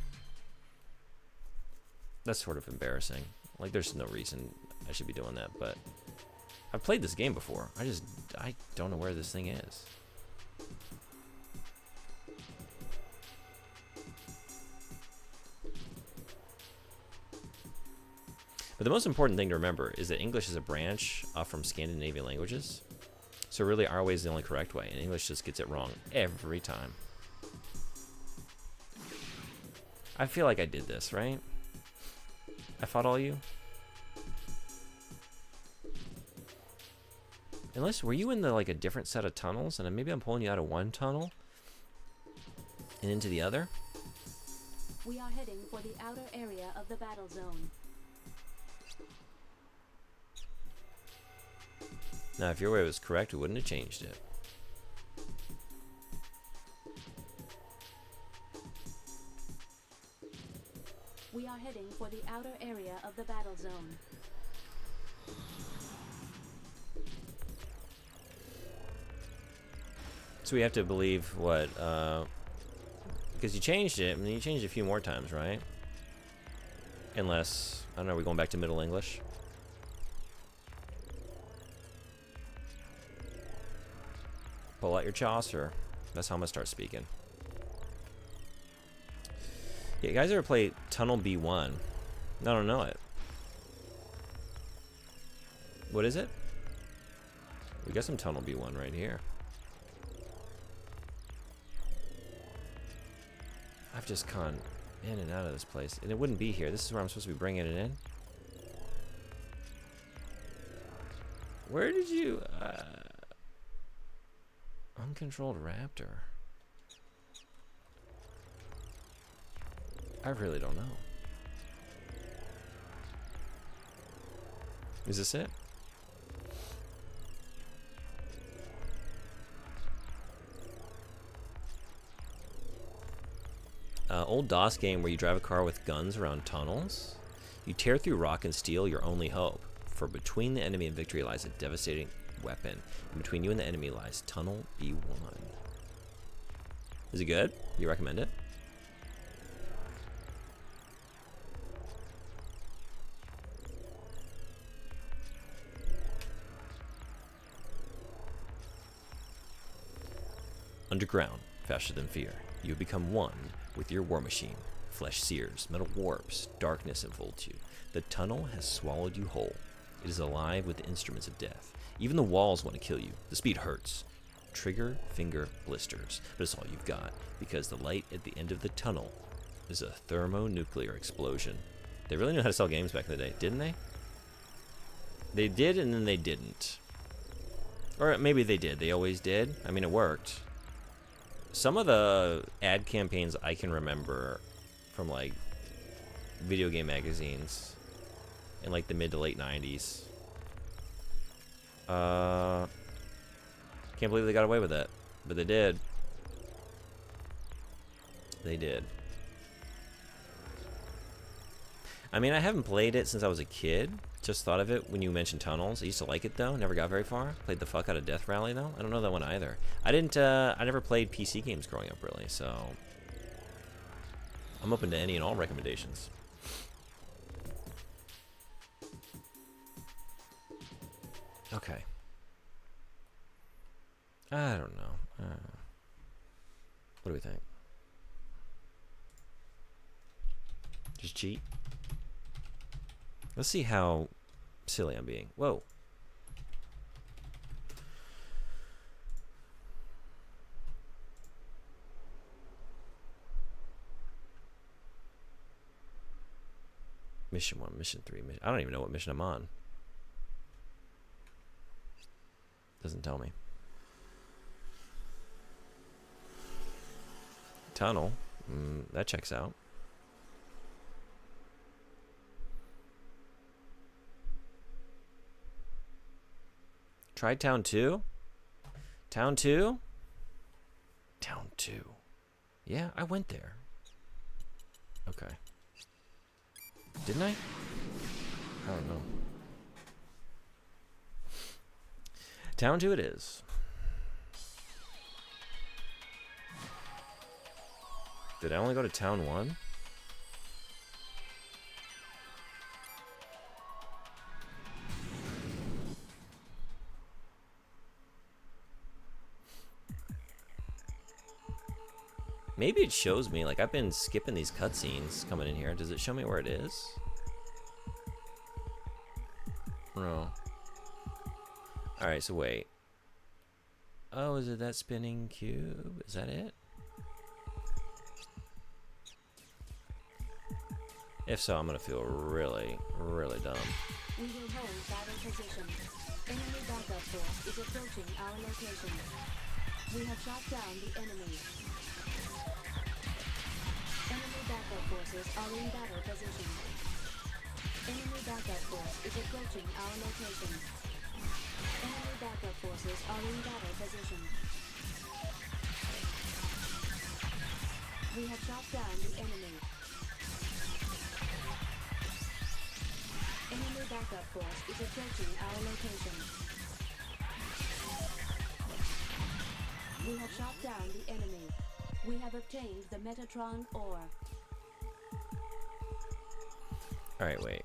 That's sort of embarrassing. Like, there's no reason I should be doing that, but I've played this game before. I don't know where this thing is. But the most important thing to remember is that English is a branch from Scandinavian languages. So really, our way is the only correct way, and English just gets it wrong every time. I feel like I did this, right? I fought all you? Unless, were you in the, like, a different set of tunnels? And maybe I'm pulling you out of one tunnel and into the other? We are heading for the outer area of the battle zone. Now, if your way was correct, we wouldn't have changed it. We are heading for the outer area of the battle zone. So we have to believe what, because you changed it, I mean, you changed it a few more times, right? Unless, I don't know, are we going back to Middle English? Pull out your Chaucer. That's how I'm gonna start speaking. Yeah, you guys ever play Tunnel B1? I don't know it. What is it? We got some Tunnel B1 right here. I've just gone in and out of this place. And it wouldn't be here. This is where I'm supposed to be bringing it in. Where did you... uncontrolled raptor. I really don't know. Is this it? Old DOS game where you drive a car with guns around tunnels. You tear through rock and steel, your only hope. For between the enemy and victory lies a devastating weapon. And between you and the enemy lies Tunnel B1. Is it good? You recommend it? Underground, faster than fear. You have become one with your war machine. Flesh sears, metal warps, darkness enfolds you. The tunnel has swallowed you whole. It is alive with the instruments of death. Even the walls want to kill you. The speed hurts. Trigger finger blisters. But it's all you've got, because the light at the end of the tunnel is a thermonuclear explosion. They really knew how to sell games back in the day, didn't they? They did, and then they didn't. Or maybe they did. They always did. I mean, it worked. Some of the ad campaigns I can remember from like video game magazines in like the mid to late 90s. Can't believe they got away with that, but they did. They did. I mean, I haven't played it since I was a kid. Just thought of it when you mentioned tunnels. I used to like it though. Never got very far. Played the fuck out of Death Rally though. I don't know that one either. I didn't. I never played PC games growing up really. So I'm open to any and all recommendations. Okay. I don't know. What do we think? Just cheat? Let's see how silly I'm being. Whoa. Mission 1, Mission 3. I don't even know what mission I'm on. Doesn't tell me. Tunnel. That checks out. Try Town 2? Town 2? Town 2. Yeah, I went there. Okay. Didn't I? I don't know. Town 2 it is. Did I only go to Town 1? Maybe it shows me, like I've been skipping these cutscenes coming in here. Does it show me where it is? No. Alright, so wait. Oh, is it that spinning cube? Is that it? If so, I'm gonna feel really, really dumb. We will hold battle position. Enemy backup force is approaching our location. We have shot down the enemy. Enemy backup forces are in battle position. Enemy backup force is approaching our location. Enemy backup forces are in battle position. We have shot down the enemy. Enemy backup force is approaching our location. We have shot down the enemy. We have obtained the Metatron ore. Alright, wait.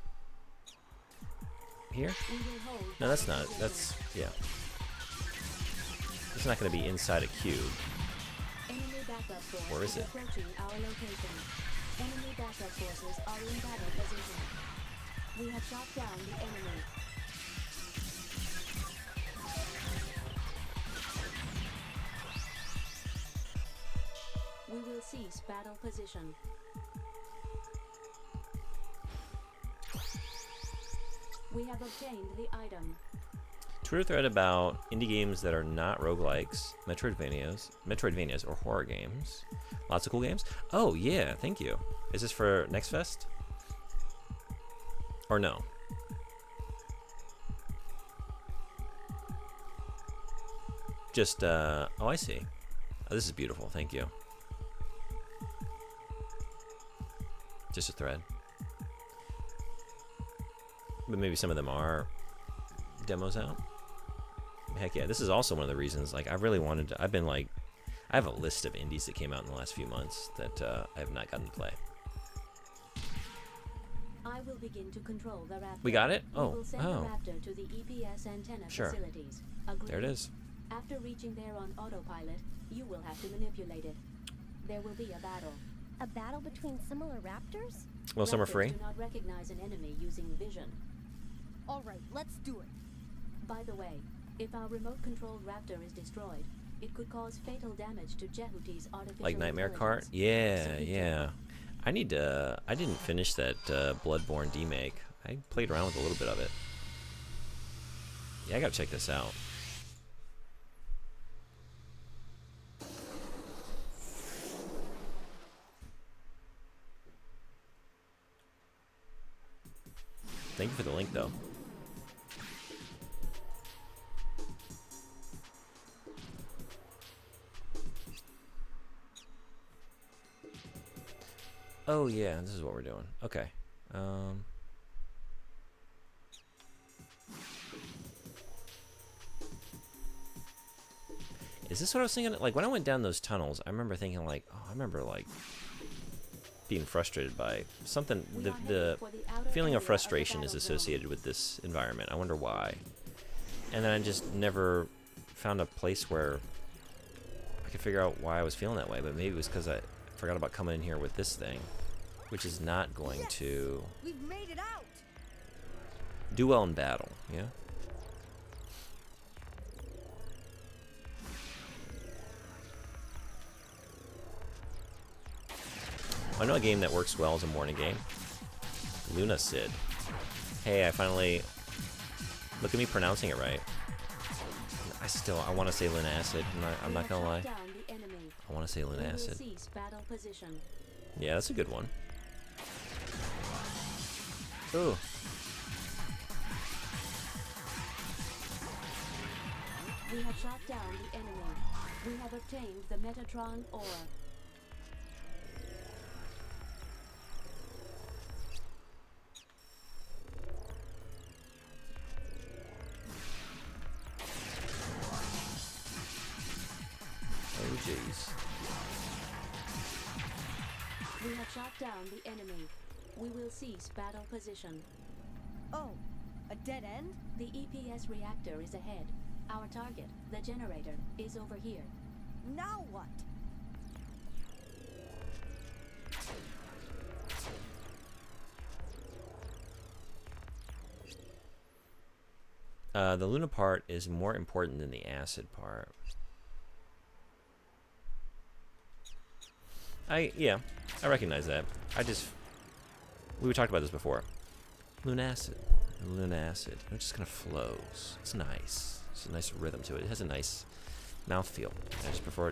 Here? We will hold No, that's battle not. position. That's, yeah. It's not going to be inside a cube. Enemy backup force Or is it? approaching our location. Enemy backup forces are in battle position. We have shot down the enemy. battle position. We have obtained the item. Twitter thread about indie games that are not roguelikes, Metroidvanias, or horror games. Lots of cool games. Oh yeah, thank you. Is this for Next Fest? Or no? Just oh, I see. Oh, this is beautiful. Thank you. Just a thread. But maybe some of them are demos out. Heck yeah, this is also one of the reasons, like, I really wanted to, I have a list of indies that came out in the last few months that I have not gotten to play. I will begin to control the Raptor. We got it? We Oh, will send the Raptor to the EPS antenna Sure. facilities. Agreed? There it is. After reaching there on autopilot, you will have to manipulate it. There will be a battle. A battle between similar raptors? Well, some are Raptors free. do not recognize an enemy using vision. Alright, let's do it. By the way, if our remote-controlled Raptor is destroyed, it could cause fatal damage to Jehuti's artificial Like Nightmare Cart? intelligence. Yeah. I didn't finish that Bloodborne demake. I played around with a little bit of it. Yeah, I gotta check this out. Thank you for the link, though. Oh yeah, this is what we're doing. Okay. Is this what I was thinking? Like when I went down those tunnels, I remember thinking like, oh, I remember like being frustrated by something. We are The headed for the outer feeling area of the frustration is battle zone. associated with this environment. I wonder why. And then I just never found a place where I could figure out why I was feeling that way. But maybe it was because I forgot about coming in here with this thing, which is not going Yes! to We've made it out! do well in battle. Yeah. I know a game that works well as a morning game. Luna Sid. Hey, I finally... Look at me pronouncing it right. I want to say Luna Acid. I'm not gonna lie. Down the enemy. I want to say We Luna will Acid. cease battle position. Yeah, that's a good one. Ooh. We have shot down the enemy. We have obtained the Metatron ore. Oh, jeez. We have shot down the enemy. We will cease battle position. Oh, a dead end? The EPS reactor is ahead. Our target, the generator, is over here. Now what? The Luna part is more important than the acid part. Yeah, I recognize that. We talked about this before. Lunacid. Lunacid. It just kind of flows. It's nice. It's a nice rhythm to it. It has a nice mouthfeel. I just prefer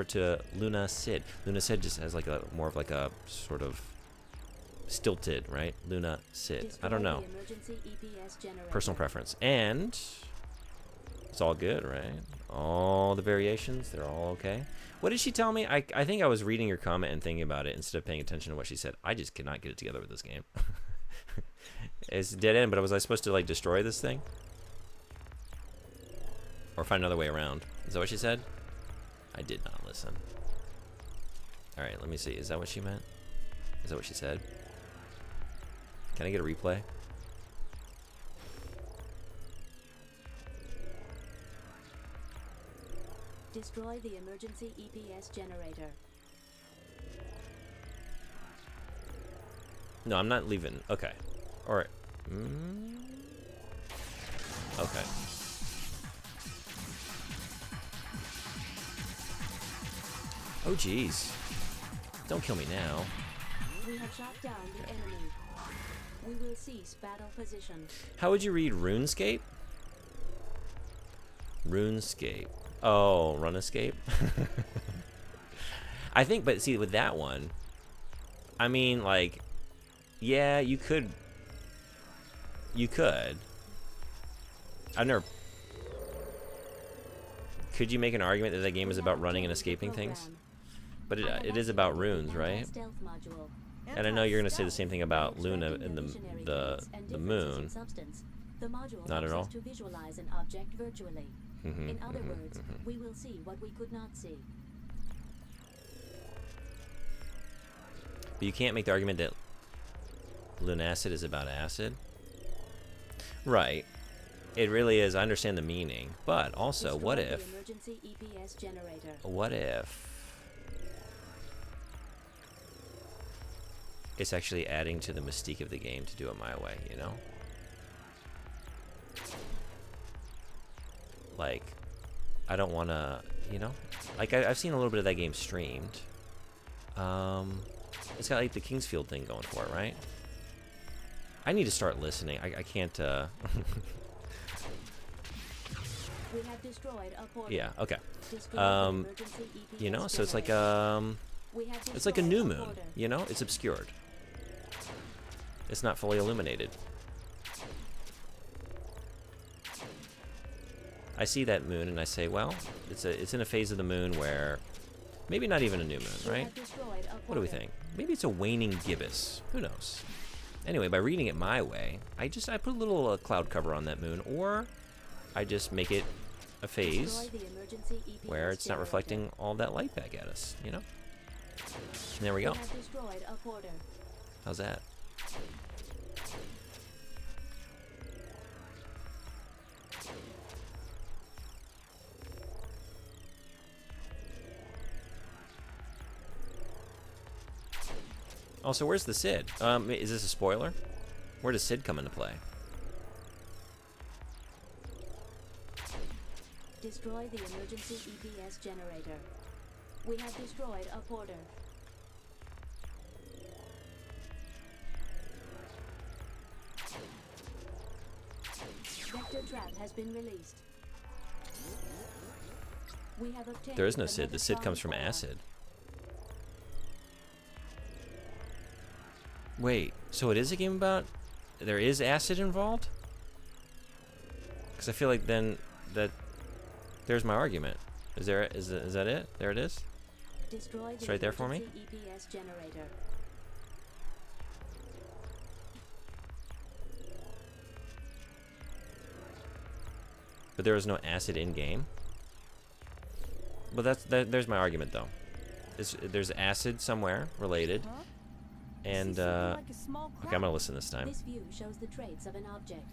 it to Luna Sid. Luna Sid just has like more of like a sort of stilted, right? Luna Sid. I don't know. Destroy the emergency EPS generator. Personal preference. And it's all good, right? All the variations, they're all okay. What did she tell me? I think I was reading your comment and thinking about it instead of paying attention to what she said. I just cannot get it together with this game. It's dead end, but was I supposed to like destroy this thing? Or find another way around? Is that what she said? I did not listen. Alright, let me see. Is that what she meant? Is that what she said? Can I get a replay? Destroy the emergency EPS generator. No, I'm not leaving. Okay. Alright. Okay. Oh, jeez. Don't kill me now. We have shot down the enemy. We will cease battle position. How would you read RuneScape? RuneScape. Oh, Run Escape? I think, but see, with that one, I mean, like, yeah, you could. I've never. Could you make an argument that game is about running and escaping things? But it is about runes, right? And I know you're gonna say the same thing about Luna and the moon. Not at all. To visualize an object virtually. In other words, we will see what we could not see. But you can't make the argument that Lunacid is about acid. Right. It really is. I understand the meaning. But also, what if... What if... it's actually adding to the mystique of the game to do it my way, you know? Like, I don't want to, you know? Like, I've seen a little bit of that game streamed. It's got, like, the Kingsfield thing going for it, right? I need to start listening. I can't, We have destroyed a portal. yeah, okay. Destroyed the emergency EPS You know, so it's like, generator. We have it's like a destroyed new a moon, portal. you know? It's obscured. It's not fully illuminated. I see that moon and I say, well, it's in a phase of the moon where maybe not even a new moon, We right? have destroyed a What do we portal. think? Maybe it's a waning gibbous. Who knows? Anyway, by reading it my way, I put a little cloud cover on that moon, or I just make it a phase Destroy the emergency EPS where it's not generator. reflecting all that light back at us, you know? And there we go. We have destroyed a portal. How's that? Also, where's the Cid? Is this a spoiler? Where does Cid come into play? Destroy the emergency EPS generator. We have destroyed a portal. Vector trap has been released. We have obtained There is no the Cid. The Cid Metatron comes from ore. acid. Wait, so it is a game about... there is acid involved? Because I feel like then that... there's my argument. Is that it? There it is? Destroy It's the right there for me? emergency EPS generator. But there is no acid in game. But there's my argument though. There's acid somewhere related, Huh? and See something like a small okay, I'm gonna crack. listen this time. This view shows the traits of an object.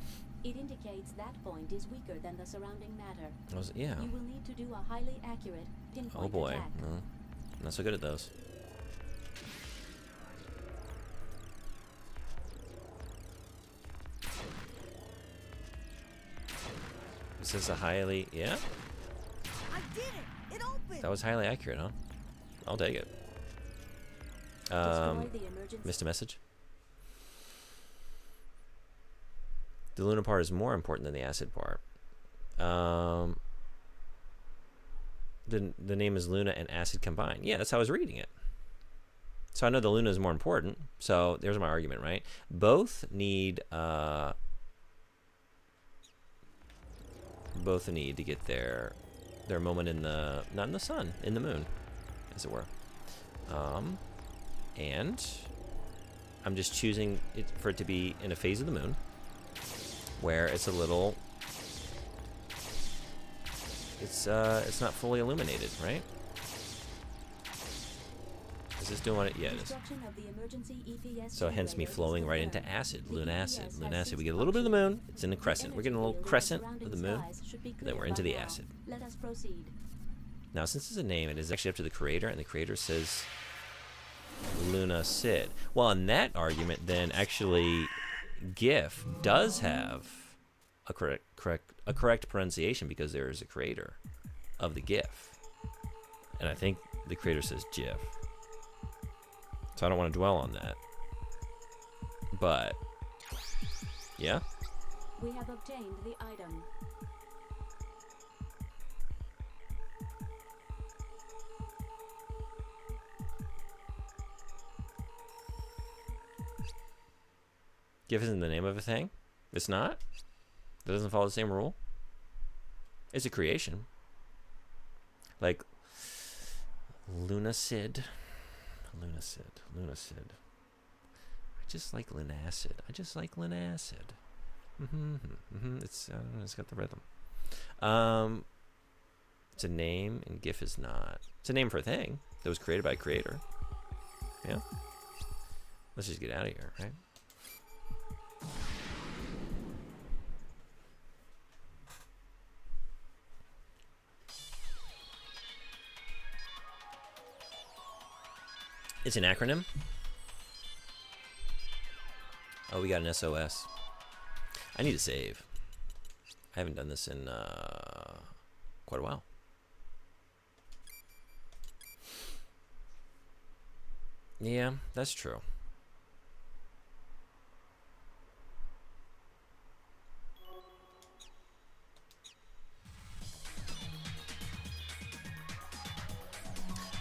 It indicates that point is weaker than the surrounding matter. Yeah. You will need to do a highly accurate pinpoint Oh boy, attack. well, I'm not so good at those. This is a highly, yeah. I did it! It opened! That was highly accurate, huh? I'll take it. Destroy the emergency. Missed a message. The Luna part is more important than the acid part. The name is Luna and acid combined. Yeah, that's how I was reading it. So I know the Luna is more important. So there's my argument, right? Both need to get their moment in the, not in the sun, in the moon, as it were. And I'm just choosing it for it to be in a phase of the moon where it's a little, it's not fully illuminated, right? Is this doing what it? Yeah, it is. Construction of the emergency EPS So hence me generator is flowing right into confirmed. acid, The Lunacid, EPS has Lunacid. six We get a little bit of the moon. functions. It's in a The crescent. We're getting a energy little field in crescent surrounding of the moon. skies should be Then clear we're into by the now. acid. Let us proceed. Now, since it's a name, it is actually up to the creator, and the creator says Luna Cid. Well, in that argument, then actually, GIF does have a correct pronunciation because there is a creator of the GIF, and I think the creator says GIF. So I don't want to dwell on that. But, yeah. We have obtained the item. GIF isn't the name of a thing? It's not? That doesn't follow the same rule? It's a creation. Like Lunacid. Lunacid. I just like Linacid. It's it's got the rhythm. It's a name and GIF is not. It's a name for a thing that was created by a creator. Yeah. Let's just get out of here, right? It's an acronym. Oh, we got an SOS. I need to save. I haven't done this in quite a while. Yeah, that's true.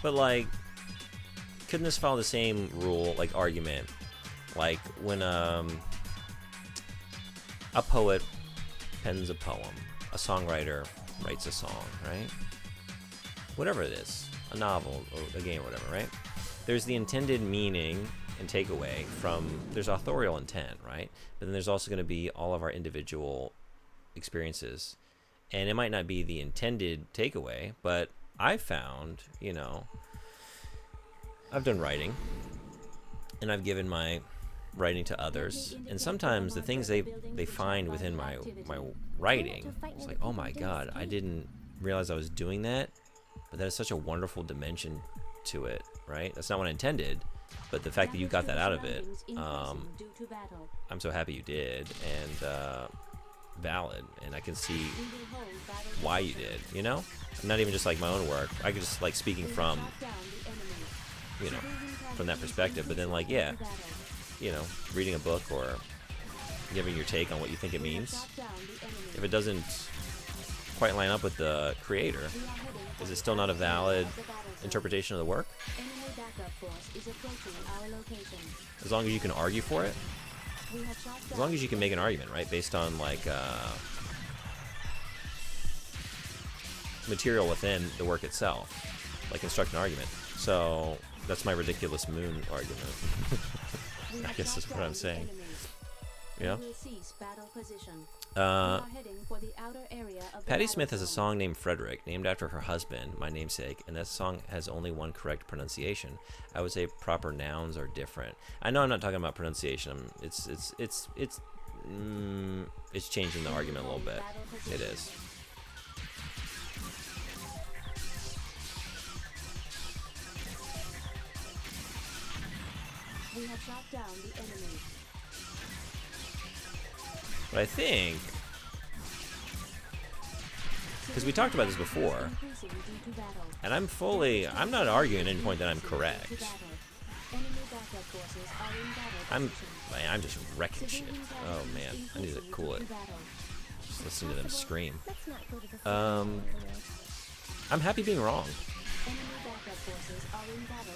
But like, couldn't this follow the same rule, like argument? Like when a poet pens a poem, a songwriter writes a song, right? Whatever it is, a novel, or a game, or whatever, right? There's the intended meaning and takeaway from, there's authorial intent, right? But then there's also going to be all of our individual experiences. And it might not be the intended takeaway, but I found, you know, I've done writing, and I've given my writing to others, and sometimes the things they find within my writing, it's like, oh my god, I didn't realize I was doing that, but that is such a wonderful dimension to it, right? That's not what I intended, but the fact that you got that out of it, I'm so happy you did, and valid, and I can see why you did, you know? Not even just like my own work, I could just like speaking from, you know, from that perspective, but then like, yeah, you know, reading a book or giving your take on what you think it means, if it doesn't quite line up with the creator, is it still not a valid interpretation of the work? As long as you can argue for it, as long as you can make an argument, right, based on like material within the work itself, like construct an argument. So that's my ridiculous moon argument. I guess that's what I'm saying. Yeah. Patti Smith has a song named Frederick, named after her husband, my namesake, and that song has only one correct pronunciation. I would say proper nouns are different. I know I'm not talking about pronunciation. It's changing the argument a little bit. It is. We have shot down the enemy. But I think, because we talked about this before, and I'm not arguing at any point that I'm correct. I'm just wrecking shit. Oh man, I need to cool it. Just listen to them scream. I'm happy being wrong.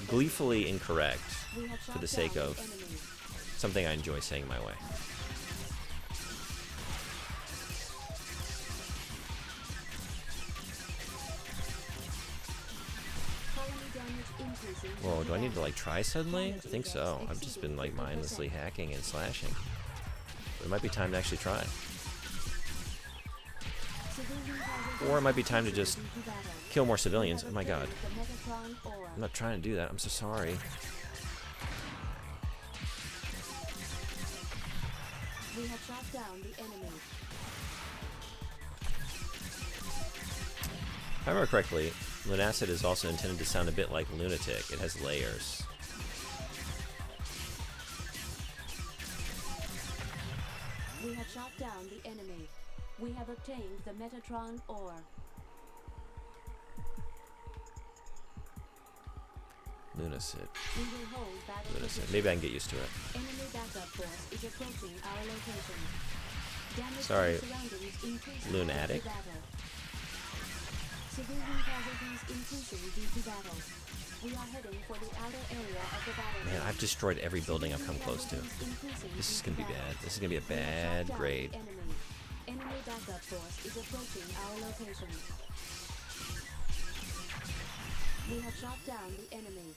Gleefully incorrect for the sake of something I enjoy saying my way. Whoa, do I need to like try suddenly? I think so. I've just been like mindlessly hacking and slashing. But it might be time to actually try. Or it might be time to just kill more civilians. Oh my god. I'm not trying to do that. I'm so sorry. We have shot down the enemy. If I remember correctly, Lunacid is also intended to sound a bit like lunatic. It has layers. We have shot down the enemy. We have obtained the Metatron ore. Lunasid. We will hold battle Lunasid. position. Maybe I can get used to it. Enemy backup force is approaching our location. Damage Sorry, to surroundings increasing Lunatic. due to battle. Civilian casualties increasing due to battle. We are heading for the outer area of the battle. Man, I've destroyed every building I've come close to. This is gonna be bad. This is gonna be a bad grade. Enemy backup force is approaching our location. We have shot down the enemy.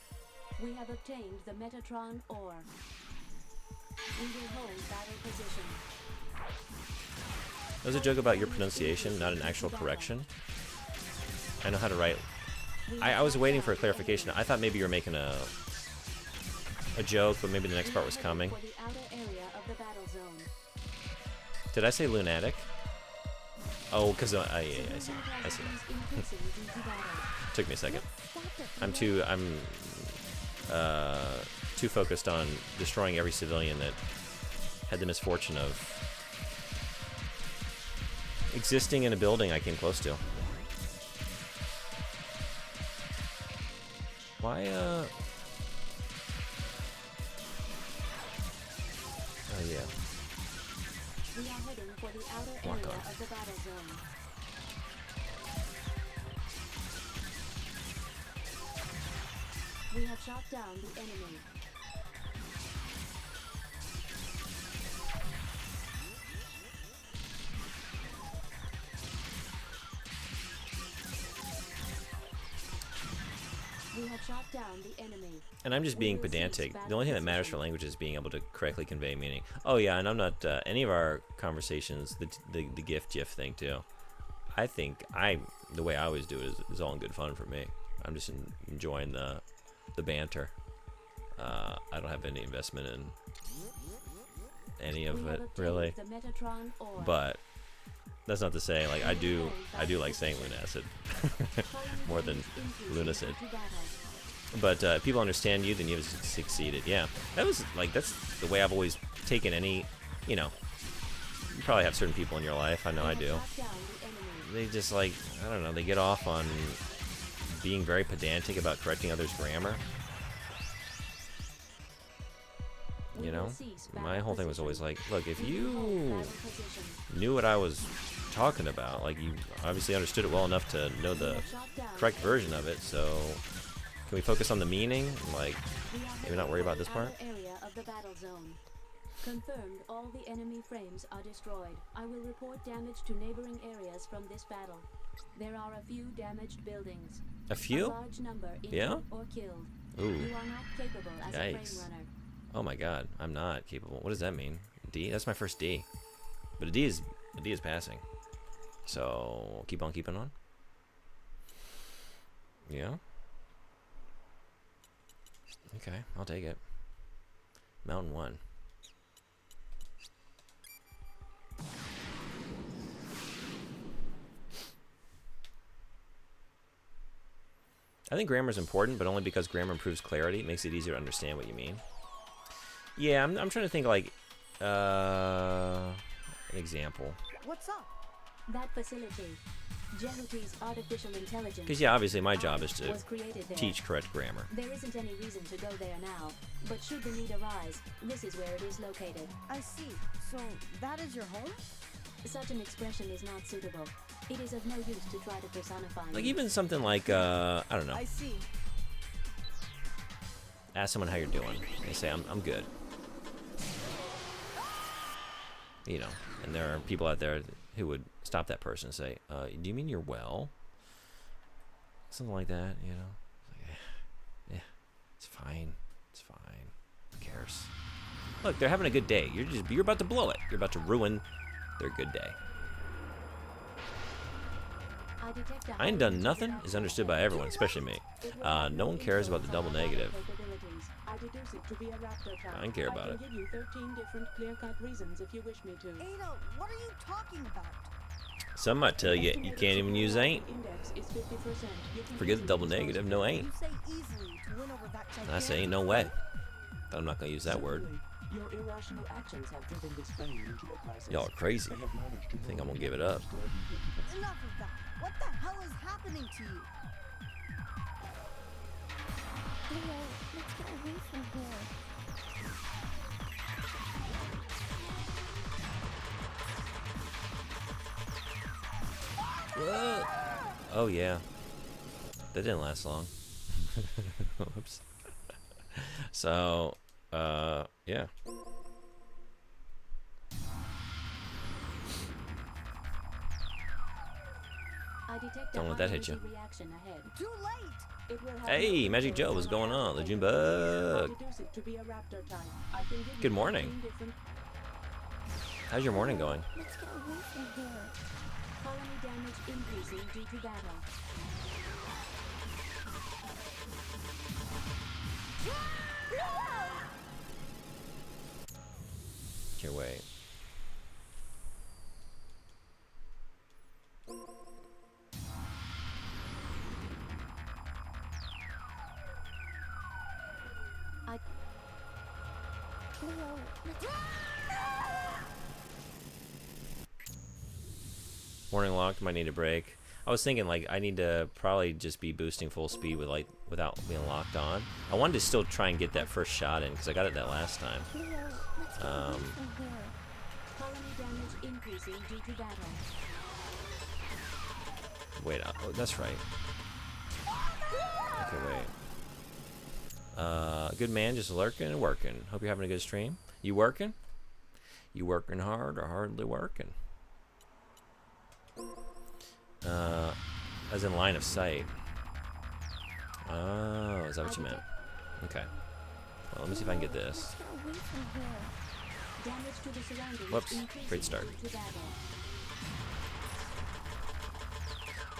We have obtained the Metatron ore. We will hold battle position. That was a joke about your pronunciation, not an actual correction. I know how to write. I was waiting for a clarification. I thought maybe you were making a joke, but maybe the next part was coming. For the outer area of the battle zone. Did I say lunatic? Oh, because yeah, I see. I see. Increasing due to battle. Took me a second. Stop it. I'm too focused on destroying every civilian that had the misfortune of existing in a building I came close to. Why, oh yeah. We are heading for the outer Walk area on. of the battle zone. We have shot down the enemy. We have shot down the enemy. And I'm just being pedantic. The only thing that matters for language is being able to correctly convey meaning. Oh yeah, and I'm not any of our conversations, the GIF thing too. I think the way I always do it is all in good fun for me. I'm just enjoying the banter. I don't have any investment in any of it really, The Metatron ore. but that's not to say like I do like saying Lunacid more than Lunacid. But if people understand you, then you've succeeded. Yeah, that's the way I've always taken any, you probably have certain people in your life, I know I do. They just I don't know, they get off on being very pedantic about correcting others' grammar. My whole thing was always like, look, if you knew what I was talking about, like you obviously understood it well enough to know the correct version of it, so can we focus on the meaning? Like, maybe not worry about this part? Area of the battle zone. Confirmed, all the enemy frames are destroyed. I will report damage to neighboring areas from this battle. There are a few damaged buildings. A few? A large number injured Yeah? or killed. Ooh. You are not capable as a Yikes. frame runner. Oh my god, I'm not capable. What does that mean? D? That's my first D. But a D is passing. So keep on keeping on. Yeah. Okay, I'll take it. Mountain 1. I think grammar is important, but only because grammar improves clarity. It makes it easier to understand what you mean. Yeah, I'm trying to think like an example. What's up? That facility, Jehuti's artificial intelligence, Because yeah, obviously my job is to was created there. teach correct grammar. There isn't any reason to go there now, but should the need arise, this is where it is located. I see. So that is your home? Such an expression is not suitable. It is of no use to try to personify Like me. even something like I don't know. I see. Ask someone how you're doing. They say I'm good. And there are people out there who would stop that person and say, "Do you mean you're well?" Something like that. Like, yeah, it's fine. It's fine. Who cares? Look, they're having a good day. You're about to blow it. You're about to ruin their good day. I detect a I ain't done high nothing is understood by everyone, especially me. No one cares about the double negative. I deduce it to be a raptor trap. I don't care about I it. can give you 13 different clear-cut reasons if you wish me to. Ada, what are you talking about? Some might tell you you can't even use ain't. Index is 50%. You can Forget the easily double dispose negative, of no it. ain't. You say easily to win over that And I say gigantic ain't no way. thing? But I'm not gonna use that word. Your irrational actions have driven this family into a crisis. Y'all are crazy. They have managed to I think I'm gonna give it up. Enough of that. What the hell is happening to you? Leo, let's get away from here. Whoa! Oh yeah, that didn't last long. Whoops. So, yeah. I detect Don't a let that hit you. high-energy reaction ahead. Too late! It will have Hey, no Magic influence Joe, what's on going my on? The application. Junebug. I deduce it to be a raptor type. I can give you Good morning. 14 different How's your morning going? Let's get away from here. colony damage increasing due to battle. Here, wait. Leo, let's Morning locked. Might need a break. I was thinking like I need to probably just be boosting full speed with like without being locked on. I wanted to still try and get that first shot in because I got it that last time. Leo, let's get away from here. Colony damage increasing due to battle. Wait, oh, that's right. Okay, wait. Good man, just lurking and working. Hope you're having a good stream. You working? You working hard or hardly working? As in line of sight. Oh, is that what you meant? Okay. Well, let me see if I can get this. Let's get away from here. Damage to the surroundings Whoops, increasing great start. due to battle.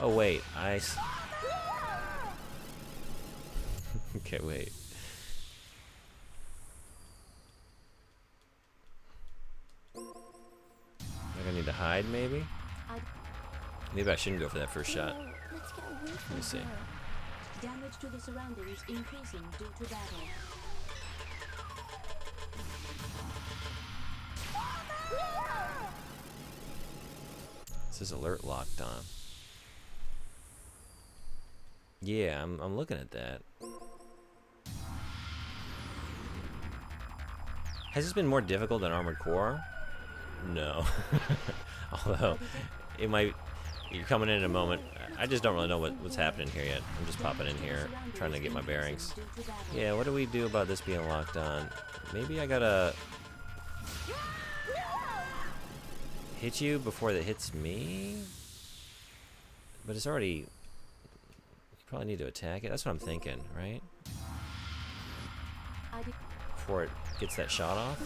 Oh, wait. Okay, wait. Like I need to hide, maybe? Maybe I shouldn't go for that first shot. Leo, let's get away from Let me see. here. Damage to the surroundings increasing due to battle. This is alert locked on. Yeah, I'm looking at that. Has this been more difficult than Armored Core? No. Although, it might... You're coming in a moment. I just don't really know what's happening here yet. I'm just popping in here, trying to get my bearings. Yeah, what do we do about this being locked on? Maybe I gotta... hit you before it hits me? But it's already... You probably need to attack it. That's what I'm thinking, right? Before it gets that shot off.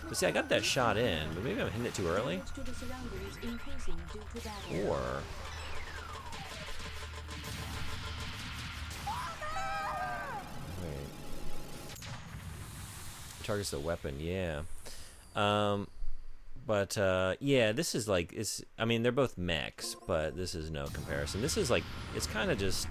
But see, I got that shot in, but maybe I'm hitting it too early. Damage to the surroundings increasing due to battle. Or... Wait. Targets the weapon, yeah. But yeah, this is like, I mean, they're both mechs, but this is no comparison. This is like, it's kind of just,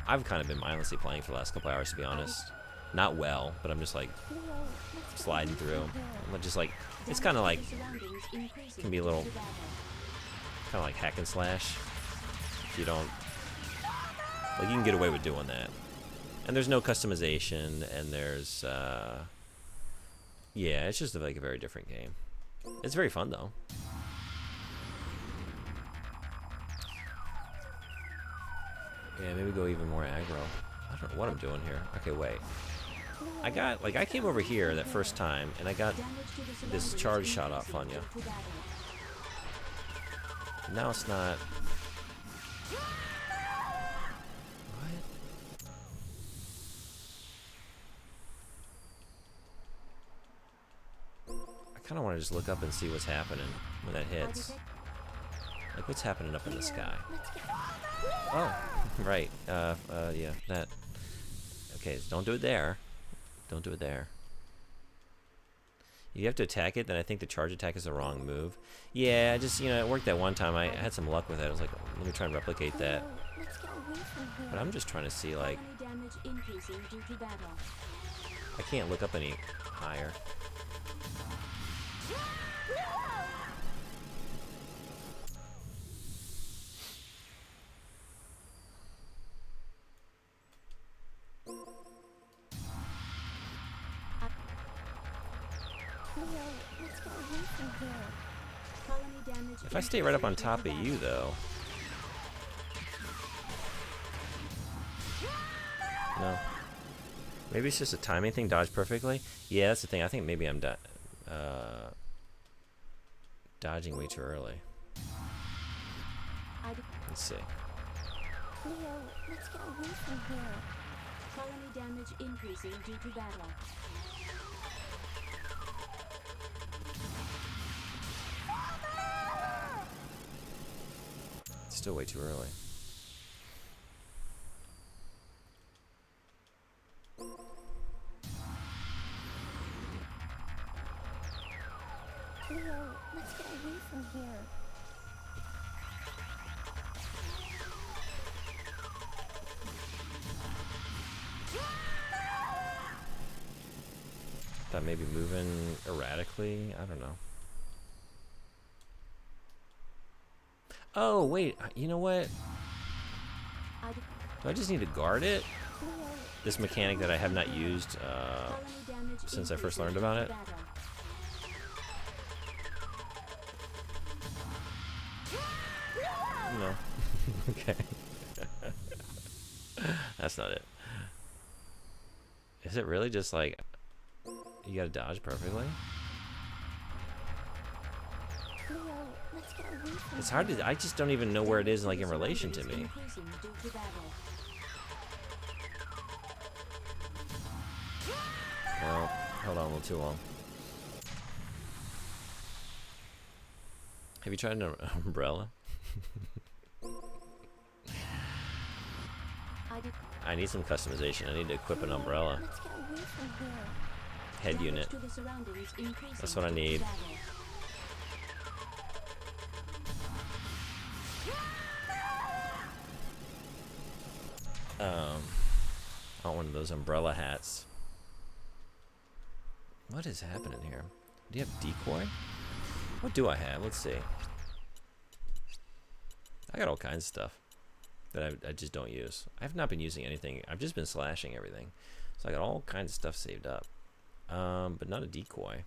I've kind of been mindlessly playing for the last couple hours, to be honest. Not well, but I'm just like Leo, let's get sliding away through. from here. I'm just like, it's kind of like, Can can be a little, kind of like hack and slash. If you don't, like, you can get away with doing that. And there's no customization, and there's, yeah, it's just like a very different game. It's very fun though. Yeah, maybe go even more aggro. I don't know what I'm doing here. Okay, wait. I got, like, I came over here that first time, and I got this charge shot off on you. Now it's not... What? I kind of want to just look up and see what's happening when that hits. Like, what's happening up in the sky? Oh, right. Yeah, that. Okay, so don't do it there. Don't do it there. You have to attack it, then I think the charge attack is the wrong move. Yeah, I just, you know, it worked that one time. I had some luck with it. I was like, let me try and replicate that. Let's get away from here. But I'm just trying to see, like, Damage increasing due to battle. I can't look up any higher. Leo, let's get away from here. Colony damage. If I stay right up on increasing top of due to you, battle. though. No. Maybe it's just a timing thing. Dodge perfectly. Yeah, that's the thing. I think maybe I'm dodging way too early. Let's see. Leo, let's get away from here. Colony damage increasing due to battle. It's still way too early. Leo, let's get away from here. Thought maybe moving erratically. I don't know. Oh wait, you know what? Do I just need to guard it? Leo, This mechanic that I have not used Colony damage since I first learned increasing about due it. to battle. No. Okay. That's not it. Is it really just like you gotta dodge perfectly? Leo, let's get away from It's hard to. I just don't even know where it is, like in relation to me. Increasing due to battle. Well, hold on a little too long. Have you tried an umbrella? I need some customization. I need to equip an umbrella Let's get away from here. head Damage unit. to the surroundings increasing That's what I due to need. battle. I want one of those umbrella hats. What is happening here? Do you have decoy? What do I have? Let's see. I got all kinds of stuff that I just don't use. I've not been using anything. I've just been slashing everything. So I got all kinds of stuff saved up. But not a decoy.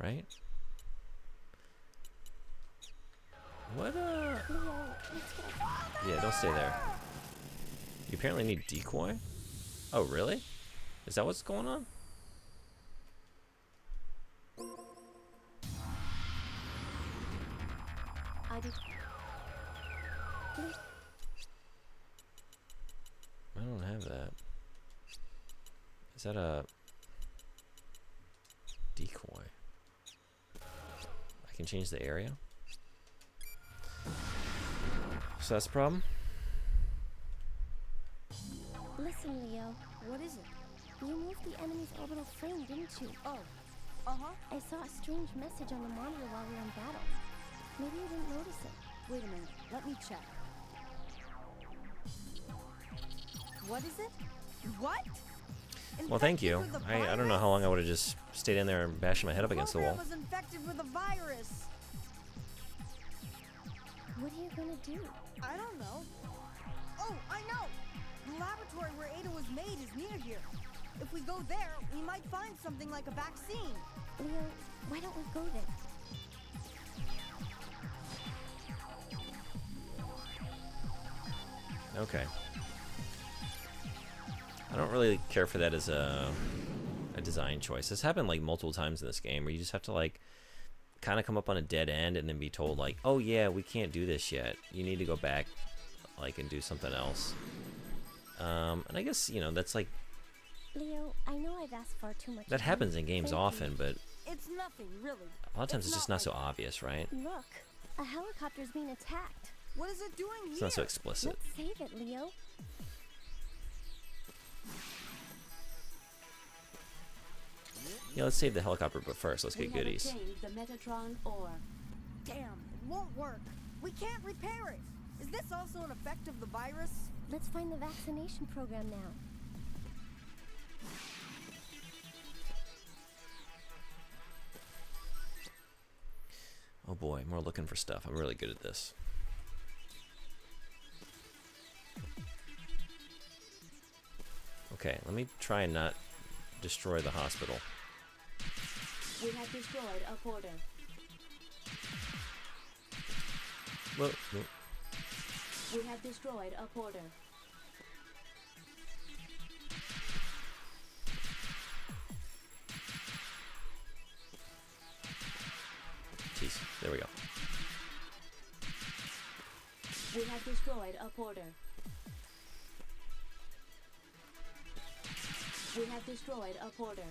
Right? What Leo, let's get Yeah, don't stay there. You apparently need decoy? Oh, really? Is that what's going on? I don't have that. Is that a decoy? I can change the area. So that's the problem? Listen, Leo. What is it? You moved the enemy's orbital frame, didn't you? Oh, uh-huh. I saw a strange message on the monitor while we were in battle. Maybe you didn't notice it. Wait a minute. Let me check. What is it? What? Well, thank you. Infected with a I don't know how long I would have just stayed in there and bashed my head up against the wall. program was infected with a virus. What are you gonna do? I don't know. Oh, I know. The laboratory where Ada was made is near here. If we go there, we might find something like a vaccine. Leo, why don't we go there? Okay. I don't really care for that as a design choice. This happened like multiple times in this game where you just have to like kind of come up on a dead end and then be told like, oh yeah, we can't do this yet. You need to go back like and do something else. And I guess, you know, that's like, Leo, I know I've asked far too much. that happens in games Thank you. often, but It's nothing, really. a lot of times it's just not so like- obvious, right? Look, a helicopter's being attacked. What is it doing here? It's not so explicit. Let's save it, Leo. Yeah, let's save the helicopter, but first, let's get We have goodies. obtained the Metatron ore. Damn, it won't work. We can't repair it. Is this also an effect of the virus? Let's find the vaccination program now. Oh boy, more looking for stuff. I'm really good at this. Okay, let me try and not destroy the hospital. We have destroyed a porter. Whoa, whoa. We have destroyed a porter. Jeez, there we go. We have destroyed a porter. We have destroyed a porter.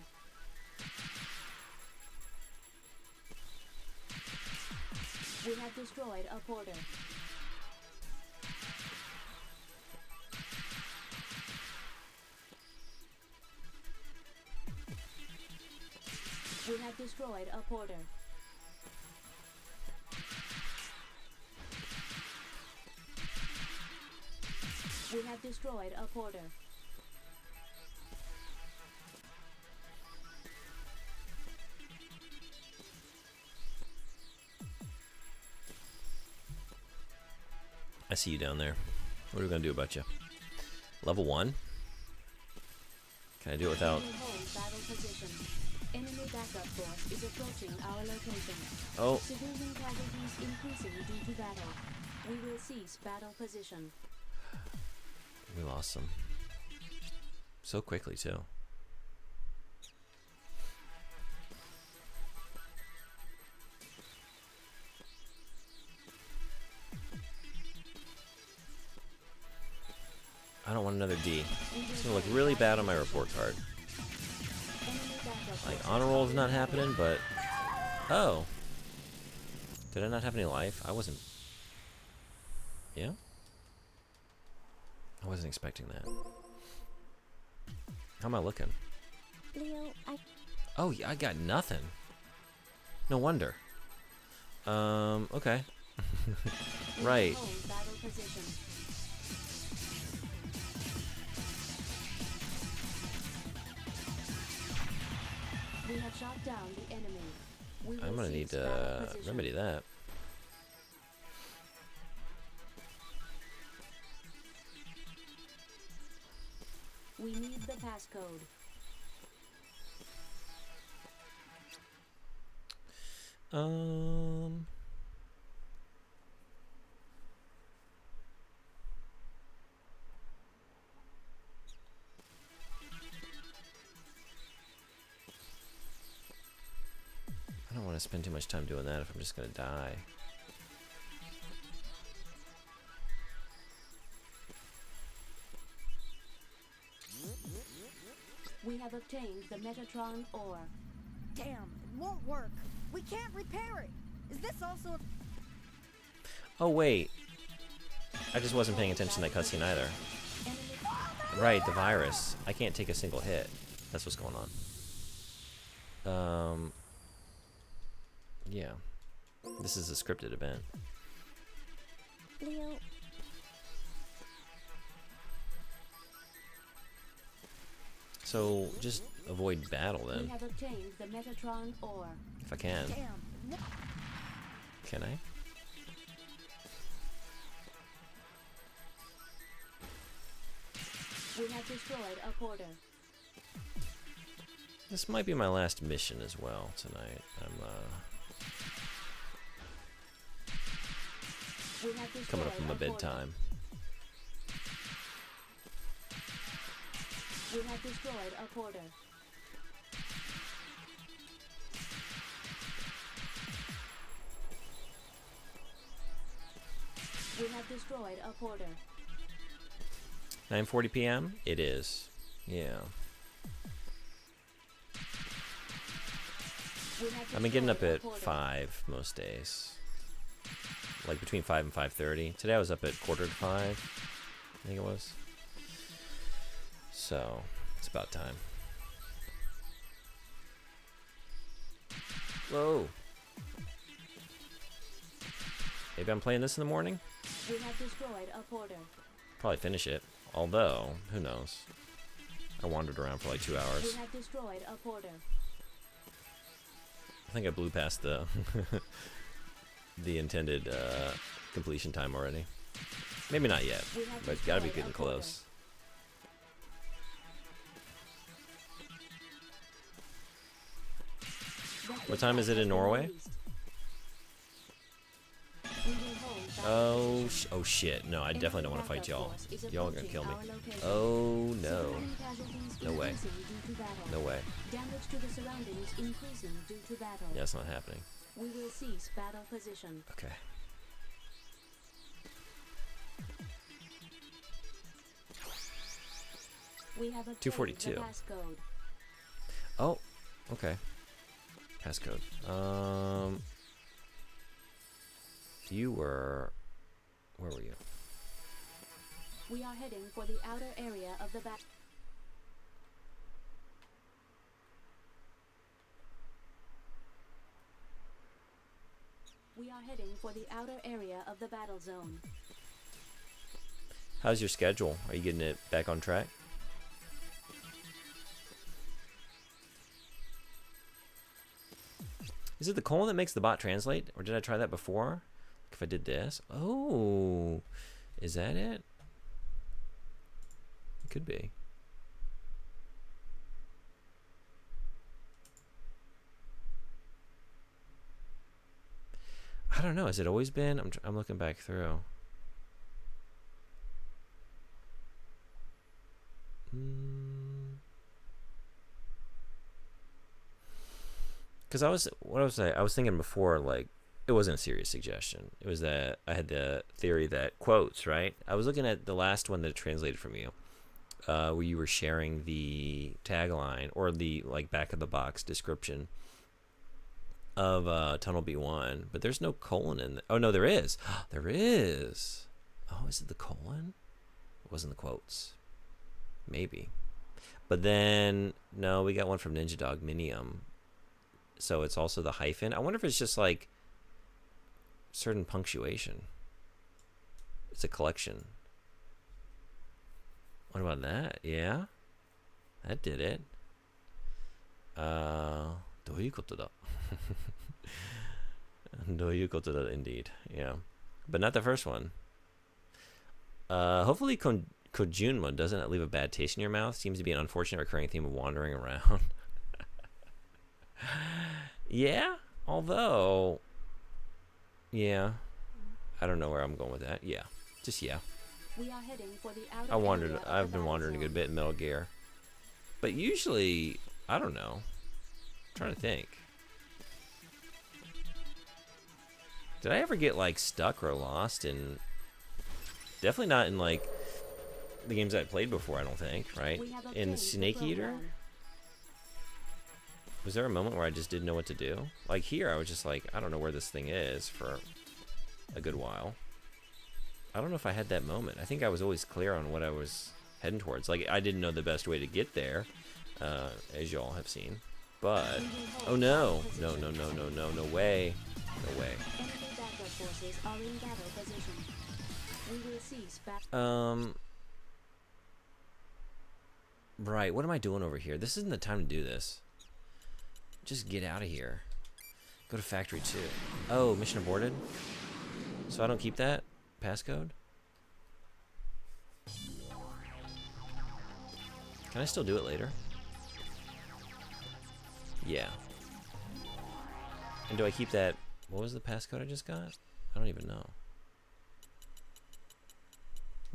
We have destroyed a porter. We have destroyed a porter. We have destroyed a porter. I see you down there. What are we gonna do about you? Level 1? Can I do it without... Enemy hold battle position. Enemy backup force is approaching our location. Oh, Civilian casualties increasing due to battle. We will cease battle position. we lost some. So quickly, too. I don't want another D. It's gonna look really bad on my report card. Enemy backup Like, force honor roll's not happening, but... Oh. Did I not have any life? I wasn't... Yeah? I wasn't expecting that. How am I looking? Leo, Oh, yeah, I got nothing. No wonder. Okay. Right. hold battle position. We have shot down the enemy. We will I'm gonna need cease battle to position. remedy that. We need the passcode. Um... I don't want to spend too much time doing that if I'm just gonna die. We have obtained the Metatron ore. Damn, it won't work. We can't repair it. Is this also a... Oh wait, I just wasn't paying attention to that cutscene either. Enemy Right, the virus. I can't take a single hit. That's what's going on. Yeah. This is a scripted event. Leo, So just avoid battle we then, have obtained the Metatron ore. if I can. Damn, it won't... Can I? We have destroyed a porter. This might be my last mission as well tonight. We have destroyed coming up on my a porter. bedtime. We have destroyed a porter. We have destroyed a porter. 9:40 p.m. It is. Yeah. We have I've been getting up destroyed a at porter. 5 most days. Like between 5 and 5:30. Today I was up at 4:45. I think it was. So, it's about time. Whoa. Maybe I'm playing this in the morning? We have destroyed a porter. Probably finish it. Although, who knows? I wandered around for like 2 We hours. have destroyed a porter. I think I blew past the the intended completion time already. Maybe not yet, We have but gotta be destroyed a getting porter. close. What time is it in Norway? Oh, oh shit. No, I definitely don't want to fight y'all. Y'all are gonna kill me. Oh no. No way. No way. Damage to the surroundings increasing due to battle. Yeah, that's not happening. We will cease battle position. Okay. We have obtained 242. the passcode. Oh, okay. Passcode. You were... Where were you? We are heading for the outer area of the battle. We are heading for the outer area of the battle zone. How's your schedule? Are you getting it back on track? Is it the colon that makes the bot translate? Or did I try that before? If I did this? Oh, is that it? It could be. I don't know. Has it always been? I'm looking back through. Because I was thinking before, like, it wasn't a serious suggestion. It was that I had the theory that quotes, right? I was looking at the last one that it translated from you, where you were sharing the tagline or the like back of the box description of Tunnel B1, but there's no colon in oh no, there is. There is. Oh, is it the colon? It wasn't the quotes. Maybe. But then no, we got one from Ninja Dog Minium. So it's also the hyphen. I wonder if it's just like certain punctuation. It's a collection. What about that? Yeah? That did it. どういうことだ? どういうことだ indeed. Yeah. But not the first one. Hopefully Kojunma doesn't leave a bad taste in your mouth. Seems to be an unfortunate recurring theme of wandering around. Yeah, although, yeah, I don't know where I'm going with that. Yeah, just yeah. We are heading for the outer I've been wandering a good bit in Metal Gear, but usually, I don't know. I'm trying to think. Did I ever get like stuck or lost in? Definitely not in like the games I played before. I don't think, right? In Snake Eater. Was there a moment where I just didn't know what to do? Like here, I was just like, I don't know where this thing is for a good while. I don't know if I had that moment. I think I was always clear on what I was heading towards. Like, I didn't know the best way to get there, as y'all have seen. But, oh no. No, no, no, no, no, no way. No way. Right, what am I doing over here? This isn't the time to do this. Just get out of here. Go to Factory 2. Oh, mission aborted? So I don't keep that passcode? Can I still do it later? Yeah. And do I keep that? What was the passcode I just got? I don't even know.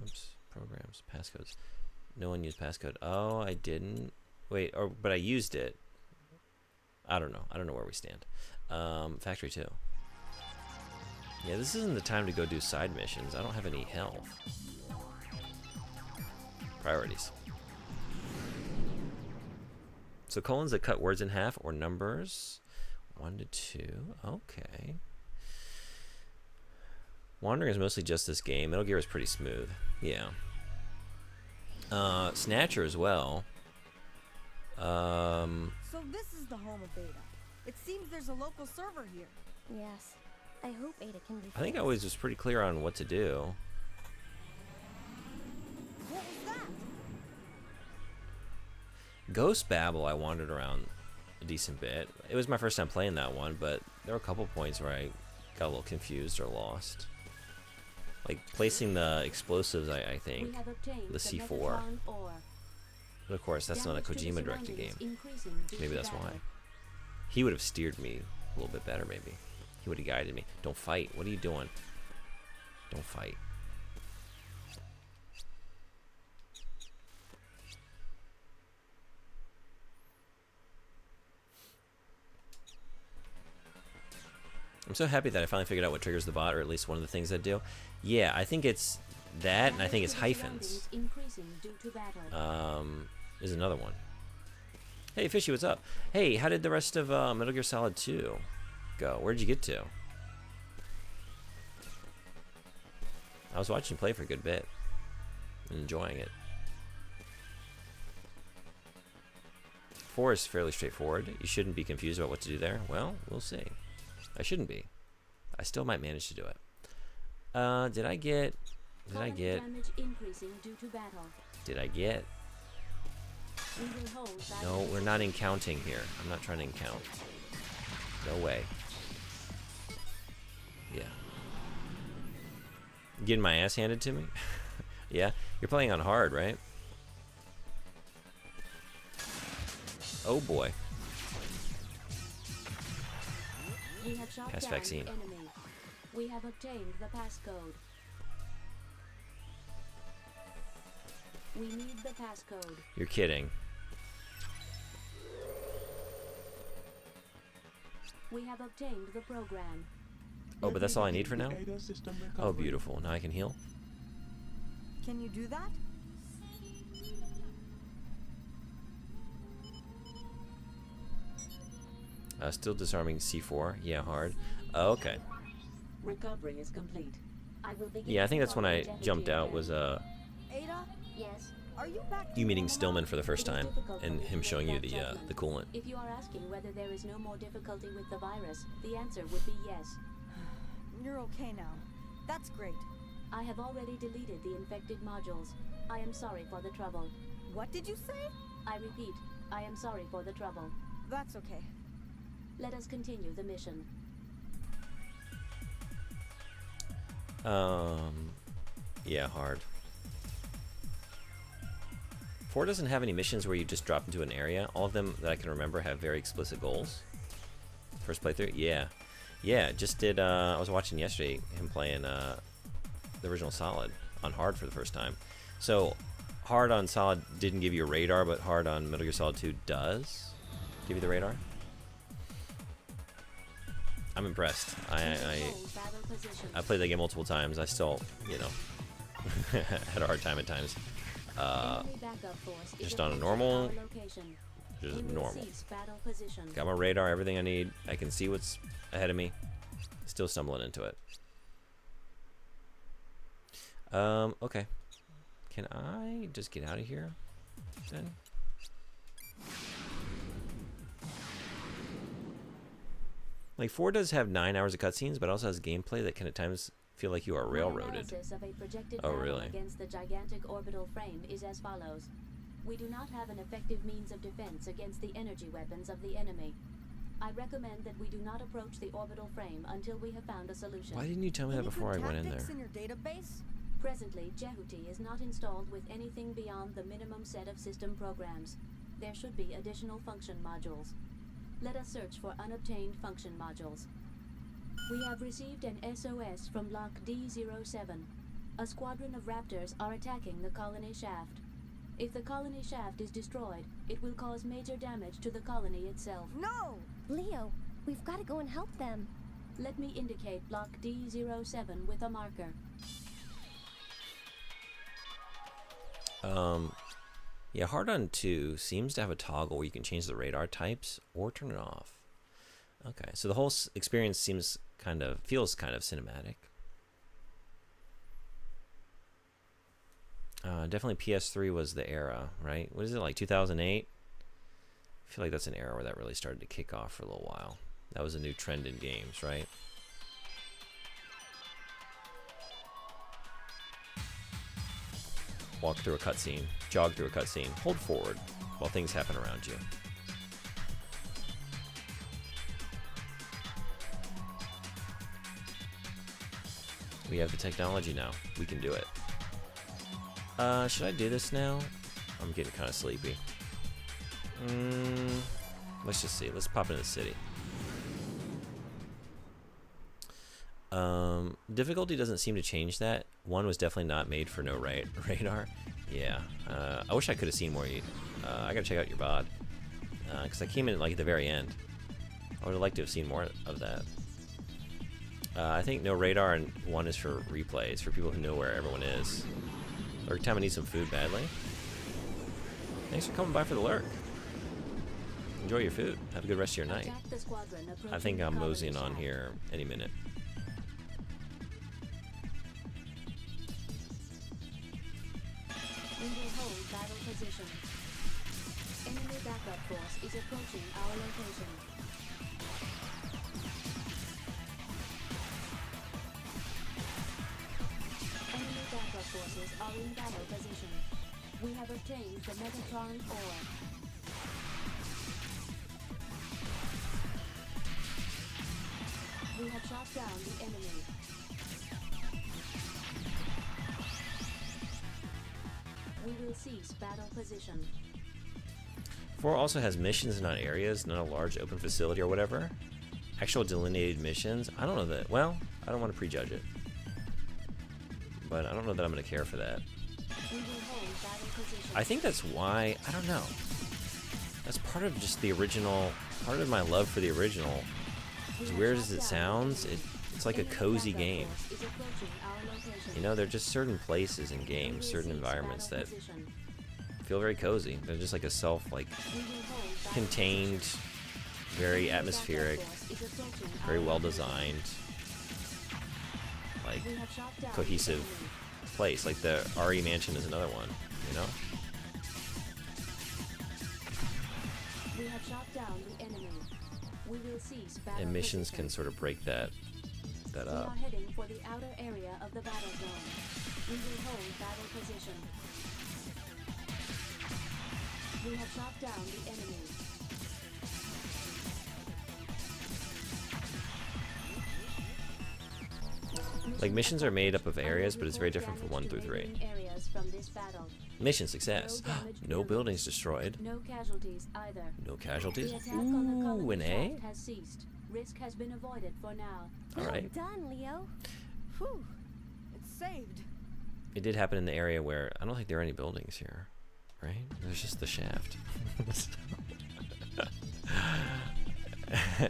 Oops. Programs. Passcodes. No one used passcode. Oh, I didn't. Wait, but I used it. I don't know. I don't know where we stand. Factory 2. Yeah, this isn't the time to go do side missions. I don't have any health. Priorities. So colons that cut words in half or numbers. 1 to 2. Okay. Wandering is mostly just this game. Metal Gear is pretty smooth. Yeah. Snatcher as well. So this is the home of Beta. It seems there's a local server here. Yes. I hope Ada can be. I think I always was pretty clear on what to do. What was that? Ghost Babel, I wandered around a decent bit. It was my first time playing that one, but there were a couple points where I got a little confused or lost. Like placing the explosives, I think. The C4. But of course, that's not a Kojima directed game. Maybe that's why. He would have steered me a little bit better, maybe. He would have guided me. Don't fight. What are you doing? Don't fight. I'm so happy that I finally figured out what triggers the bot, or at least one of the things that do. Yeah, I think it's that, and I think it's hyphens. Is another one. Hey, Fishy, what's up? Hey, how did the rest of Metal Gear Solid 2 go? Where'd you get to? I was watching you play for a good bit. And enjoying it. 4 is fairly straightforward. You shouldn't be confused about what to do there. Well, we'll see. I shouldn't be. I still might manage to do it. Did I get... No, we're not in counting here. I'm not trying to count. No way. Yeah. Getting my ass handed to me? Yeah? You're playing on hard, right? Oh boy. We have shot Pass down vaccine. the enemy. We have obtained the passcode. We need the passcode. You're kidding. We have obtained the program. Oh, but that's all I need for now? Oh, beautiful. Now I can heal? Can you do that? Still disarming C4. Yeah, hard. Oh, okay. Recovery is complete. I will begin. Yeah, I think that's when I jumped out was Ada, Yes. are you back? you to meeting normal Stillman for the first It is time difficult and for me him to showing you make the that judgment. coolant. If you are asking whether there is no more difficulty with the virus, the answer would be yes. now? You're okay now. That's great. I have already deleted the infected modules. I am sorry for the trouble. What did you say? I repeat, I am sorry for the trouble. That's okay. Let us continue the mission. Yeah, hard. 4 doesn't have any missions where you just drop into an area. All of them that I can remember have very explicit goals. First playthrough? Yeah. Yeah, just did, I was watching yesterday him playing the original Solid on hard for the first time. So, hard on Solid didn't give you a radar, but hard on Metal Gear Solid 2 does give you the radar. I'm impressed. I played that game multiple times. I still, you know, had a hard time at times. Just on a normal, just normal. Got my radar, everything I need. I can see what's ahead of me. Still stumbling into it. Okay. Can I just get out of here then? Like 4 does have 9 hours of cutscenes, but also has gameplay that can at times feel like you are railroaded. Oh, really? Against the gigantic orbital frame is as follows. We do not have an effective means of defense against the energy weapons of the enemy. I recommend that we do not approach the orbital frame until we have found a solution. Why didn't you tell me that Any before I good went in there? tactics in your database? Presently, Jehuti is not installed with anything beyond the minimum set of system programs. There should be additional function modules. Let us search for unobtained function modules. We have received an SOS from Block D07. A squadron of raptors are attacking the colony shaft. If the colony shaft is destroyed, it will cause major damage to the colony itself. No! Leo, we've got to go and help them. Let me indicate Block D07 with a marker. Yeah, Hard on 2 seems to have a toggle where you can change the radar types or turn it off. Okay, so the whole experience feels kind of cinematic. Definitely PS3 was the era, right? What is it, like 2008? I feel like that's an era where that really started to kick off for a little while. That was a new trend in games, right? Walk through a cutscene, jog through a cutscene, hold forward while things happen around you. We have the technology now. We can do it. Should I do this now? I'm getting kind of sleepy. Let's just see. Let's pop into the city. Difficulty doesn't seem to change that. One was definitely not made for no radar. Yeah. I wish I could have seen more. I gotta check out your VOD. Because I came in like at the very end. I would have liked to have seen more of that. I think no radar and one is for replays, for people who know where everyone is. Every time I need some food badly. Thanks for coming by for the lurk. Enjoy your food. Have a good rest of your night. Attack the squadron approaching I think I'm the moseying colony on shaft. here any minute. We will hold battle position. Enemy backup force is approaching our location. Enemy backup forces are in battle position. We have obtained the Metatron ore. We have shot down the enemy. We will cease battle position. 4 also has missions, not areas, not a large open facility or whatever. Actual delineated missions. I don't know that. Well, I don't want to prejudge it. But I don't know that I'm going to care for that. We will hold battle position. I think that's why, I don't know. That's part of just the original, part of my love for the original. As weird as it sounds, it's like a cozy game. You know, there are just certain places in games, certain environments that feel very cozy. They're just like a contained, very atmospheric, very well designed, like cohesive place. Like the RE Mansion is another one, you know? We have shot down the enemy. We will cease battle And missions position. can sort of break that We up. are heading for the outer area of the battle zone. We will hold battle position. We have shot down the enemy. Like missions are made up of areas, but it's very different from 1 through 3. Areas from this battle. Mission success. No buildings destroyed. No casualties either. No casualties. The attack on the Ooh, colony an A? shaft has ceased. Risk has been avoided for now. All right. Well done, Leo. Whew. It's saved. It did happen in the area where I don't think there are any buildings here, right? There's just the shaft.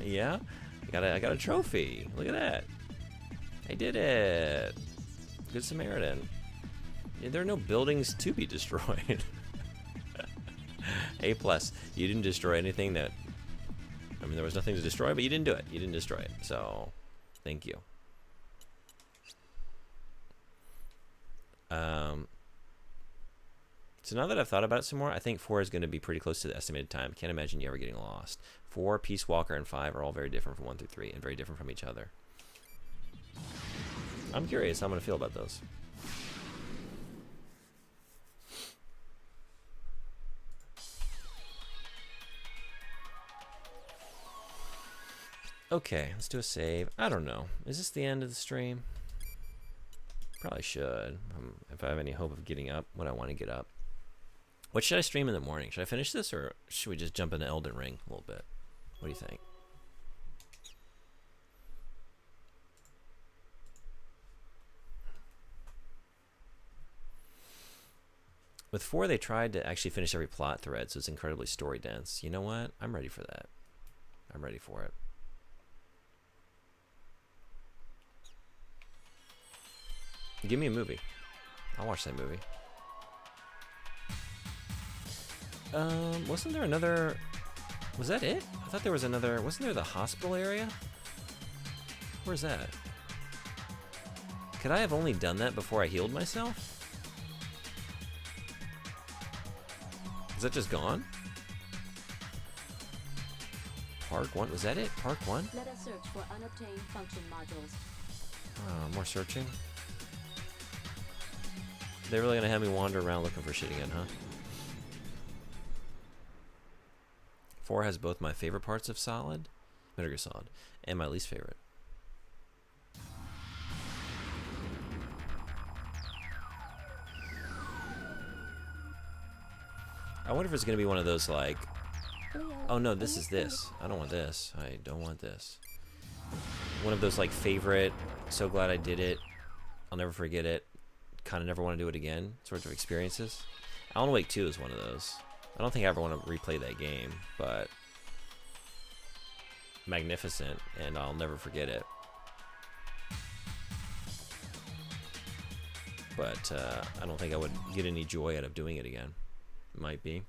Yeah, I got a trophy. Look at that. I did it. Good Samaritan. Yeah, there are no buildings to be destroyed. A plus. You didn't destroy anything that. I mean, there was nothing to destroy, but you didn't do it. You didn't destroy it. So, thank you. So now that I've thought about it some more, I think 4 is going to be pretty close to the estimated time. Can't imagine you ever getting lost. 4, Peace Walker, and 5 are all very different from 1 through 3 and very different from each other. I'm curious how I'm going to feel about those. Okay, let's do a save. I don't know. Is this the end of the stream? Probably should. If I have any hope of getting up when I want to get up. What should I stream in the morning? Should I finish this or should we just jump into Elden Ring a little bit? What do you think? With 4, they tried to actually finish every plot thread, so it's incredibly story dense. You know what? I'm ready for that. I'm ready for it. Give me a movie. I'll watch that movie. Wasn't there another... Was that it? I thought there was another... Wasn't there the hospital area? Where's that? Could I have only done that before I healed myself? Is that just gone? Park 1? Was that it? Park 1? Let us search for unobtained function modules. More searching. They're really gonna have me wander around looking for shit again, huh? 4 has both my favorite parts of Solid, Metal Gear Solid, and my least favorite. I wonder if it's gonna be one of those like Leo, Oh no, in this is kind this. I don't want this. I don't want this. One of those like favorite, so glad I did it, I'll never forget it, kind of never want to do it again sorts of experiences. Alan Wake 2 is one of those. I don't think I ever want to replay that game, but magnificent, and I'll never forget it. But I don't think I would get any joy out of doing it again. Might be.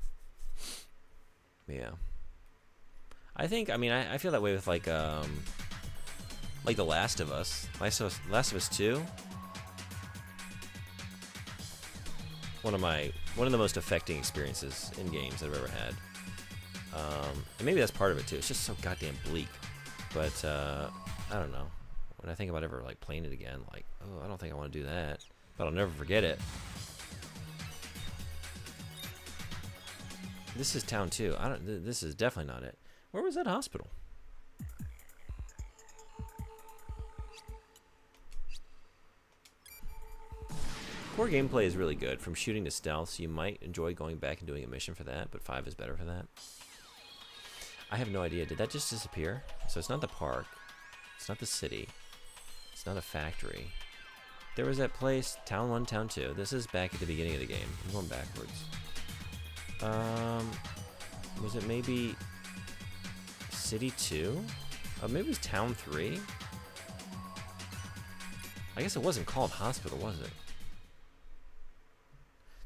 Yeah. I think, I mean, I feel that way with like The Last of Us. Last of Us 2. One of the most affecting experiences in games I've ever had. And maybe that's part of it too. It's just so goddamn bleak. But I don't know. When I think about ever like playing it again, like, oh, I don't think I want to do that. But I'll never forget it. This is town 2. This is definitely not it. Where was that hospital? Core gameplay is really good, from shooting to stealth, so you might enjoy going back and doing a mission for that, but 5 is better for that. I have no idea. Did that just disappear? So it's not the park. It's not the city. It's not a factory. There was that place, Town 1, Town 2. This is back at the beginning of the game. I'm going backwards. Was it maybe City 2? Maybe it was Town 3? I guess it wasn't called Hospital, was it?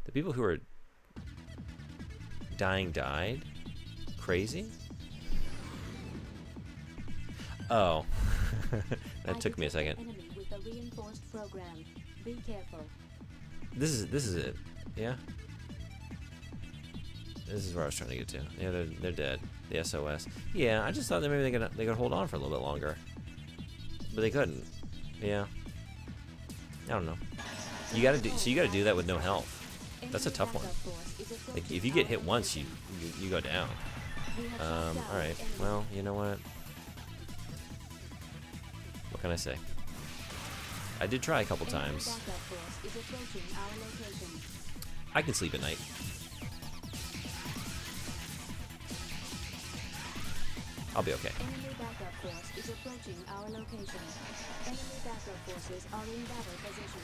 The people who are dying died? Crazy? Oh. That took me a second. Enemy with a reinforced program. Be careful. This is it. Yeah? This is where I was trying to get to. Yeah, they're dead. The SOS. Yeah, I just thought that maybe they could hold on for a little bit longer. But they couldn't. Yeah. I don't know. You gotta do that with no health. That's a tough one. Like if you get hit once, you go down. Alright. Well, you know what? What can I say? I did try a couple times. I can sleep at night. I'll be okay. Enemy backup force is approaching our location. Enemy backup forces are in battle position.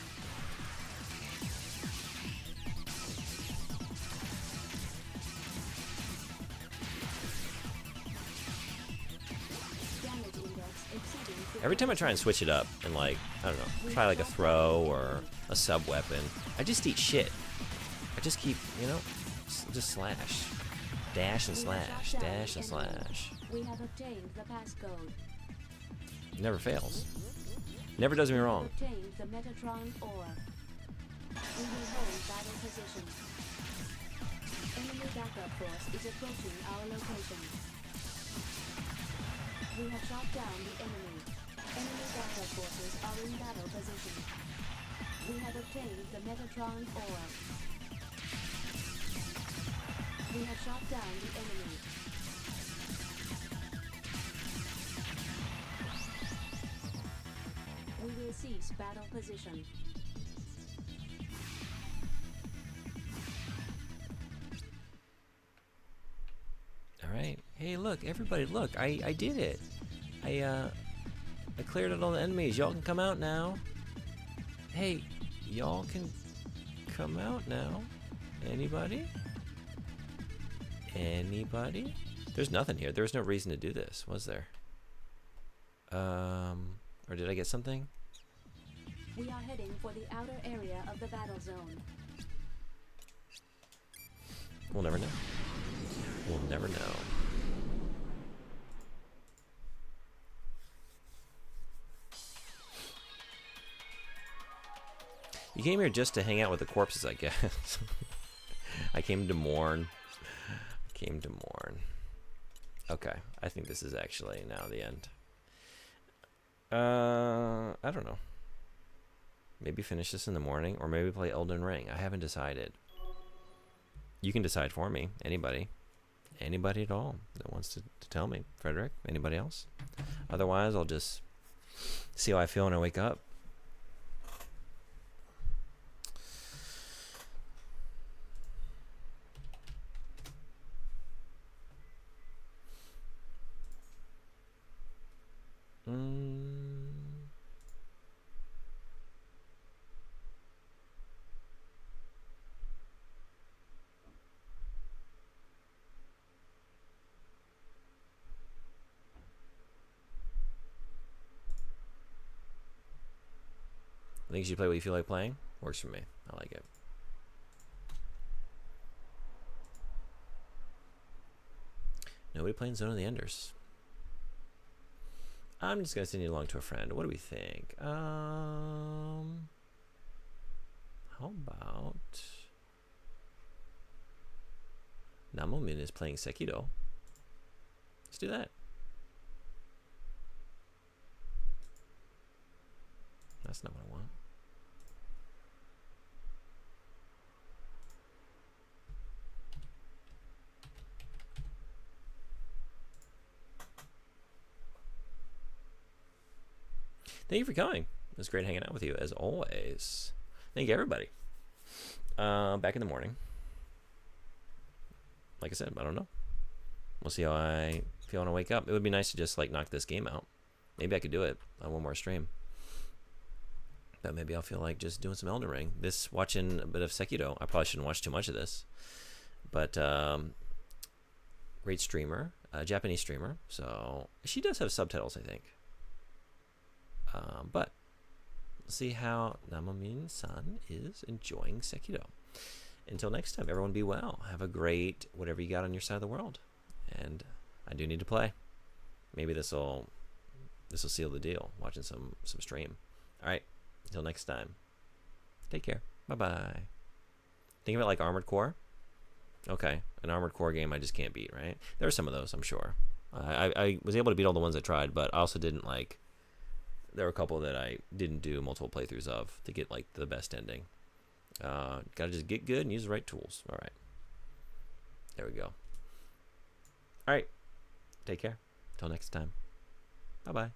Damage index exceeding 50%. Every time I try and switch it up and like, I don't know, try like a throw or a sub weapon, I just eat shit. I just keep, you know, just slash. Dash and slash, dash and slash. We have obtained the passcode. Never fails. Never does me wrong. Obtained the Metatron ore. We will hold battle position. Enemy backup force is approaching our location. We have shot down the enemy. Enemy backup forces are in battle position. We have obtained the Metatron ore. We have shot down the enemy. We will cease battle position. Alright. Hey, look, everybody, look, I did it. I cleared out all the enemies. Y'all can come out now. Hey, y'all can come out now. Anybody? Anybody? There's nothing here. There was no reason to do this, was there? Or did I get something? We are heading for the outer area of the battle zone. We'll never know. We'll never know. You came here just to hang out with the corpses, I guess. I came to mourn. Came to mourn. Okay, I think this is actually now the end. I don't know. Maybe finish this in the morning, or maybe play Elden Ring. I haven't decided. You can decide for me. Anybody. Anybody at all that wants to tell me. Frederick? Anybody else? Otherwise, I'll just see how I feel when I wake up. I think you should play what you feel like playing. Works for me. I like it. Nobody playing Zone of the Enders. I'm just gonna send you along to a friend. What do we think? How about Namomin is playing Sekiro. Let's do that. That's not what I want. Thank you for coming. It was great hanging out with you as always. Thank you, everybody. Back in the morning. Like I said, I don't know. We'll see how I feel when I wake up. It would be nice to just like knock this game out. Maybe I could do it on one more stream. But maybe I'll feel like just doing some Elden Ring. Watching a bit of Sekiro. I probably shouldn't watch too much of this. But great streamer. Japanese streamer. So she does have subtitles, I think. But let's see how Namomin-san is enjoying Sekiro. Until next time, everyone be well. Have a great whatever you got on your side of the world. And I do need to play. Maybe this will seal the deal. Watching some stream. All right. Until next time. Take care. Bye-bye. Think of it like Armored Core. Okay. An Armored Core game I just can't beat, right? There are some of those, I'm sure. I was able to beat all the ones I tried, but I also didn't like... There were a couple that I didn't do multiple playthroughs of to get like the best ending. Gotta just get good and use the right tools. All right. There we go. All right. Take care. Till next time. Bye-bye.